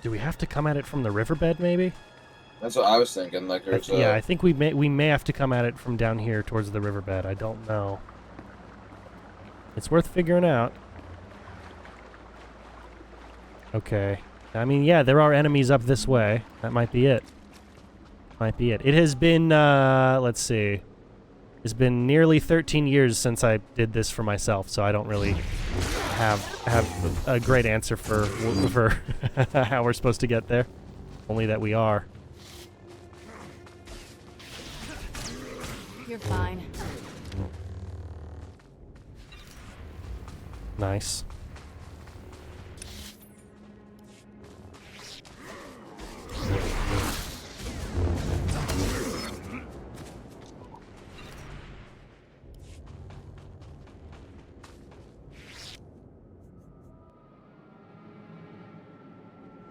Do we have to come at it from the riverbed, maybe? That's what I was thinking. Like there's Yeah, I think we may have to come at it from down here towards the riverbed. I don't know. It's worth figuring out. Okay. I mean, yeah, there are enemies up this way. That might be it. Might be it. It has been, let's see. It's been nearly 13 years since I did this for myself, so I don't really have a great answer for how we're supposed to get there. Only that we are. You're fine. Nice.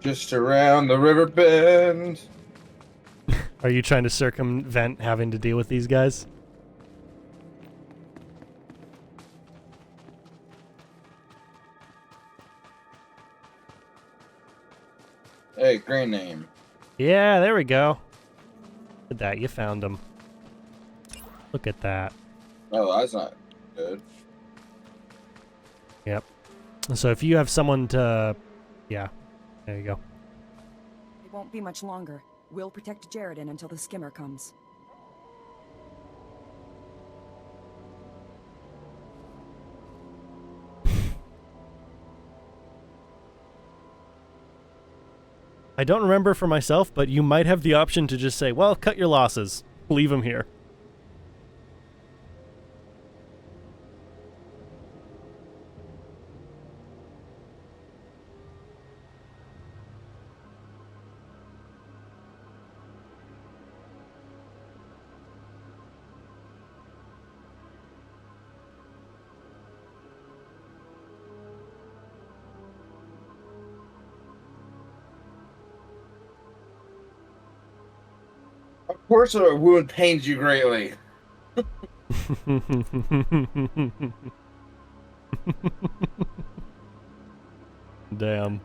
just around the river bend. Are you trying to circumvent having to deal with these guys? Hey, great name. Yeah, there we go. Look at that, you found them. Look at that. Oh, that's not good. Yep. So if you have someone to... Yeah, there you go. It won't be much longer. We'll protect Jaredin until the skimmer comes. I don't remember for myself, but you might have the option to just say, well, cut your losses. Leave them here. Of course, a wound pains you greatly. Damn.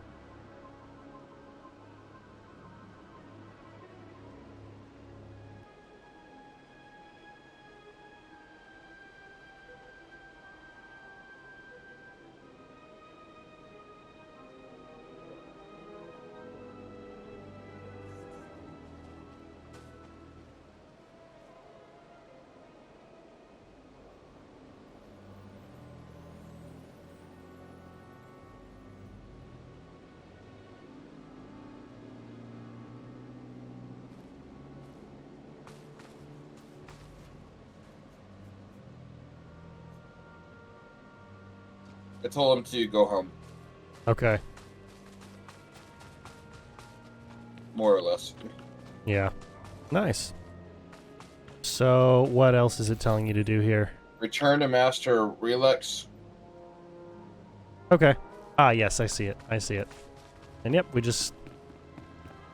I told him to go home, Okay. more or less. Yeah. Nice. So, what else is it telling you to do here? Return to Master Relax. Okay. Ah, yes, I see it. I see it. And yep, we just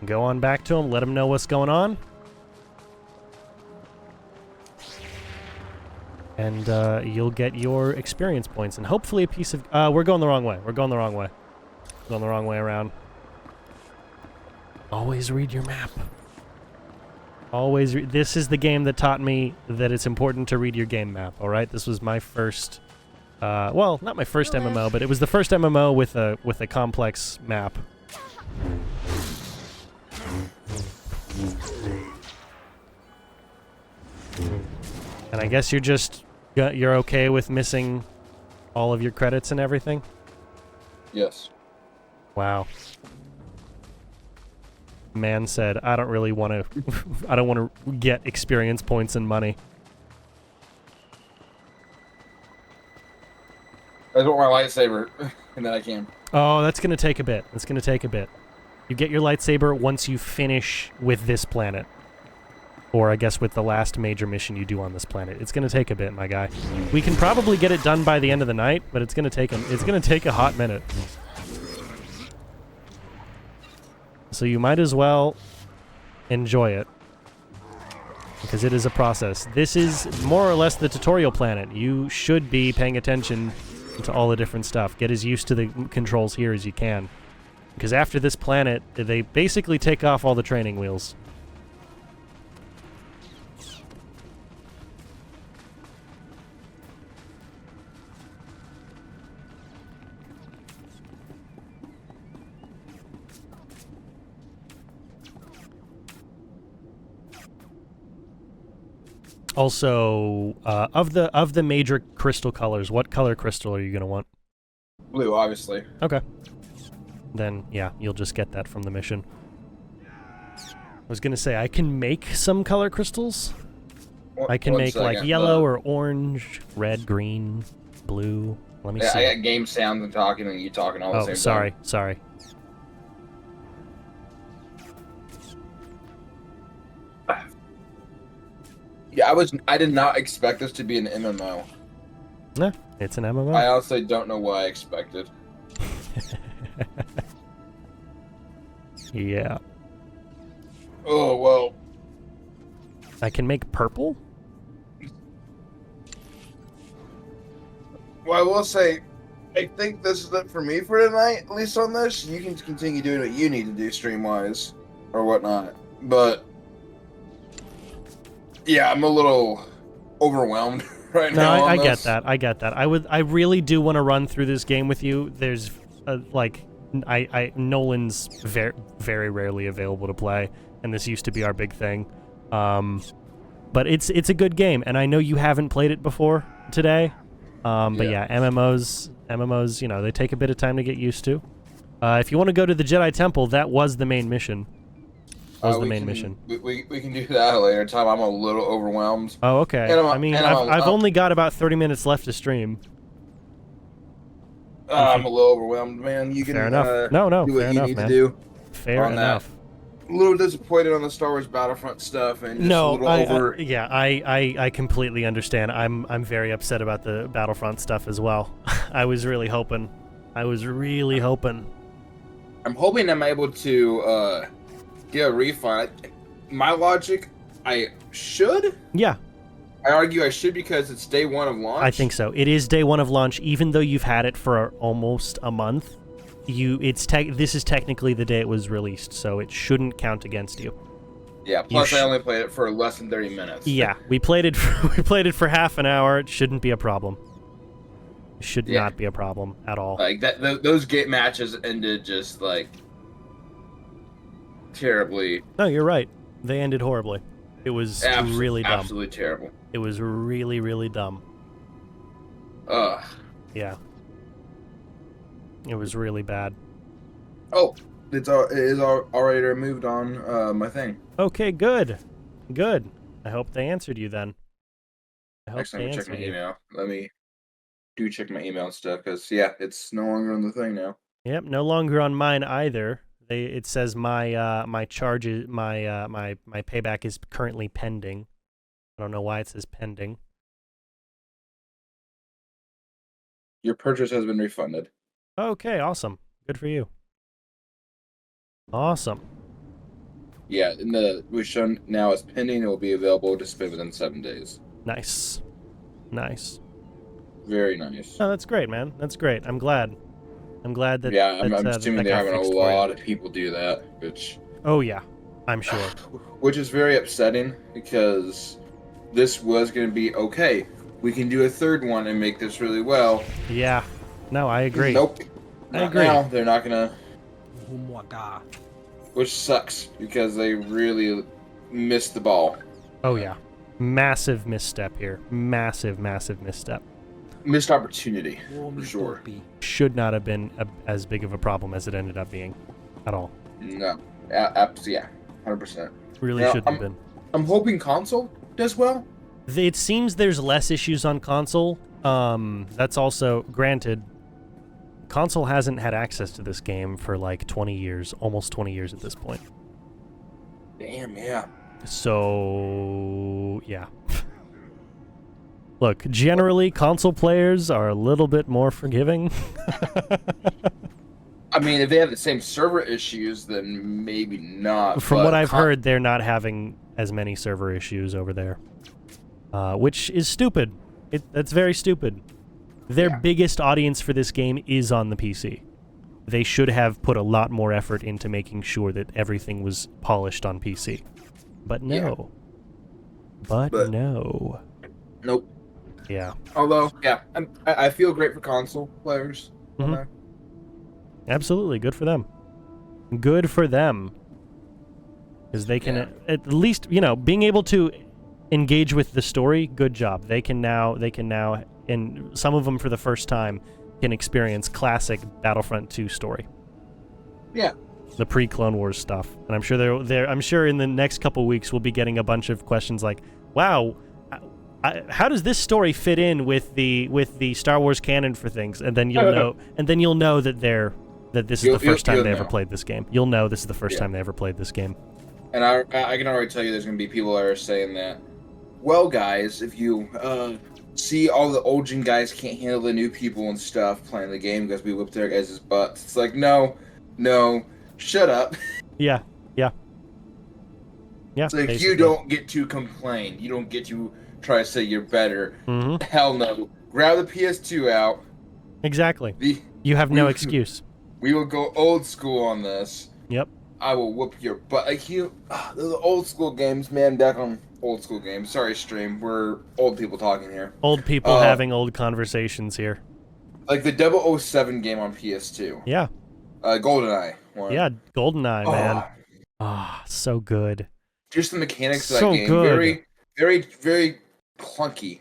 go on back to him, let him know what's going on. And you'll get your experience points and hopefully a piece of... we're going the wrong way. We're going the wrong way. Going the wrong way around. Always read your map. Always this is the game that taught me that it's important to read your game map, alright? This was my first... well, not my first MMO, but it was the first MMO with a complex map. And I guess you're okay with missing all of your credits and everything? Yes. Wow. Man said, I don't really want to I don't want to get experience points and money. I just want my lightsaber, and then I can. Oh, that's going to take a bit. That's going to take a bit. You get your lightsaber once you finish with this planet. Or I guess with the last major mission you do on this planet. It's going to take a bit, my guy. We can probably get it done by the end of the night, but it's going to take a hot minute. So you might as well enjoy it. Because it is a process. This is more or less the tutorial planet. You should be paying attention to all the different stuff. Get as used to the controls here as you can. Because after this planet, they basically take off all the training wheels. Also, of the major crystal colors, what color crystal are you gonna want? Blue, obviously. Okay. Then yeah, you'll just get that from the mission. I was gonna say I can make some color crystals. I can make like yellow or orange, red, green, blue. Let me see. I got game sounds and talking and you talking all the same sorry, time. sorry. Yeah, I did not expect this to be an MMO. Nah, it's an MMO. I also don't know what I expected. Yeah. Oh, well. I can make purple? Well, I will say, I think this is it for me for tonight, at least on this. You can continue doing what you need to do stream-wise, or whatnot. But, yeah, I'm a little overwhelmed right now. No, on I this. get that. I get that. I really do want to run through this game with you. There's, Nolan's very, very rarely available to play, and this used to be our big thing. But it's a good game, and I know you haven't played it before today. But yeah, MMOs, you know, they take a bit of time to get used to. If you want to go to the Jedi Temple, that was the main mission. We can do that at a later time. I'm a little overwhelmed. Oh, okay. I've only got about 30 minutes left to stream. I'm a little overwhelmed, man. You can fair enough. No, do what fair you enough, need man. to do. Fair enough. That. A little disappointed on the Star Wars Battlefront stuff, and just a little over. I completely understand. I'm very upset about the Battlefront stuff as well. I was really hoping. I'm hoping I'm able to get a refund. My logic, I should. Yeah. I argue I should because it's day one of launch. I think so. It is day one of launch, even though you've had it for almost a month. This is technically the day it was released, so it shouldn't count against you. Yeah. Plus, I only played it for less than 30 minutes. Yeah, we played it for half an hour. It shouldn't be a problem. It should not be a problem at all. Like that, those gate matches ended just like terribly. No, you're right. They ended horribly. It was really dumb. Absolutely terrible. It was really, really dumb. Ugh. Yeah. It was really bad. Oh, it is already removed on my thing. Okay, good. Good. I hope they answered you then. Next time I check my email. Let me check my email and stuff, because yeah, it's no longer on the thing now. Yep, no longer on mine either. It says my my payback is currently pending. I don't know why it says pending. Your purchase has been refunded. Okay, awesome. Good for you. Awesome. Yeah, we've shown now it's pending. It will be available to spend within 7 days. Nice. Nice. Very nice. Oh, that's great, man. That's great. I'm glad. I'm glad that. Yeah, I'm assuming they're having a lot of people do that, which. Oh yeah, I'm sure. Which is very upsetting because this was going to be okay. We can do a third one and make this really well. Yeah. No, I agree. Nope. I agree. Now they're not gonna. Which sucks because they really missed the ball. Oh yeah, massive misstep here. Massive misstep. Missed opportunity for sure. Should not have been as big of a problem as it ended up being, at all. No. Yeah, 100%. Really shouldn't have been. I'm hoping console does well. It seems there's less issues on console. That's also granted. Console hasn't had access to this game for like 20 years, almost 20 years at this point. Damn, yeah. So, yeah. Look, generally, console players are a little bit more forgiving. I mean, if they have the same server issues, then maybe not. From what I've heard, they're not having as many server issues over there. Which is stupid. That's very stupid. Their biggest audience for this game is on the PC. They should have put a lot more effort into making sure that everything was polished on PC. But no. But no. Nope. Yeah. Although, yeah, I feel great for console players. Mm-hmm. Absolutely, good for them. Good for them. Because they can at least, being able to engage with the story, good job. They can now, and some of them for the first time, can experience classic Battlefront 2 story. Yeah. The pre-Clone Wars stuff. And I'm sure I'm sure in the next couple weeks we'll be getting a bunch of questions like, wow, how does this story fit in with the Star Wars canon for things? And then you'll know that this is the first time they ever played this game. You'll know this is the first time they ever played this game. And I can already tell you there's going to be people that are saying that, well, guys, if you see all the old gen guys can't handle the new people and stuff playing the game because we whipped their guys' butts. It's like, no, shut up. Yeah. It's like, basically. you don't get to complain. You don't get to try to say you're better. Mm-hmm. Hell no. Grab the PS2 out. Exactly. You have no excuse. We will go old school on this. Yep. I will whoop your butt. Like the old school games, man. Back on old school games. Sorry, stream. We're old people talking here. Old people having old conversations here. Like the 007 game on PS2. Yeah. GoldenEye. One. Yeah, GoldenEye, man. Ah, so good. Just the mechanics of So that game. good. Very, very, very clunky.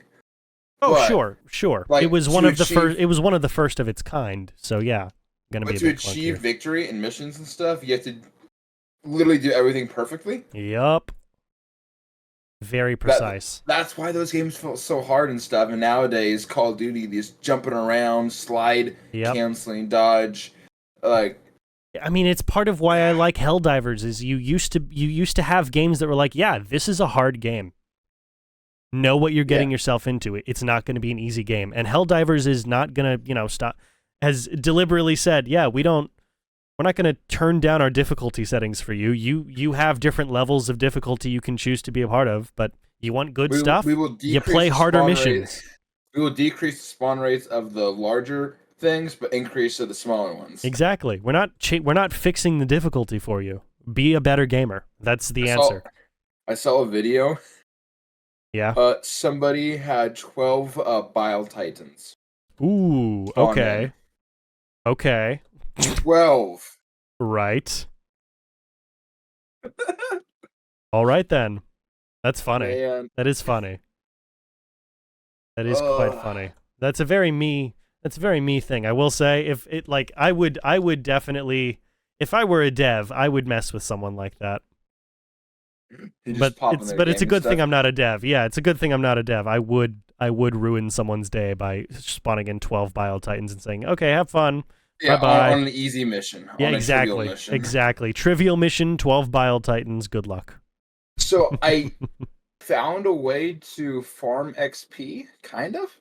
Oh, But, sure. like, It was to one of the achieve- first. It was one of the first of its kind. So yeah, gonna But be a to bit achieve clunkier. victory in missions and stuff, you have to literally do everything perfectly. Yup. Very precise. That's why those games felt so hard and stuff. And nowadays, Call of Duty, these jumping around, slide, Yep. canceling, dodge, like. I mean, it's part of why I like Helldivers. Is you used to have games that were like, yeah, this is a hard game. Know what you're getting yourself into. It's not going to be an easy game. And Helldivers is not going to, stop. Has deliberately said, yeah, we're not going to turn down our difficulty settings for you. You have different levels of difficulty you can choose to be a part of, but you want good stuff? We will you decrease play the harder spawn missions. rates. We will decrease the spawn rates of the larger things, but increase of the smaller ones. Exactly. We're not fixing the difficulty for you. Be a better gamer. That's the answer. I saw a video. Yeah. Somebody had 12 Bile Titans. Ooh, okay. Okay. 12. Right. All right then. That's funny. Man. That is funny. That is quite funny. That's a very me thing. I will say, if it like I would definitely, if I were a dev, I would mess with someone like that. But it's a good thing I'm not a dev. Yeah, it's a good thing I'm not a dev. I would ruin someone's day by spawning in 12 Bile Titans and saying, "Okay, have fun. Yeah, bye-bye." on an easy mission. Yeah, on a exactly. trivial mission. Exactly. Trivial mission, 12 Bile Titans. Good luck. So I found a way to farm XP, kind of.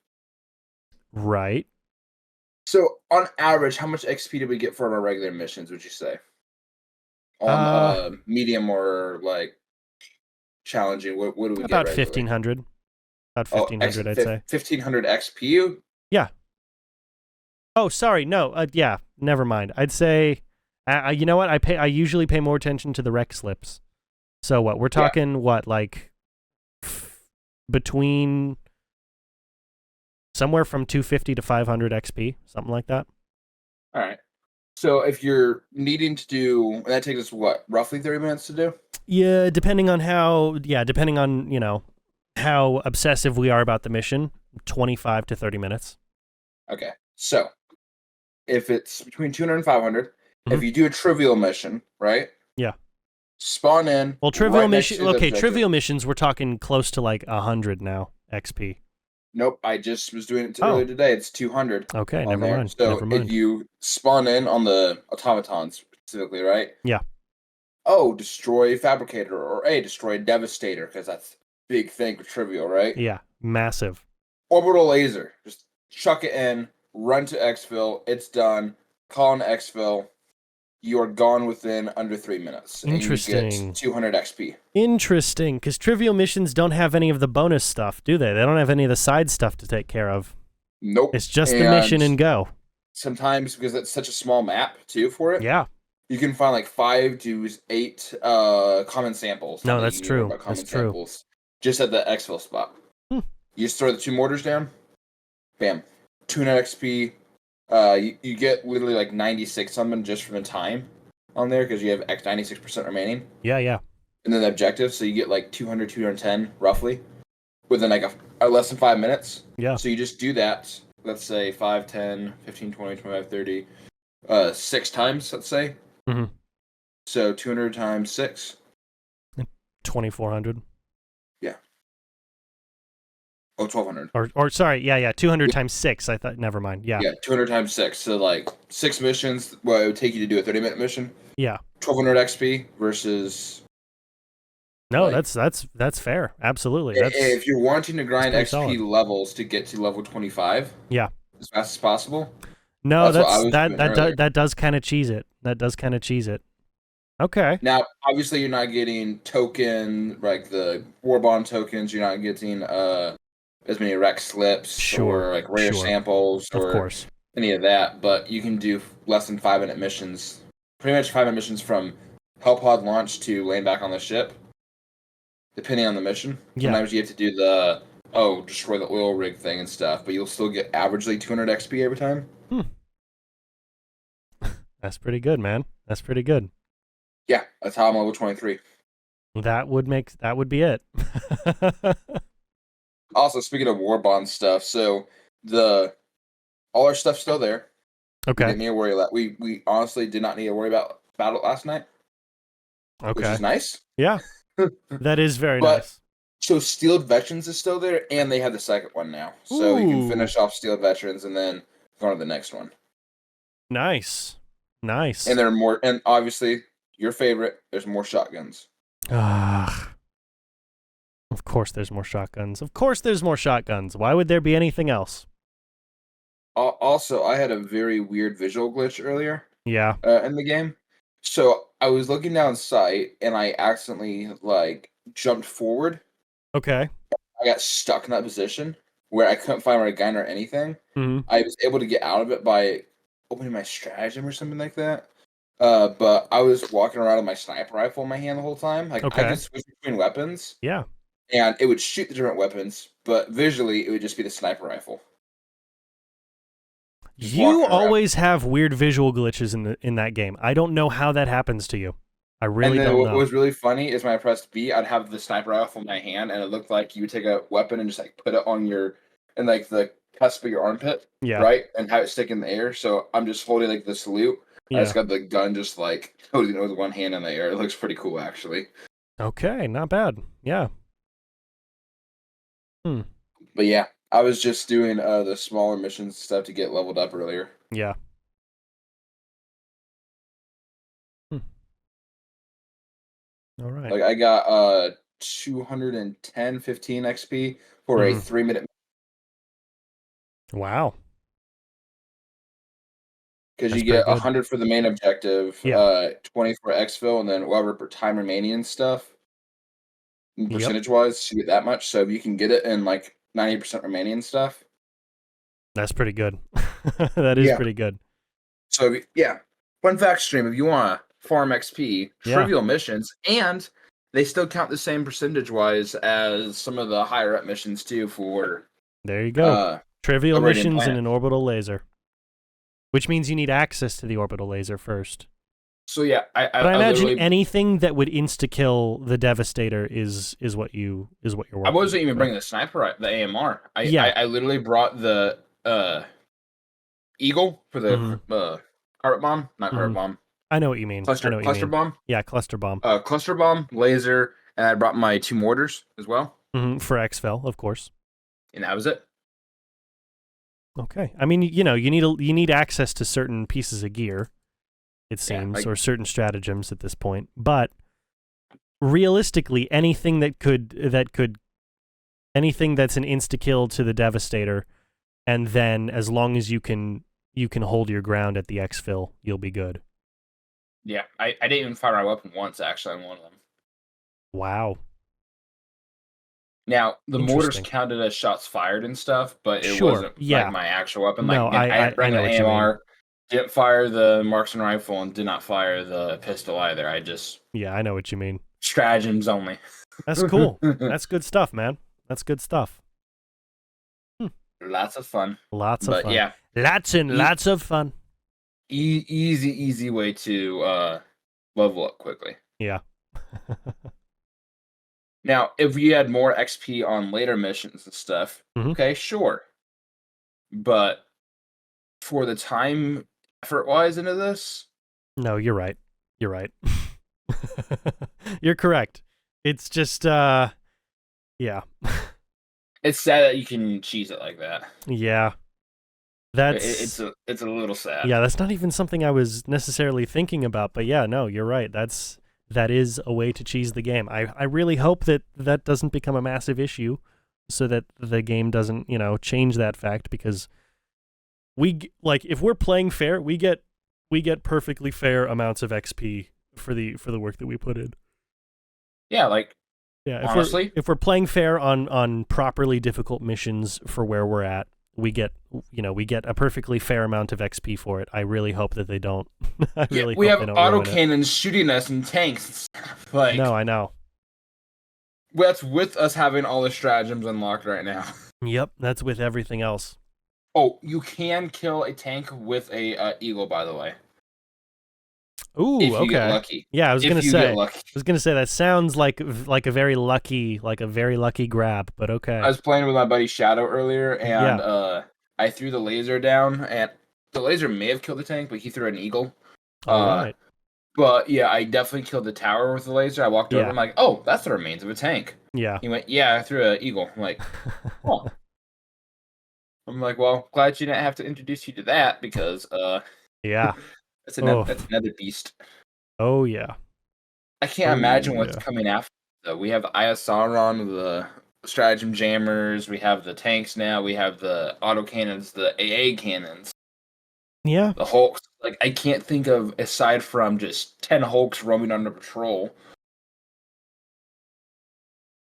Right. So on average, how much XP did we get for our regular missions? Would you say? On medium or like challenging, what do we get? About regularly? 1,500. About 1,500, I'd say. 1,500 XP. Yeah. Oh, sorry. No. Yeah. Never mind. I'd say, you know what? I usually pay more attention to the rec slips. So what? We're talking what, like between somewhere from 250 to 500 XP, something like that. All right. So if you're needing to do, that takes us what, roughly 30 minutes to do? Yeah, depending on how obsessive we are about the mission, 25 to 30 minutes. Okay. So if it's between 200 and 500, if you do a trivial mission, right? Yeah. Spawn in. Well, trivial right next mission. to the Okay, objective. trivial missions. We're talking close to like 100 now XP. Nope, I just was doing it earlier today. It's 200. Okay, on never there. mind. So Never mind. if you spawn in on the automatons specifically, right? Yeah. Oh, destroy fabricator, or destroy devastator, because that's a big thing with trivial, right? Yeah, massive. Orbital laser, just chuck it in, run to exfil, it's done. Call an exfil. You are gone within under 3 minutes. Interesting. And you get 200 XP. Interesting, because trivial missions don't have any of the bonus stuff, do they? They don't have any of the side stuff to take care of. Nope. It's just the mission and go. Sometimes, because it's such a small map, too, for it. Yeah. You can find like 5 to 8 common samples. No, Not that's that you know true. about common That's true. samples, just at the exfil spot. You just throw the 2 mortars down. Bam. 200 XP. You get literally like 96 something just from the time on there because you have 96% remaining. Yeah, yeah. And then the objective, so you get like 200, 210 roughly. within like a less than 5 minutes. Yeah. So you just do that, let's say 5, 10, 15, 20, 25, 30, 6 times, let's say. Mm-hmm. So 200 times 6. 2,400. Yeah. Oh, 1,200. Or sorry, yeah, 200 times 6. I thought, never mind. Yeah. Yeah, 200 times 6. So like 6 missions, well, it would take you to do a 30-minute mission. Yeah. 1,200 XP versus... No, like, that's fair. Absolutely. That's if you're wanting to grind pretty XP solid. levels to get to level 25 Yeah. as fast as possible. No, That's what I was doing earlier. that does kind of cheese it. That does kind of cheese it. Okay. Now, obviously, you're not getting token, like the war bond tokens. You're not getting as many rec slips or like rare samples Of or course. any of that. But you can do less than 5-minute missions. Pretty much 5-minute missions from Hellpod launch to land back on the ship, depending on the mission. Yeah. Sometimes you have to do the destroy the oil rig thing and stuff, but you'll still get averagely 200 XP every time. That's pretty good, man. That's pretty good. Yeah, that's how I'm level 23. That would be it. Also, speaking of war bond stuff, so all our stuff's still there. Okay. We didn't need to worry about. We honestly did not need to worry about battle last night. Okay. Which is nice. Yeah. That is very But, nice. So Steeled Veterans is still there, and they have the second one now. So you can finish off Steeled Veterans and then go on to the next one. Nice. Nice. And there are more, and obviously your favorite. There's more shotguns. Of course there's more shotguns. Of course there's more shotguns. Why would there be anything else? Also, I had a very weird visual glitch earlier. Yeah. In the game. So I was looking down sight, and I accidentally jumped forward. Okay. I got stuck in that position where I couldn't find my gun or anything. Mm-hmm. I was able to get out of it by opening my stratagem or something like that. But I was walking around with my sniper rifle in my hand the whole time. I could switch between weapons. Yeah. And it would shoot the different weapons, but visually it would just be the sniper rifle. You always have weird visual glitches in that game. I don't know how that happens to you. I really don't know. What was really funny is when I pressed B, I'd have the sniper rifle in my hand, and it looked like you would take a weapon and just put it on the cusp of your armpit, right, and have it stick in the air. So I'm just holding the salute. I just got the gun just holding it with one hand in the air. It looks pretty cool, actually. Okay, not bad. Yeah. But yeah, I was just doing the smaller missions stuff to get leveled up earlier. Yeah. All right. I got 210, 15 XP for a 3-minute. Wow. Because you get 100 for the main objective, 20 for exfil, and then whatever per time remaining and stuff. Percentage-wise, you get that much. So you can get it in 90% remaining and stuff. That's pretty good. That is pretty good. So yeah, fun fact stream. If you want to farm XP, trivial missions, and they still count the same percentage-wise as some of the higher up missions too. For there you go, trivial missions in an orbital laser. Which means you need access to the orbital laser first. So yeah, I imagine anything that would insta-kill the Devastator is what you're working. I wasn't even bringing the sniper, the AMR. I literally brought the Eagle for the carpet bomb, not carpet bomb. I know what you mean. Cluster bomb. Yeah, cluster bomb. Cluster bomb, laser, and I brought my 2 mortars as well. For exfil, of course. And that was it. Okay. I mean, you need access to certain pieces of gear, it seems, or certain stratagems at this point. But realistically, anything that's an insta kill to the Devastator, and then as long as you can hold your ground at the exfil, you'll be good. Yeah, I didn't even fire my weapon once actually on one of them. Wow. Now, the mortars counted as shots fired and stuff, but it wasn't my actual weapon. No, I bring the AMR, didn't fire the marksman rifle, and did not fire the pistol either. I just... Yeah, I know what you mean. Stratagems only. That's cool. That's good stuff, man. That's good stuff. Lots of fun. Lots of fun. Yeah. Lots of fun. Easy way to level up quickly. Yeah. Now, if we had more XP on later missions and stuff, Mhm. okay, sure. But for the time effort-wise into this, No, you're right. You're right. You're correct. It's just, yeah. it's sad that you can cheese it like that. Yeah. It's That's, a little sad. yeah, that's not even something I was necessarily thinking about, but yeah, no, you're right. That is a way to cheese the game. I really hope that that doesn't become a massive issue so that the game doesn't, change that fact, because if we're playing fair, we get perfectly fair amounts of XP for the work that we put in. Yeah, like, Yeah, honestly, if we're playing fair on properly difficult missions for where we're at, we get a perfectly fair amount of XP for it. I really hope that they don't. I really we hope have they don't ruin it. autocannons shooting us in tanks. Like, No, I know. that's with us having all the stratagems unlocked right now. Yep, that's with everything else. Oh, you can kill a tank with a eagle, by the way. Ooh, if you okay. get lucky. Yeah, I was gonna Get lucky. that sounds like a very lucky grab, but okay. I was playing with my buddy Shadow earlier, and I threw the laser down, and the laser may have killed the tank, but he threw an eagle. All right. But yeah, I definitely killed the tower with the laser. I walked over, I'm like, oh, that's the remains of a tank. Yeah. He went, yeah, I threw an eagle. I'm like, oh. I'm like, well, glad you didn't have to introduce you to that, because yeah, that's another beast. Oh yeah. I can't imagine what's coming after. We have Eye of Sauron, the stratagem jammers. We have the tanks now. We have the autocannons, the AA cannons. Yeah. The Hulks. Like, I can't think of, aside from just 10 Hulks roaming under patrol.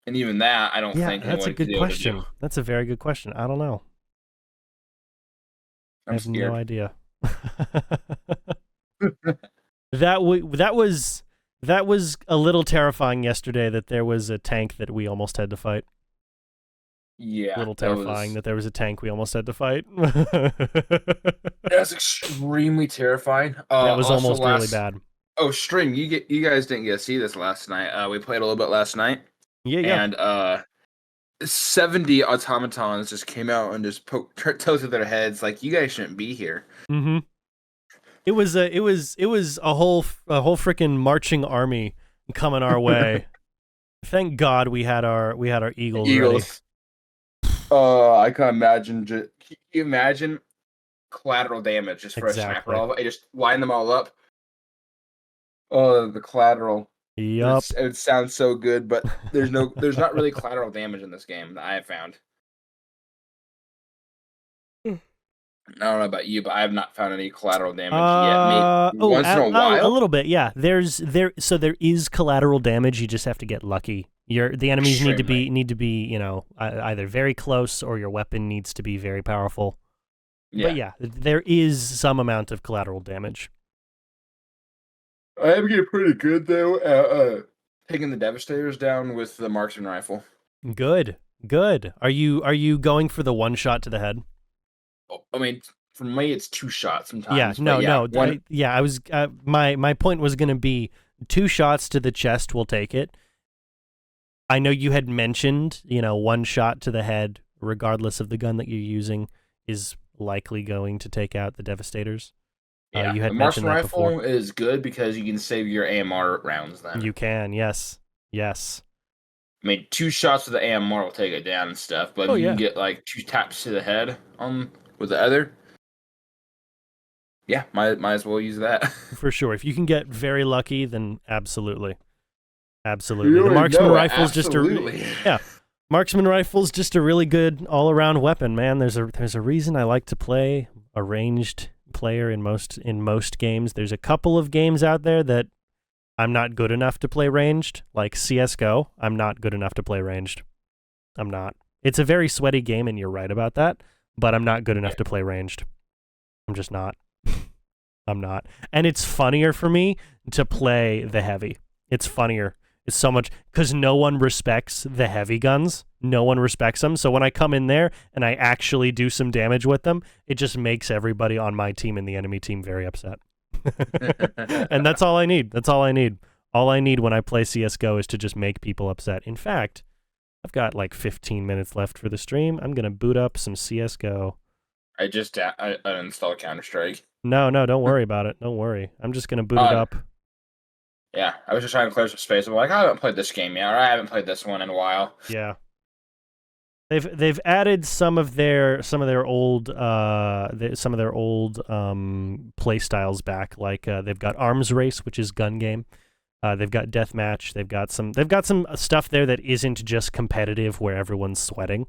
And even that, I don't think that's a anyone could good be able to question. do. That's a very good question. I don't know. I have scared. no idea. That was a little terrifying yesterday, that there was a tank that we almost had to fight. Yeah. A little terrifying that there was a tank we almost had to fight. That's extremely terrifying. That was also almost really bad. Oh, Stream, you guys didn't get to see this last night. We played a little bit last night. Yeah. And 70 automatons just came out and just poked toes with their heads, like, you guys shouldn't be here. Mm-hmm. It was a whole freaking marching army coming our way. Thank God we had our eagles ready. I can imagine. Can you imagine collateral damage just for a sniper rifle? I just line them all up. Oh, the collateral. Yup. It sounds so good, but there's not really collateral damage in this game that I have found. I don't know about you, but I have not found any collateral damage yet. Maybe once in a while. A little bit, yeah. There is collateral damage. You just have to get lucky. The enemies need to be either very close, or your weapon needs to be very powerful. Yeah. But yeah, there is some amount of collateral damage. I am getting pretty good though at taking the Devastators down with the marksman rifle. Good. Are you going for the one shot to the head? I mean, for me, it's 2 shots sometimes. Yeah, no. I was my point was going to be 2 shots to the chest will take it. I know you had mentioned, 1 shot to the head, regardless of the gun that you're using, is likely going to take out the Devastators. Yeah, you had the mentioned marksman that rifle before. is good because you can save your AMR rounds then. You can, yes. I mean, 2 shots with the AMR will take it down and stuff, but if you can get like 2 taps to the head with the other, yeah, might as well use that. For sure. If you can get very lucky, then absolutely. The marksman rifle's marksman rifle's just a really good all-around weapon, man. There's a reason I like to play a ranged player in most games. There's a couple of games out there that I'm not good enough to play ranged, like CS:GO. I'm not good enough to play ranged. I'm not. It's a very sweaty game, and you're right about that, but I'm not good enough to play ranged. I'm just not. I'm not. And it's funnier for me to play the heavy. It's funnier. It's so much, because no one respects the heavy guns. No one respects them. So when I come in there and I actually do some damage with them, it just makes everybody on my team and the enemy team very upset. And that's all I need. All I need when I play CS:GO is to just make people upset. In fact, I've got like 15 minutes left for the stream. I'm gonna boot up some CS:GO. I just I uninstalled Counter Strike. No, don't worry about it. Don't worry. I'm just gonna boot it up. Yeah, I was just trying to clear some space. I'm like, I haven't played this game yet, or I haven't played this one in a while. Yeah. They've added some of their old play styles back. Like they've got Arms Race, which is gun game. They've got deathmatch. They've got some stuff there that isn't just competitive where everyone's sweating.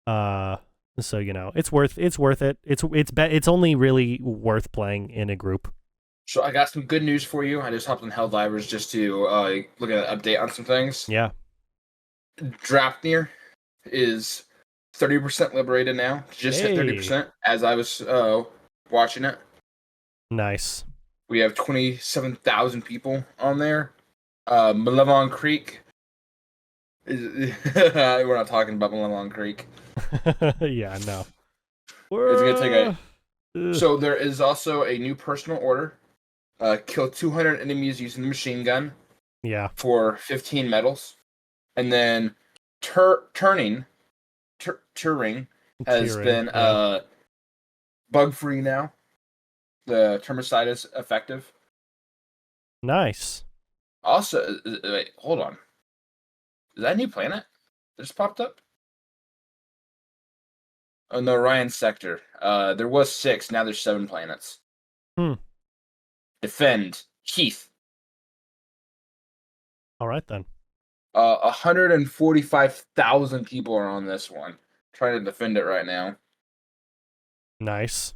So it's worth it. It's only really worth playing in a group. So I got some good news for you. I just hopped on Helldivers just to look at an update on some things. Yeah. Draftnir is 30% liberated now. Just hit 30% as I was watching it. Nice. We have 27,000 people on there. Malevon Creek. We're not talking about Malevon Creek. Yeah, no. It's gonna take So there is also a new personal order. Kill 200 enemies using the machine gun. Yeah. For 15 medals, and then Turing has been bug free now. The termicide is effective. Nice. Also, wait, hold on. Is that a new planet that just popped up? Oh no, Orion Sector. There was 6. Now there's 7 planets. Defend Keith. All right then. 145,000 people are on this one. Trying to defend it right now. Nice.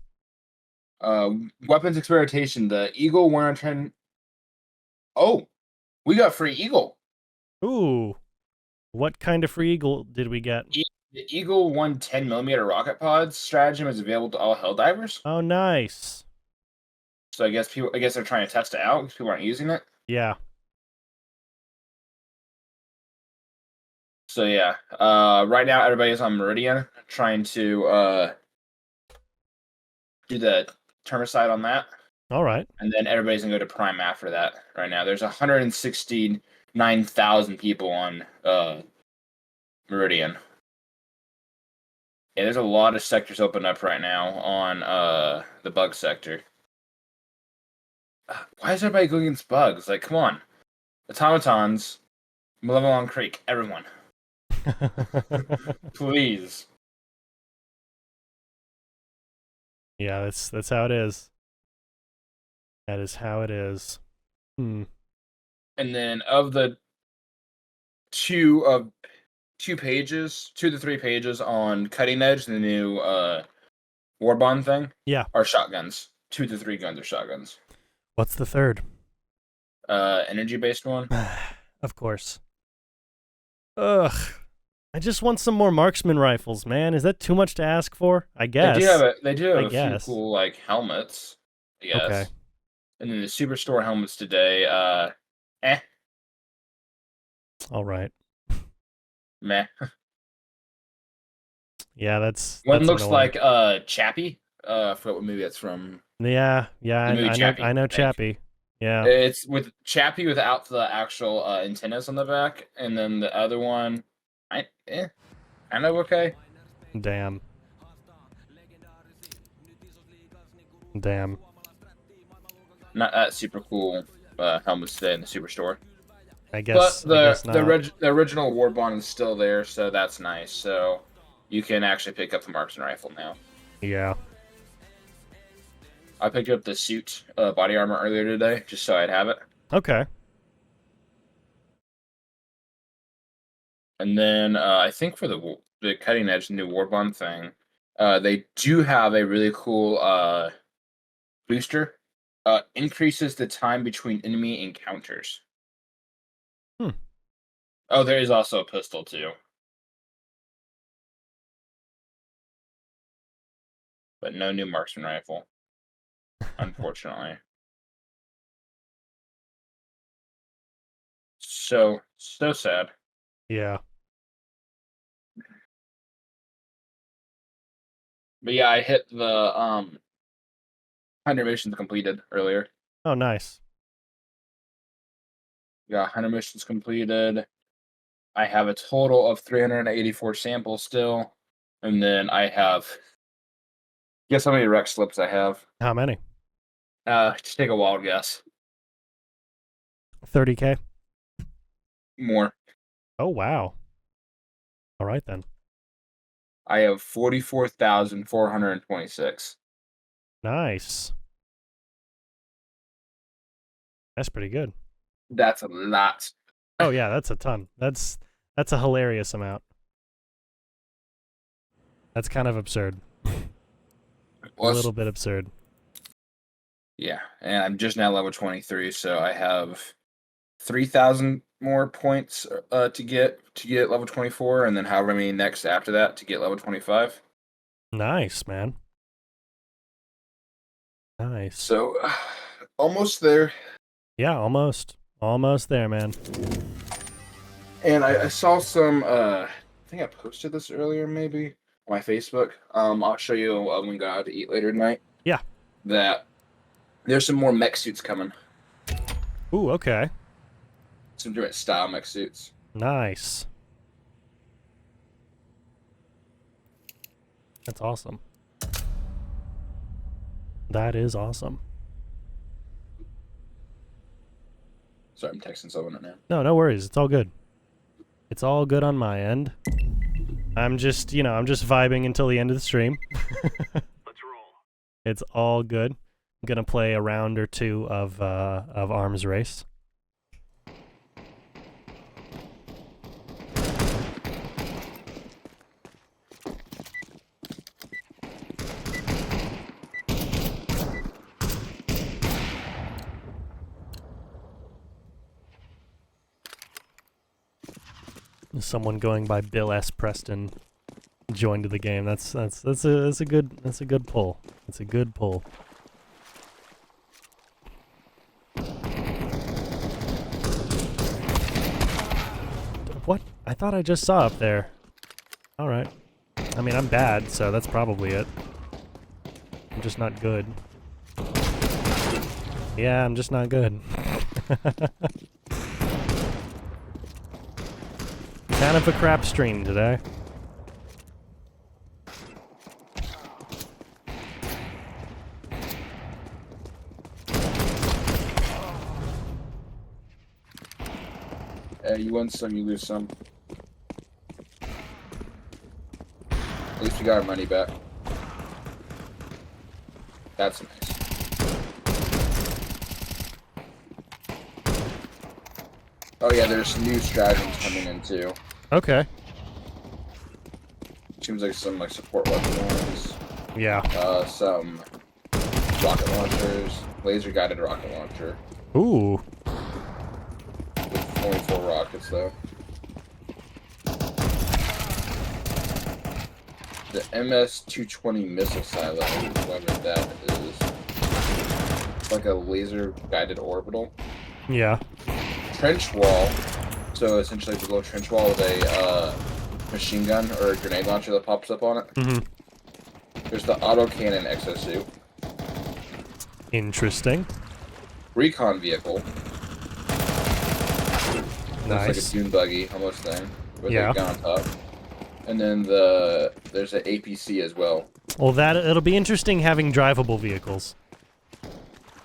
Weapons experimentation. The Eagle 110. Oh, we got free Eagle. Ooh. What kind of free Eagle did we get? The Eagle 110mm rocket pods stratagem is available to all Helldivers. Oh, nice. So I guess they're trying to test it out because people aren't using it. Yeah. So yeah, right now everybody's on Meridian trying to do the termicide on that. All right. And then everybody's gonna go to Prime after that. Right now, there's 169,000 people on Meridian. Yeah, there's a lot of sectors open up right now on the bug sector. Why is everybody going against bugs? Like, come on, automatons, Malevolon Creek, everyone. Please. Yeah, that's how it is. That is how it is. And then of the two to 3 pages on Cutting Edge, the new Warbond thing, are shotguns. 2 to 3 guns are shotguns. What's the third? Energy-based one. Of course. Ugh. I just want some more marksman rifles, man. Is that too much to ask for? I guess. They do have a few cool like helmets. Yes. Okay. And then the Superstore helmets today, All right. Meh. Yeah, that's one looks annoying. like Chappie. I forgot what movie that's from. Yeah, I know Chappie. Yeah. It's with Chappie without the actual antennas on the back, and then the other one, kind of okay. Damn. Not that super cool helmets today in the Superstore. I guess. But not. the original Warbond is still there, so that's nice. So you can actually pick up the marksman rifle now. Yeah. I picked up the suit body armor earlier today, just so I'd have it. Okay. And then I think for the cutting edge new Warbond thing, they do have a really cool booster. Increases the time between enemy encounters. Oh, there is also a pistol too. But no new marksman rifle. Unfortunately. So sad. Yeah. But yeah, I hit the 100 missions completed earlier. Oh, nice. Got 100 missions completed. I have a total of 384 samples still. And then I have. Guess how many rec slips I have? How many? Just take a wild guess. 30K? More. Oh, wow. All right, then. I have 44,426. Nice. That's pretty good. That's a lot. Oh, yeah, that's a ton. That's a hilarious amount. That's kind of absurd. A little bit absurd. Yeah, and I'm just now level 23, so I have 3,000 more points to get level 24, and then however many next after that to get level 25. Nice, man. Nice. So, almost there. Yeah, almost. Almost there, man. And I saw some, I think I posted this earlier, maybe, on my Facebook. I'll show you when we go out to eat later tonight. Yeah. That there's some more mech suits coming. Ooh, okay. Some different style mech suits. Nice. That's awesome. That is awesome. Sorry, I'm texting someone right now. No, no worries. It's all good. It's all good on my end. I'm just, I'm just vibing until the end of the stream. Let's roll. It's all good. I'm gonna play a round or two of Arms Race. Someone going by Bill S. Preston joined the game. That's a good pull. It's a good pull. What? I thought I just saw up there. All right. I mean, I'm bad, so that's probably it. I'm just not good. Yeah, I'm just not good. Kind of a crap stream today. You win some, you lose some. At least we got our money back. That's nice. Oh yeah, there's new stratagems coming in too. Okay. Seems like some support weapons. Yeah. Some rocket launchers, laser guided rocket launcher. Ooh. With only 4 rockets though. The MS-220 missile silo, whatever that is. Like a laser guided orbital. Yeah. Trench wall. So essentially the little trench wall with a machine gun or a grenade launcher that pops up on it. Mm-hmm. There's the autocannon exosuit. Interesting. Recon vehicle. Nice. Looks like a dune buggy almost thing with Yeah. a gun on top. And then there's an APC as well. Well, it'll be interesting having drivable vehicles.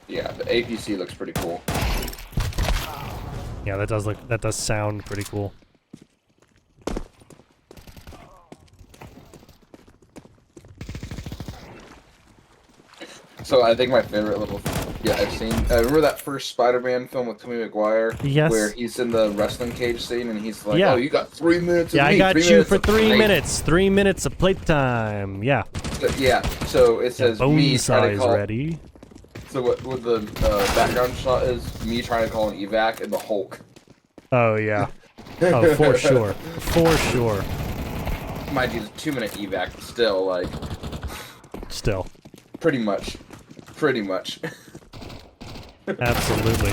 Yeah, the APC looks pretty cool. Yeah, that does sound pretty cool. So I think my favorite little I've seen. Remember that first Spider-Man film with Tobey Maguire? Yes. Where he's in the wrestling cage scene and he's like, Yeah. "Oh, you got 3 minutes." Yeah, of I me, got 3 you minutes for of 3 play." minutes. 3 minutes of playtime. Yeah. Yeah. So it says Bone me trying to size call. ready. So what the background shot is me trying to call an evac and the Hulk. Oh yeah. Oh, for sure. For sure. Mind you, it's a 2-minute evac, but still, like, Still. pretty much. Pretty much. Absolutely.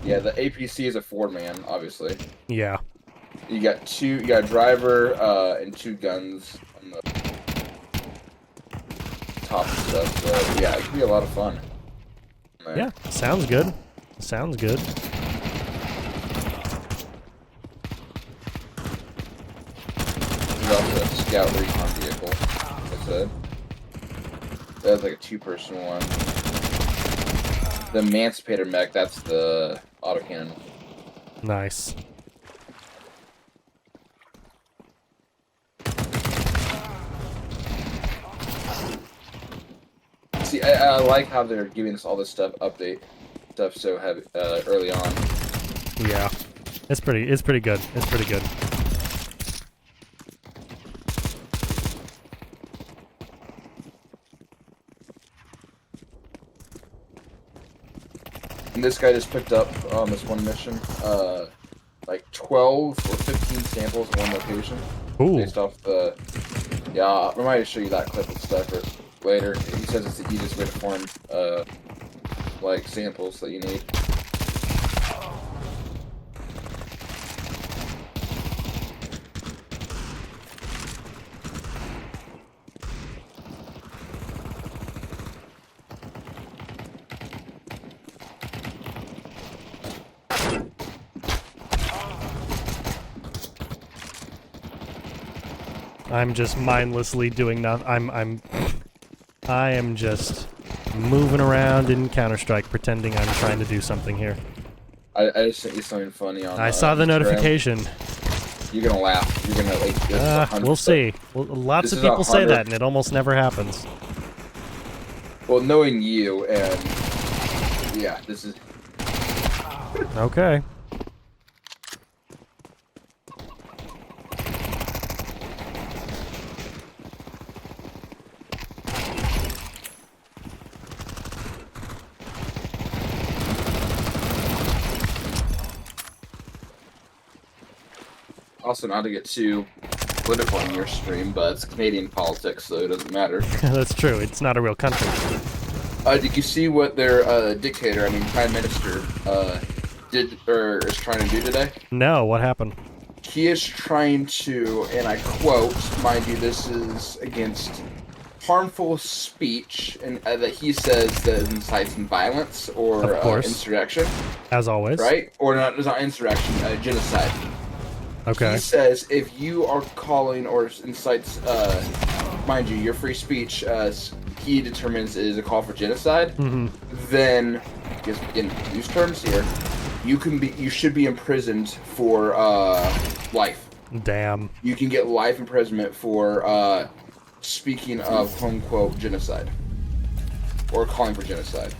Yeah, the APC is a 4-man, obviously. Yeah. You got a driver and 2 guns on the top and stuff. So yeah, it can be a lot of fun. there. Yeah, sounds good. Sounds good. There's also a scout recon vehicle, like I said. That's like a two-person one. The Emancipator mech, that's the autocannon. Nice. See, I like how they're giving us all this stuff so heavy early on. Yeah, it's pretty good. It's pretty good. And this guy just picked up on this one mission, like 12 or 15 samples in one location. Ooh. Based off the, yeah, I might show you that clip and stuff later. He says it's the easiest way to form, like samples that you need. I'm just mindlessly doing nothing. I am just moving around in Counter-Strike, pretending I'm trying to do something here. I just sent you something funny on. I saw the Instagram. notification. You're gonna laugh. You're gonna like. This is We'll see. Well, lots of people say that, and it almost never happens. Well, knowing you and yeah, this is. Okay. Also, not to get too political on your stream, but it's Canadian politics, so it doesn't matter. That's true. It's not a real country. Did you see what their dictator, I mean prime minister, did or is trying to do today? No, what happened? He is trying to, and I quote, mind you, this is against harmful speech, and that he says that incites violence or insurrection. As always. Right? Or not, it's not insurrection, genocide. Okay. He says if you are calling or incites, mind you, your free speech, he determines is a call for genocide, then, just in use terms here, you should be imprisoned for life. Damn. You can get life imprisonment for speaking of quote unquote genocide or calling for genocide.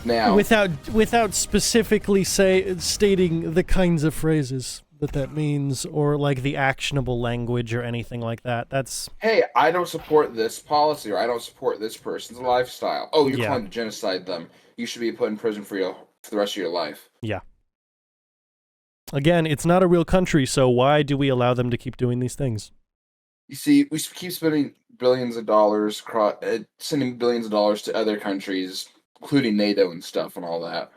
Now, without specifically stating the kinds of phrases that means, or like the actionable language or anything like that. That's hey, I don't support this policy, or I don't support this person's lifestyle. Oh, you're calling to genocide them. You should be put in prison for the rest of your life. Yeah. Again, it's not a real country, so why do we allow them to keep doing these things? You see, we keep spending billions of dollars, sending billions of dollars to other countries, including NATO and stuff and all that.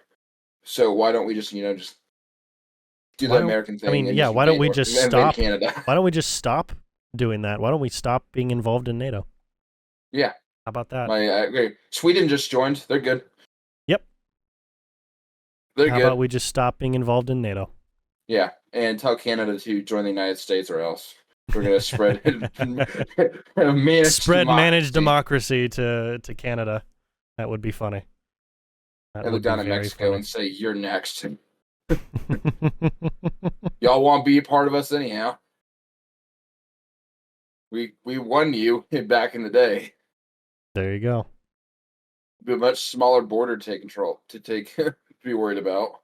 So why don't we just do the American thing? I mean, yeah, why don't we just stop? Why don't we just stop doing that? Why don't we stop being involved in NATO? Yeah. How about that? I agree. Sweden just joined. They're good. Yep. They're How good. about we just stop being involved in NATO? Yeah, and tell Canada to join the United States, or else we're gonna spread managed democracy to Canada. That would be funny. And look down at Mexico and say, "You're next." Y'all want to be a part of us anyhow. We won you back in the day. There you go. Be a much smaller border to be worried about.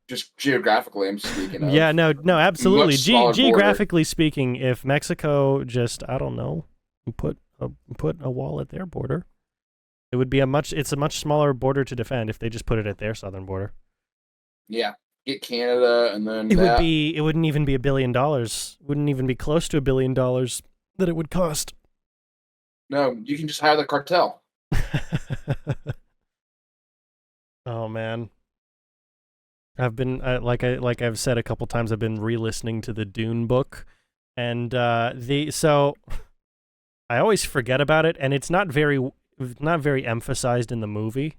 Just geographically, I'm speaking of. Yeah, no, absolutely. Geographically speaking, if Mexico just, I don't know, put a wall at their border, it would be it's a much smaller border to defend if they just put it at their southern border. Yeah, get Canada, and then it wouldn't even be $1 billion. Wouldn't even be close to $1 billion that it would cost. No, you can just hire the cartel. Oh man. I've been like I've said a couple times, I've been re-listening to the Dune book, and so I always forget about it, and it's not very very emphasized in the movie,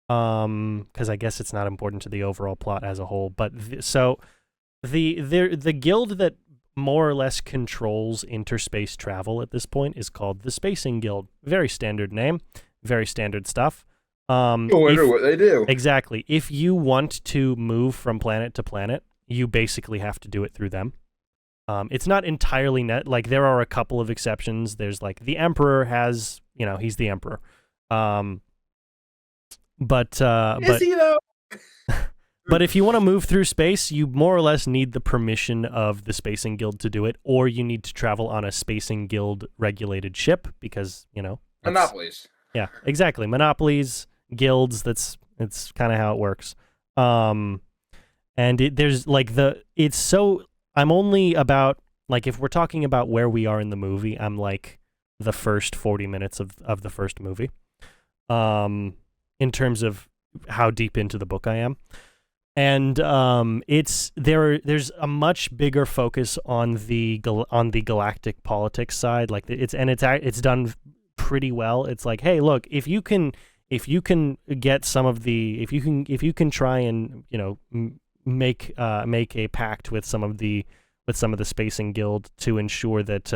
because I guess it's not important to the overall plot as a whole. But the guild that more or less controls interspace travel at this point is called the Spacing Guild. Very standard name, very standard stuff. I wonder what they do. Exactly. If you want to move from planet to planet, you basically have to do it through them. It's not entirely net. Like, there are a couple of exceptions. There's like the Emperor has, he's the Emperor. But Is he though? but if you want to move through space, you more or less need the permission of the Spacing Guild to do it, or you need to travel on a Spacing Guild regulated ship because, Monopolies. Yeah, exactly. Monopolies, guilds, it's kind of how it works. And I'm only about, like, if we're talking about where we are in the movie, I'm like the first 40 minutes of the first movie. In terms of how deep into the book I am. And there's a much bigger focus on the galactic politics side. Like, it's done pretty well. It's like, hey, look, if you can get some of the, if you can try and make a pact with some of the Spacing Guild to ensure that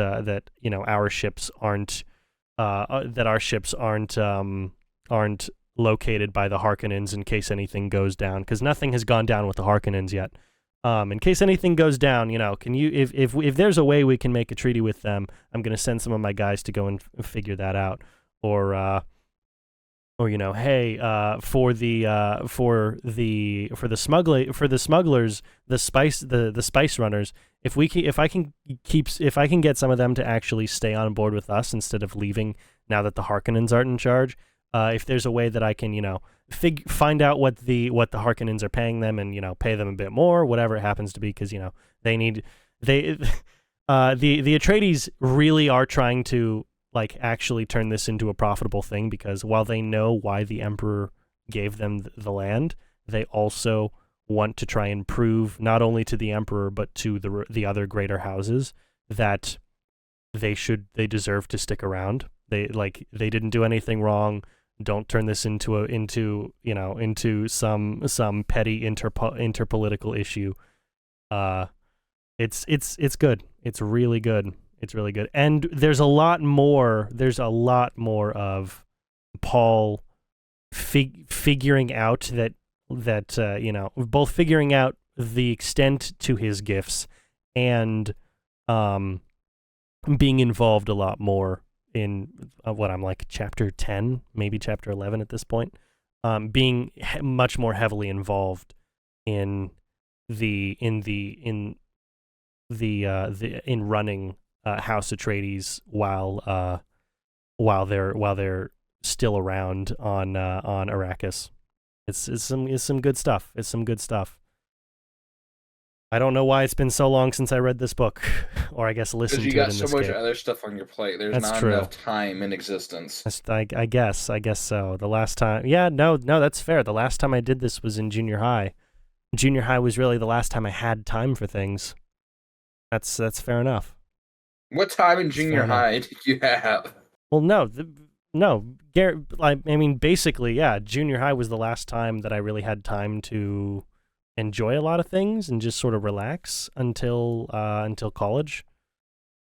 our ships aren't located by the Harkonnens in case anything goes down, because nothing has gone down with the Harkonnens yet. In case anything goes down, can you, if there's a way we can make a treaty with them, I'm going to send some of my guys to go and figure that out. Or hey, for the smugglers, the spice runners, if I can get some of them to actually stay on board with us instead of leaving now that the Harkonnens aren't in charge, if there's a way that I can find out what the Harkonnens are paying them and pay them a bit more, whatever it happens to be, because the Atreides really are trying to actually turn this into a profitable thing, because while they know why the Emperor gave them the land, they also want to try and prove not only to the Emperor but to the other greater houses that they deserve to stick around. They didn't do anything wrong. Don't turn this into some petty interpolitical issue. It's good. It's really good. It's really good. And there's a lot more of Paul figuring out that both figuring out the extent to his gifts and being involved a lot more in what I'm like chapter 10, maybe chapter 11 at this point, being much more heavily involved in running House Atreides while they're still around on Arrakis. It's some good stuff. It's some good stuff. I don't know why it's been so long since I read this book, or I guess listened to it in this game. Because you got so much other stuff on your plate. There's not enough time in existence. I guess so. The last time, no, that's fair. The last time I did this was in junior high. Junior high was really the last time I had time for things. That's fair enough. What time in junior high did you have? Well, basically, yeah. Junior high was the last time that I really had time to enjoy a lot of things and just sort of relax until college.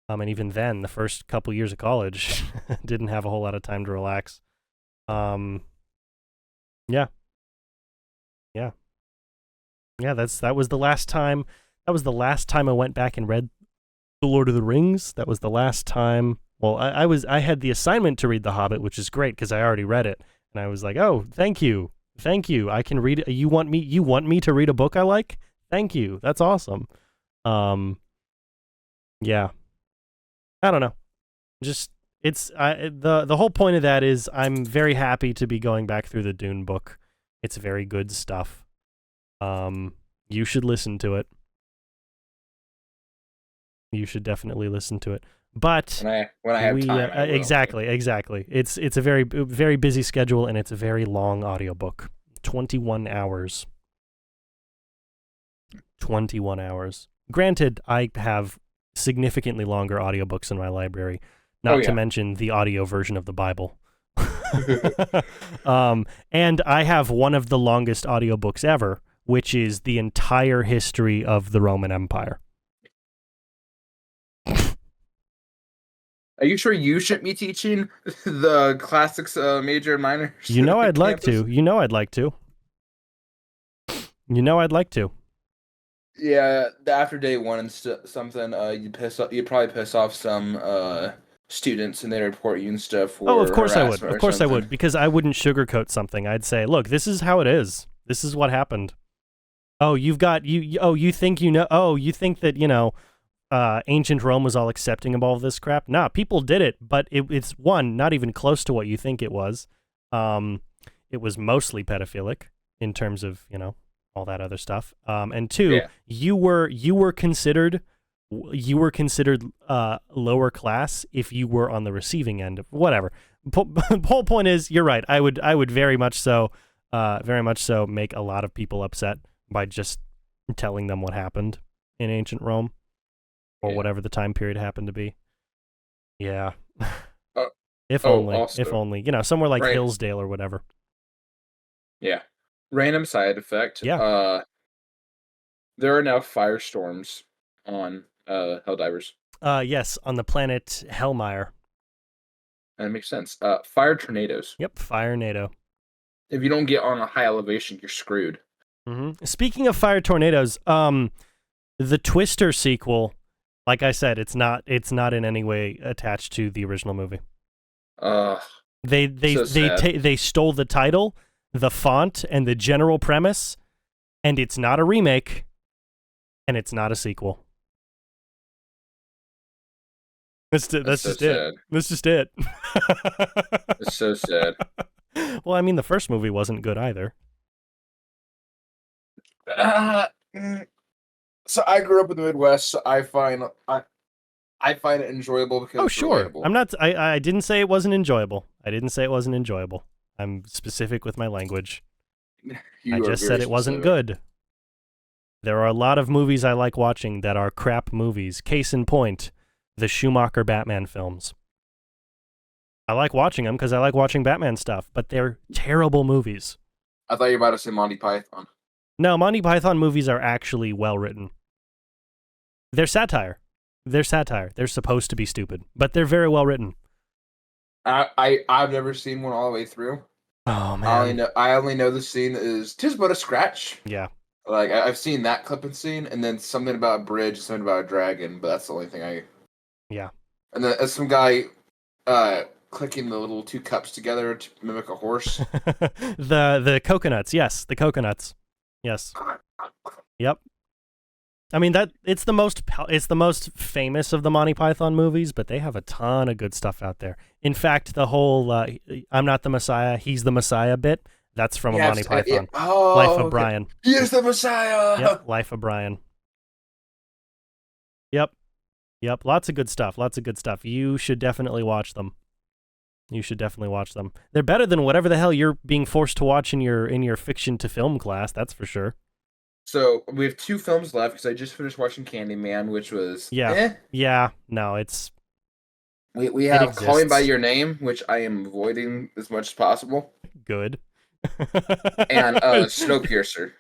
And even then, the first couple years of college, didn't have a whole lot of time to relax. Yeah. That was the last time. That was the last time I went back and read The Lord of the Rings. That was the last time. Well, I had the assignment to read The Hobbit, which is great because I already read it, and I was like, oh, thank you. I can read it. You want me to read a book I like? Thank you. That's awesome. Yeah. I don't know. Just the whole point of that is I'm very happy to be going back through the Dune book. It's very good stuff. You should listen to it. You should definitely listen to it. But when I have time, I will. Exactly. It's a very, very busy schedule, and it's a very long audiobook. 21 hours. 21 hours. Granted, I have significantly longer audiobooks in my library, not to mention the audio version of the Bible. And I have one of the longest audiobooks ever, which is the entire history of the Roman Empire. Are you sure you shouldn't be teaching the classics major and minors? You know I'd like campus? to. You know I'd like to. You know I'd like to. Yeah, after day one and something, you probably piss off some students, and they report you and stuff for Oh, of course I would. harassment Of or course I something. would, because I wouldn't sugarcoat something. I'd say, look, this is how it is. This is what happened. Oh, you think you know. Oh, you think that, ancient Rome was all accepting of all of this crap? Nah, people did it, but it's one, not even close to what you think it was. It was mostly pedophilic in terms of, all that other stuff. And two, Yeah. you were considered lower class if you were on the receiving end of whatever. The whole point is, you're right. I would very much so make a lot of people upset by just telling them what happened in ancient Rome, or whatever the time period happened to be. Yeah. If only, somewhere like right. Hillsdale or whatever. Yeah. Random side effect. Yeah. There are now firestorms on Helldivers. Yes, on the planet Hellmire. And it makes sense. Fire tornadoes. Yep, fire NATO. If you don't get on a high elevation, you're screwed. Mm-hmm. Speaking of fire tornadoes, the Twister sequel, like I said, it's not in any way attached to the original movie. They stole the title, the font, and the general premise, and it's not a remake, and it's not a sequel. That's just it. That's just it. It's so sad. Well, I mean, the first movie wasn't good either. So I grew up in the Midwest, so I find it enjoyable because it's sure. relatable. I didn't say it wasn't enjoyable. I'm specific with my language. I just said it wasn't good. There are a lot of movies I like watching that are crap movies. Case in point, the Schumacher Batman films. I like watching them because I like watching Batman stuff, but they're terrible movies. I thought you were about to say Monty Python. No, Monty Python movies are actually well written. They're satire. They're supposed to be stupid, but they're very well written. I've never seen one all the way through. Oh man. I only know the scene that is just but a scratch. Yeah. Like I've seen that clip and scene, and then something about a bridge, something about a dragon, but that's the only thing I. Yeah. And then some guy, clicking the little two cups together to mimic a horse. the coconuts, yes, the coconuts, yes. Yep. I mean it's the most famous of the Monty Python movies, but they have a ton of good stuff out there. In fact, the whole "I'm not the Messiah, he's the Messiah" bit, that's from a Monty Python. Life of Brian. He is the Messiah. Yep, Life of Brian. Yep. Lots of good stuff. You should definitely watch them. They're better than whatever the hell you're being forced to watch in your fiction to film class. That's for sure. So we have 2 films left because I just finished watching Candyman, which was Yeah. No, it's. We have Call Me by Your Name, which I am avoiding as much as possible. Good. And Snowpiercer.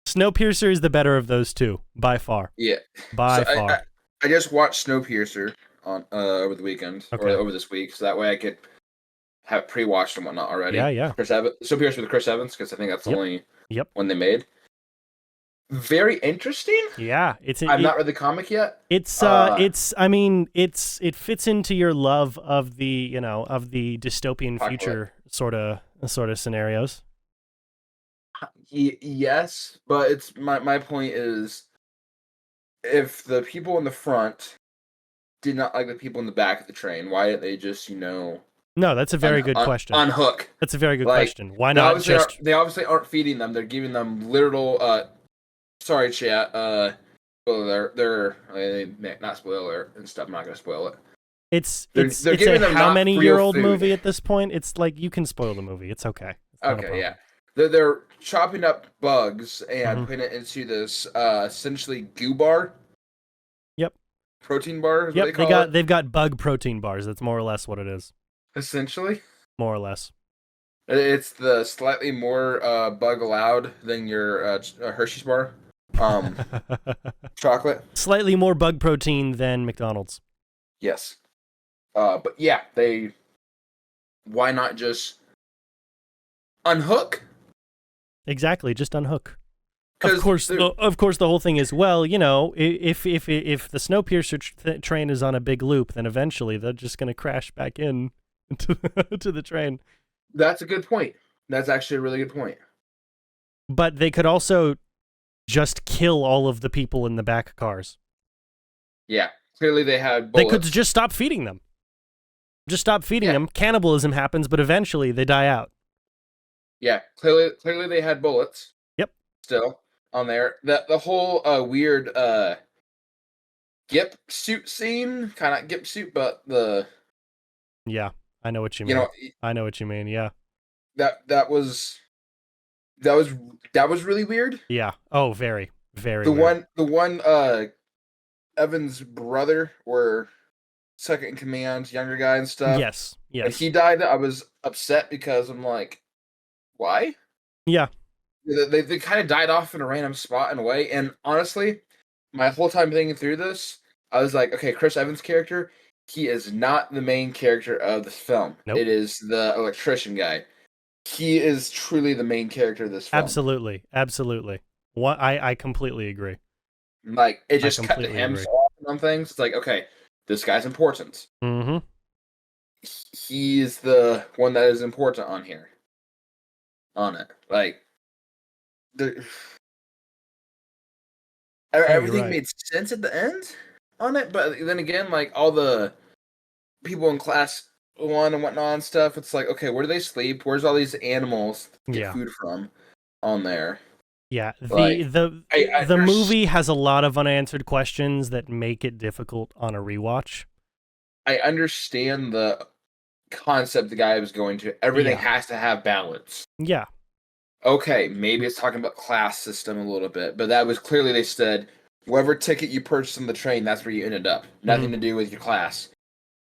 Snowpiercer is the better of those two, by far. Yeah. By far. I just watched Snowpiercer on over the weekend, or over this week, so that way I could have pre-watched and whatnot already. Yeah. Snowpiercer with Chris Evans, because I think that's the only one they made. Very interesting. Yeah, I've not read the comic yet. It fits into your love of the dystopian future sort of scenarios. Yes, but it's my point is, if the people in the front did not like the people in the back of the train, why didn't they just No, that's a very good question. Unhook. That's a very good question. Why not just? They obviously aren't feeding them. They're giving them literal. Sorry, chat. They're not spoiler alert and stuff. I'm not gonna spoil it. It's giving them how many year old food. movie at this point? It's like you can spoil the movie. It's okay. Okay, yeah. They're chopping up bugs and putting it into this essentially goo bar. Yep. Protein bar. Is yep. What they call it. They've got bug protein bars. That's more or less what it is. Essentially. More or less. It's the slightly more bug allowed than your Hershey's bar. Chocolate. Slightly more bug protein than McDonald's. Yes. But yeah, why not just unhook? Exactly, just unhook. Of 'Cause course, the whole thing is, well, you know, if the Snowpiercer train is on a big loop, then eventually they're just going to crash back in to the train. That's a good point. That's actually a really good point. But they could also just kill all of the people in the back cars. Yeah, clearly they had They bullets. could just stop feeding them. Just stop feeding them. Cannibalism happens, but eventually they die out. Yeah, clearly they had bullets. Yep. Still on there. The whole weird Gip suit scene, kind of Gip suit, but Yeah, I know what you mean. I know what you mean. Yeah. That was really weird. Yeah. Oh, very, very. The weird. one Evan's brother or second in command, younger guy and stuff. Yes. When he died, I was upset because I'm like, why? Yeah. They kind of died off in a random spot in a way. And honestly, my whole time thinking through this, I was like, okay, Chris Evans' character, he is not the main character of this film. Nope. It is the electrician guy. He is truly the main character of this film. Absolutely. Absolutely. I completely agree. Like, it just cut to him so often on things. It's like, okay, this guy's important. Mm-hmm. He's the one that is important on here. On it. Like, everything made sense at the end on it, but then again, like, all the people in class 1 and whatnot and stuff, it's like, okay, where do they sleep? Where's all these animals get food from on there? Yeah, Like, the movie has a lot of unanswered questions that make it difficult on a rewatch. I understand the concept the guy was going to. Everything has to have balance. Yeah. Okay, maybe it's talking about class system a little bit, but that was clearly they said, whatever ticket you purchased on the train, that's where you ended up. Nothing to do with your class.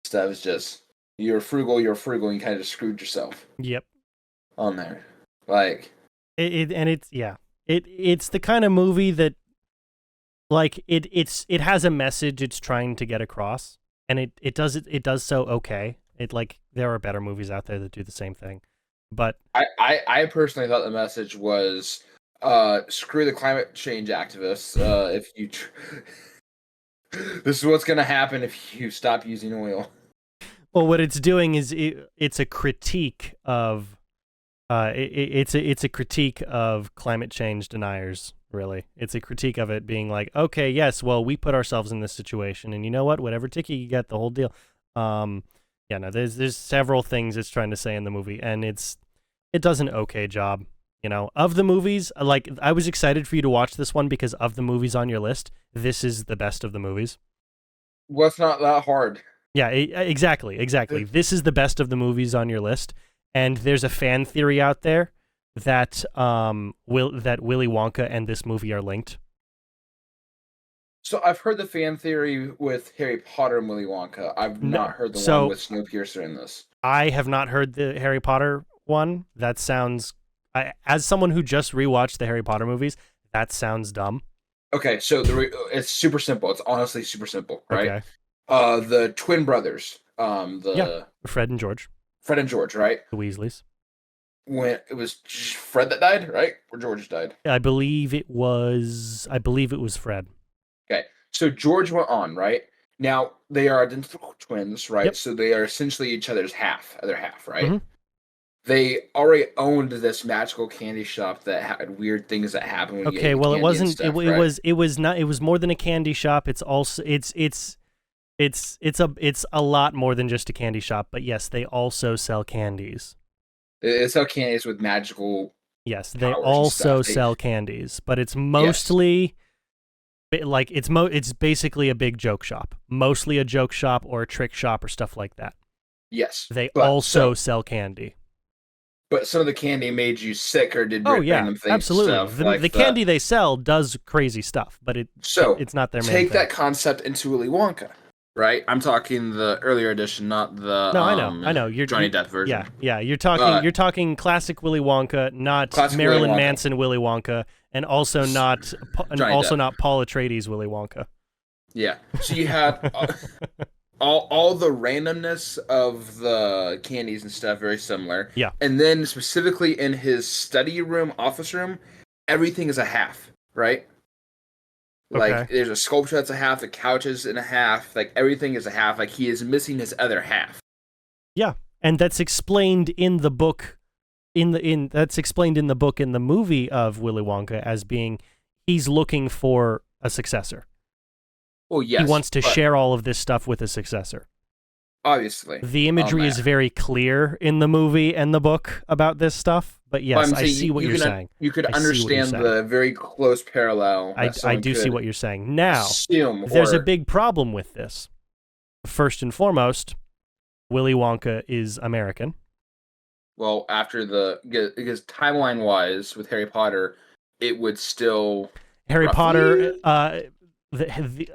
Stuff was just, you're frugal, and you kind of just screwed yourself. Yep. On there. Like. It's the kind of movie that, like, it has a message it's trying to get across, and it does so okay. There are better movies out there that do the same thing, but I personally thought the message was screw the climate change activists. If you this is what's gonna happen if you stop using oil. Well, what it's doing is it's a critique of it's a critique of climate change deniers. Really, it's a critique of it being like, okay, yes, well, we put ourselves in this situation, and you know what? Whatever ticket you get, the whole deal. Yeah, no, there's several things it's trying to say in the movie, and it does an okay job. You know, of the movies, like, I was excited for you to watch this one because of the movies on your list, this is the best of the movies. Well, it's not that hard. Yeah, exactly. This is the best of the movies on your list, and there's a fan theory out there that Willy Wonka and this movie are linked. So I've heard the fan theory with Harry Potter and Willy Wonka. I've not heard the one with Snowpiercer in this. I have not heard the Harry Potter one. That sounds, as someone who just rewatched the Harry Potter movies, that sounds dumb. Okay, so it's super simple. It's honestly super simple, right? Okay. The twin brothers, Fred and George. Fred and George, right? The Weasleys. When it was Fred that died, right? Or George died? I believe it was Fred. Okay, so George went on, right? Now, they are identical twins, right? Yep. So they are essentially each other's other half, right? Mm-hmm. They already owned this magical candy shop that had weird things that happen when you ate well, it wasn't. Stuff, it was not. It was more than a candy shop. It's also it's a lot more than just a candy shop. But yes, they also sell candies. They sell candies with magical. Yes, they also sell candies, but it's mostly like it's basically a big joke shop, mostly a joke shop or a trick shop or stuff like that. Yes, they also sell candy. But some of the candy made you sick or did random things. Absolutely. The candy they sell does crazy stuff, but it's not their main thing. Take that concept into Willy Wonka. right? I'm talking the earlier edition, not the No, I know. Johnny Depp version. Yeah. Uh, You're talking classic Willy Wonka, not classic Willy Marilyn Wonka. Manson Willy Wonka, and also not Johnny Depp. not Paul Atreides Willy Wonka. Yeah. So you had all the randomness of the candies and stuff very similar. Yeah. And then specifically in his study room, office room, everything is a half, right? Like Okay. there's a sculpture that's a half, the couch is in a half, like everything is a half, like he is missing his other half. Yeah, and that's explained in the book. That's explained in the book in the movie of Willy Wonka as being he's looking for a successor. Well, yes. He wants to but share all of this stuff with a successor. obviously. The imagery is very clear in the movie and the book about this stuff, but yes, I see what you're saying. You could I see what you're understand saying. the very close parallel. I do see what you're saying. Now, assume, there's a or- big problem with this. First and foremost, Willy Wonka is American. Well, after because timeline wise with Harry Potter, it would still Harry roughly- Potter,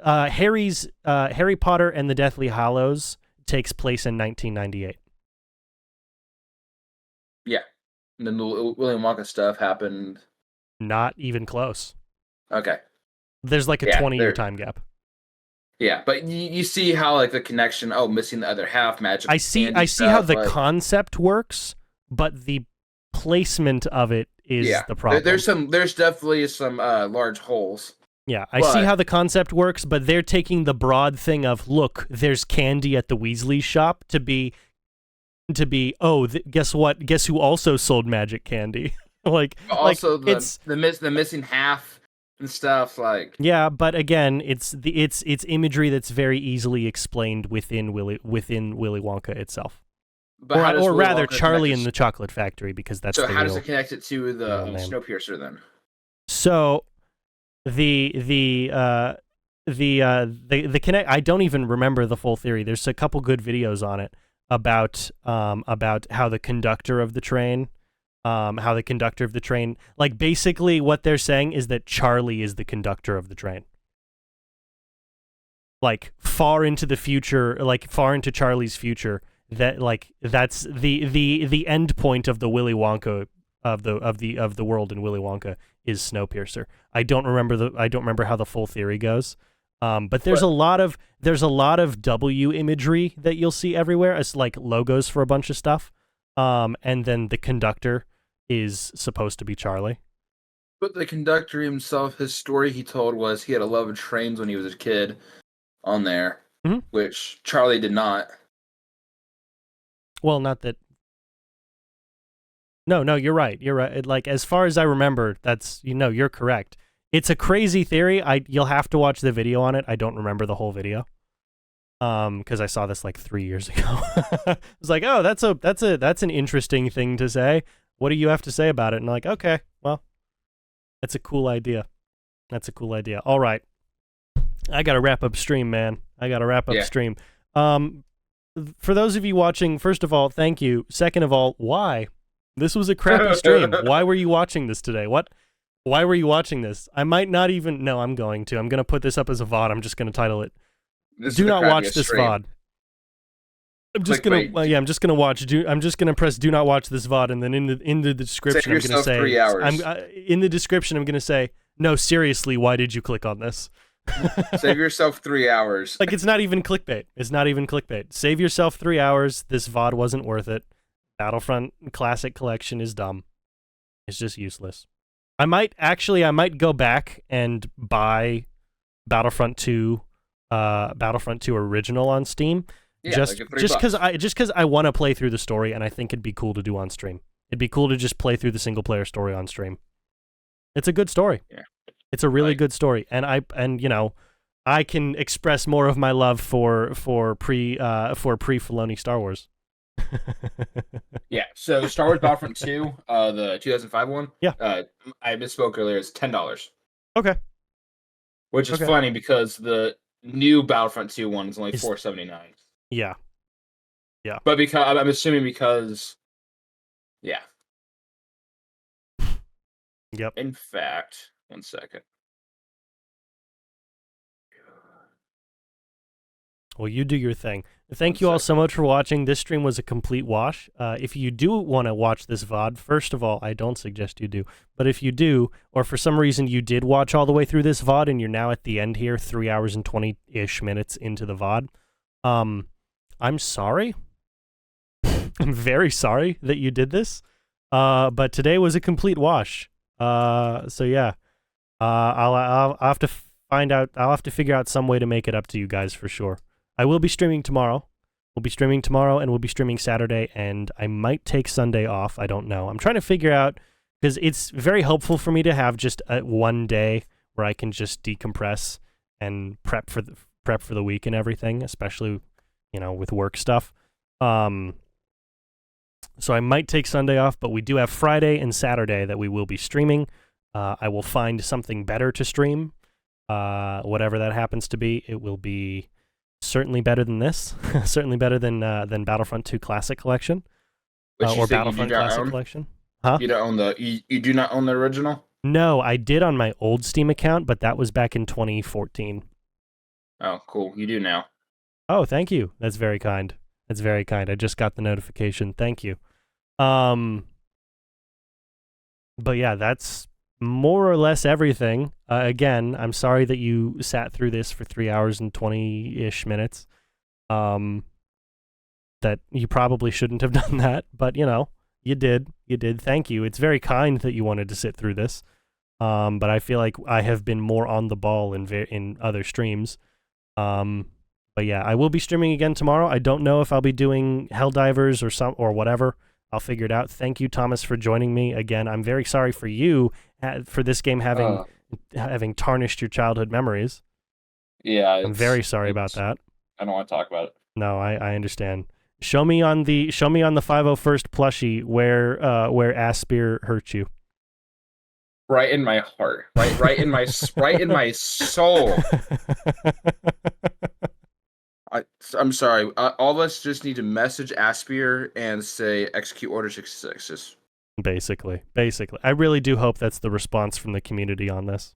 Harry Potter and the Deathly Hallows takes place in 1998. Yeah, and then the William Wonka stuff happened. Not even close. Okay. There's like a 20-year time gap. Yeah, but you see how like the connection. Oh, missing the other half, magic. I see how the concept works, but the placement of it is the problem. There's definitely some large holes. Yeah, I see how the concept works, but they're taking the broad thing of, look, there's candy at the Weasley shop to be guess what? Guess who also sold magic candy? Also, it's the missing half and stuff like. Yeah, but again, it's imagery that's very easily explained within Willy Wonka itself. But or rather, Charlie in the Chocolate Factory, because that's so. the How real, does it connect it to the name. Snowpiercer then? So the connect. I don't even remember the full theory. There's a couple good videos on it about how the conductor of the train, like basically what they're saying is that Charlie is the conductor of the train. Like far into the future, like far into Charlie's future, that's the end point of the Willy Wonka of the world in Willy Wonka is Snowpiercer. I don't remember how the full theory goes. But there's a lot of W imagery that you'll see everywhere as like logos for a bunch of stuff. And then the conductor is supposed to be Charlie. But the conductor himself, his story he told was he had a love of trains when he was a kid on there, which Charlie did not. Well, not that. No, you're right. You're right. Like, as far as I remember, that's, you're correct. It's a crazy theory. You'll have to watch the video on it. I don't remember the whole video. Because I saw this like 3 years ago. I was like, oh, that's an interesting thing to say. What do you have to say about it? And I'm like, okay, well, that's a cool idea. All right. I got to wrap up stream, man. Stream. For those of you watching, first of all, thank you. Second of all, why? This was a crappy stream. Why were you watching this today? Why were you watching this? I might not even... No, I'm going to. I'm going to put this up as a VOD. I'm just going to title it. Do not watch this VOD. I'm just going to... I'm just going to watch... I'm just going to press do not watch this VOD, and then in the description, I'm going to say... 3 hours. In the description, I'm going to say, no, seriously, why did you click on this? Save yourself 3 hours. Like, it's not even clickbait. Save yourself 3 hours. This VOD wasn't worth it. Battlefront Classic Collection is dumb. It's just useless. I might go back and buy Battlefront 2 Original on Steam. Yeah, just like because I want to play through the story, and I think it'd be cool to do on stream. It'd be cool to just play through the single player story on stream. It's a good story. Yeah. It's a really good story, and I can express more of my love for pre Filoni Star Wars. Yeah, so Star Wars Battlefront 2, the 2005 one. Yeah. I misspoke earlier. It's $10. Okay. Which is funny because the new Battlefront 2 one is only $4.79. Yeah. But because I'm assuming because, yeah. Yep. In fact, 1 second. Well, you do your thing. Thank you all so much for watching. This stream was a complete wash. If you do want to watch this VOD, first of all, I don't suggest you do. But if you do, or for some reason you did watch all the way through this VOD and you're now at the end here, 3 hours and 20-ish minutes into the VOD, I'm sorry. I'm very sorry that you did this. But today was a complete wash. So yeah, I'll have to find out. I'll have to figure out some way to make it up to you guys for sure. I will be streaming tomorrow. We'll be streaming tomorrow, and we'll be streaming Saturday, and I might take Sunday off. I don't know. I'm trying to figure out, because it's very helpful for me to have just one day where I can just decompress and prep for the week and everything, especially, with work stuff. So I might take Sunday off, but we do have Friday and Saturday that we will be streaming. I will find something better to stream. Whatever that happens to be, it will be certainly better than this. Certainly better than Battlefront 2 Classic Collection. Or Battlefront Classic Collection. Huh? You don't own you do not own the original? No, I did on my old Steam account, but that was back in 2014. Oh, cool. You do now. Oh, thank you. That's very kind. That's very kind. I just got the notification. Thank you. But yeah, that's more or less everything. Again, I'm sorry that you sat through this for 3 hours and 20-ish minutes. That you probably shouldn't have done that, but you did. You did. Thank you. It's very kind that you wanted to sit through this. But I feel like I have been more on the ball in other streams. But yeah, I will be streaming again tomorrow. I don't know if I'll be doing Helldivers or whatever. I'll figure it out. Thank you, Thomas, for joining me again. I'm very sorry for you for this game having tarnished your childhood memories. Yeah, I'm very sorry about that. I don't want to talk about it. No, I understand. Show me on the 501st plushie where Aspir hurt you. Right in my heart. Right in my right in my soul. I'm sorry. All of us just need to message Aspir and say execute Order 66. Just... Basically. I really do hope that's the response from the community on this.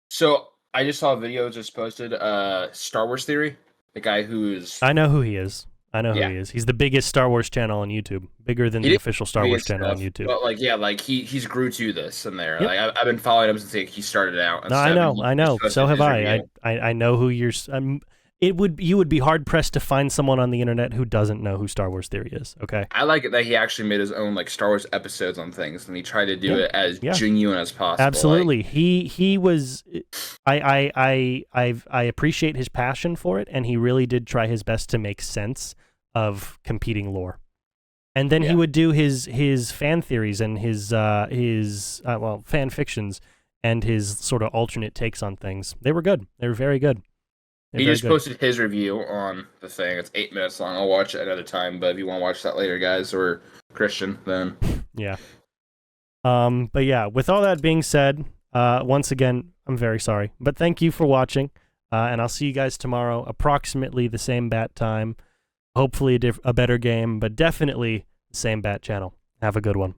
So I just saw a video just posted. Star Wars Theory, the guy who's... I know who he is. Who he is. He's the biggest Star Wars channel on YouTube, bigger than the official Star Wars channel on YouTube. But he's grew to this in there. Yep. Like I've been following him since he started out. And no, I know. So have I. I know who you're. You would be hard pressed to find someone on the internet who doesn't know who Star Wars Theory is. Okay. I like it that he actually made his own Star Wars episodes on things, and he tried to do it as genuine as possible. Absolutely. He was. I appreciate his passion for it, and he really did try his best to make sense of competing lore. And then he would do his fan theories and his fan fictions and his sort of alternate takes on things. They were good. They were very good. He just posted his review on the thing. It's 8 minutes long. I'll watch it another time, but if you want to watch that later, guys, or Christian, then... Yeah. But yeah, with all that being said, once again, I'm very sorry. But thank you for watching, and I'll see you guys tomorrow, approximately the same bat time. Hopefully a better game, but definitely the same bat channel. Have a good one.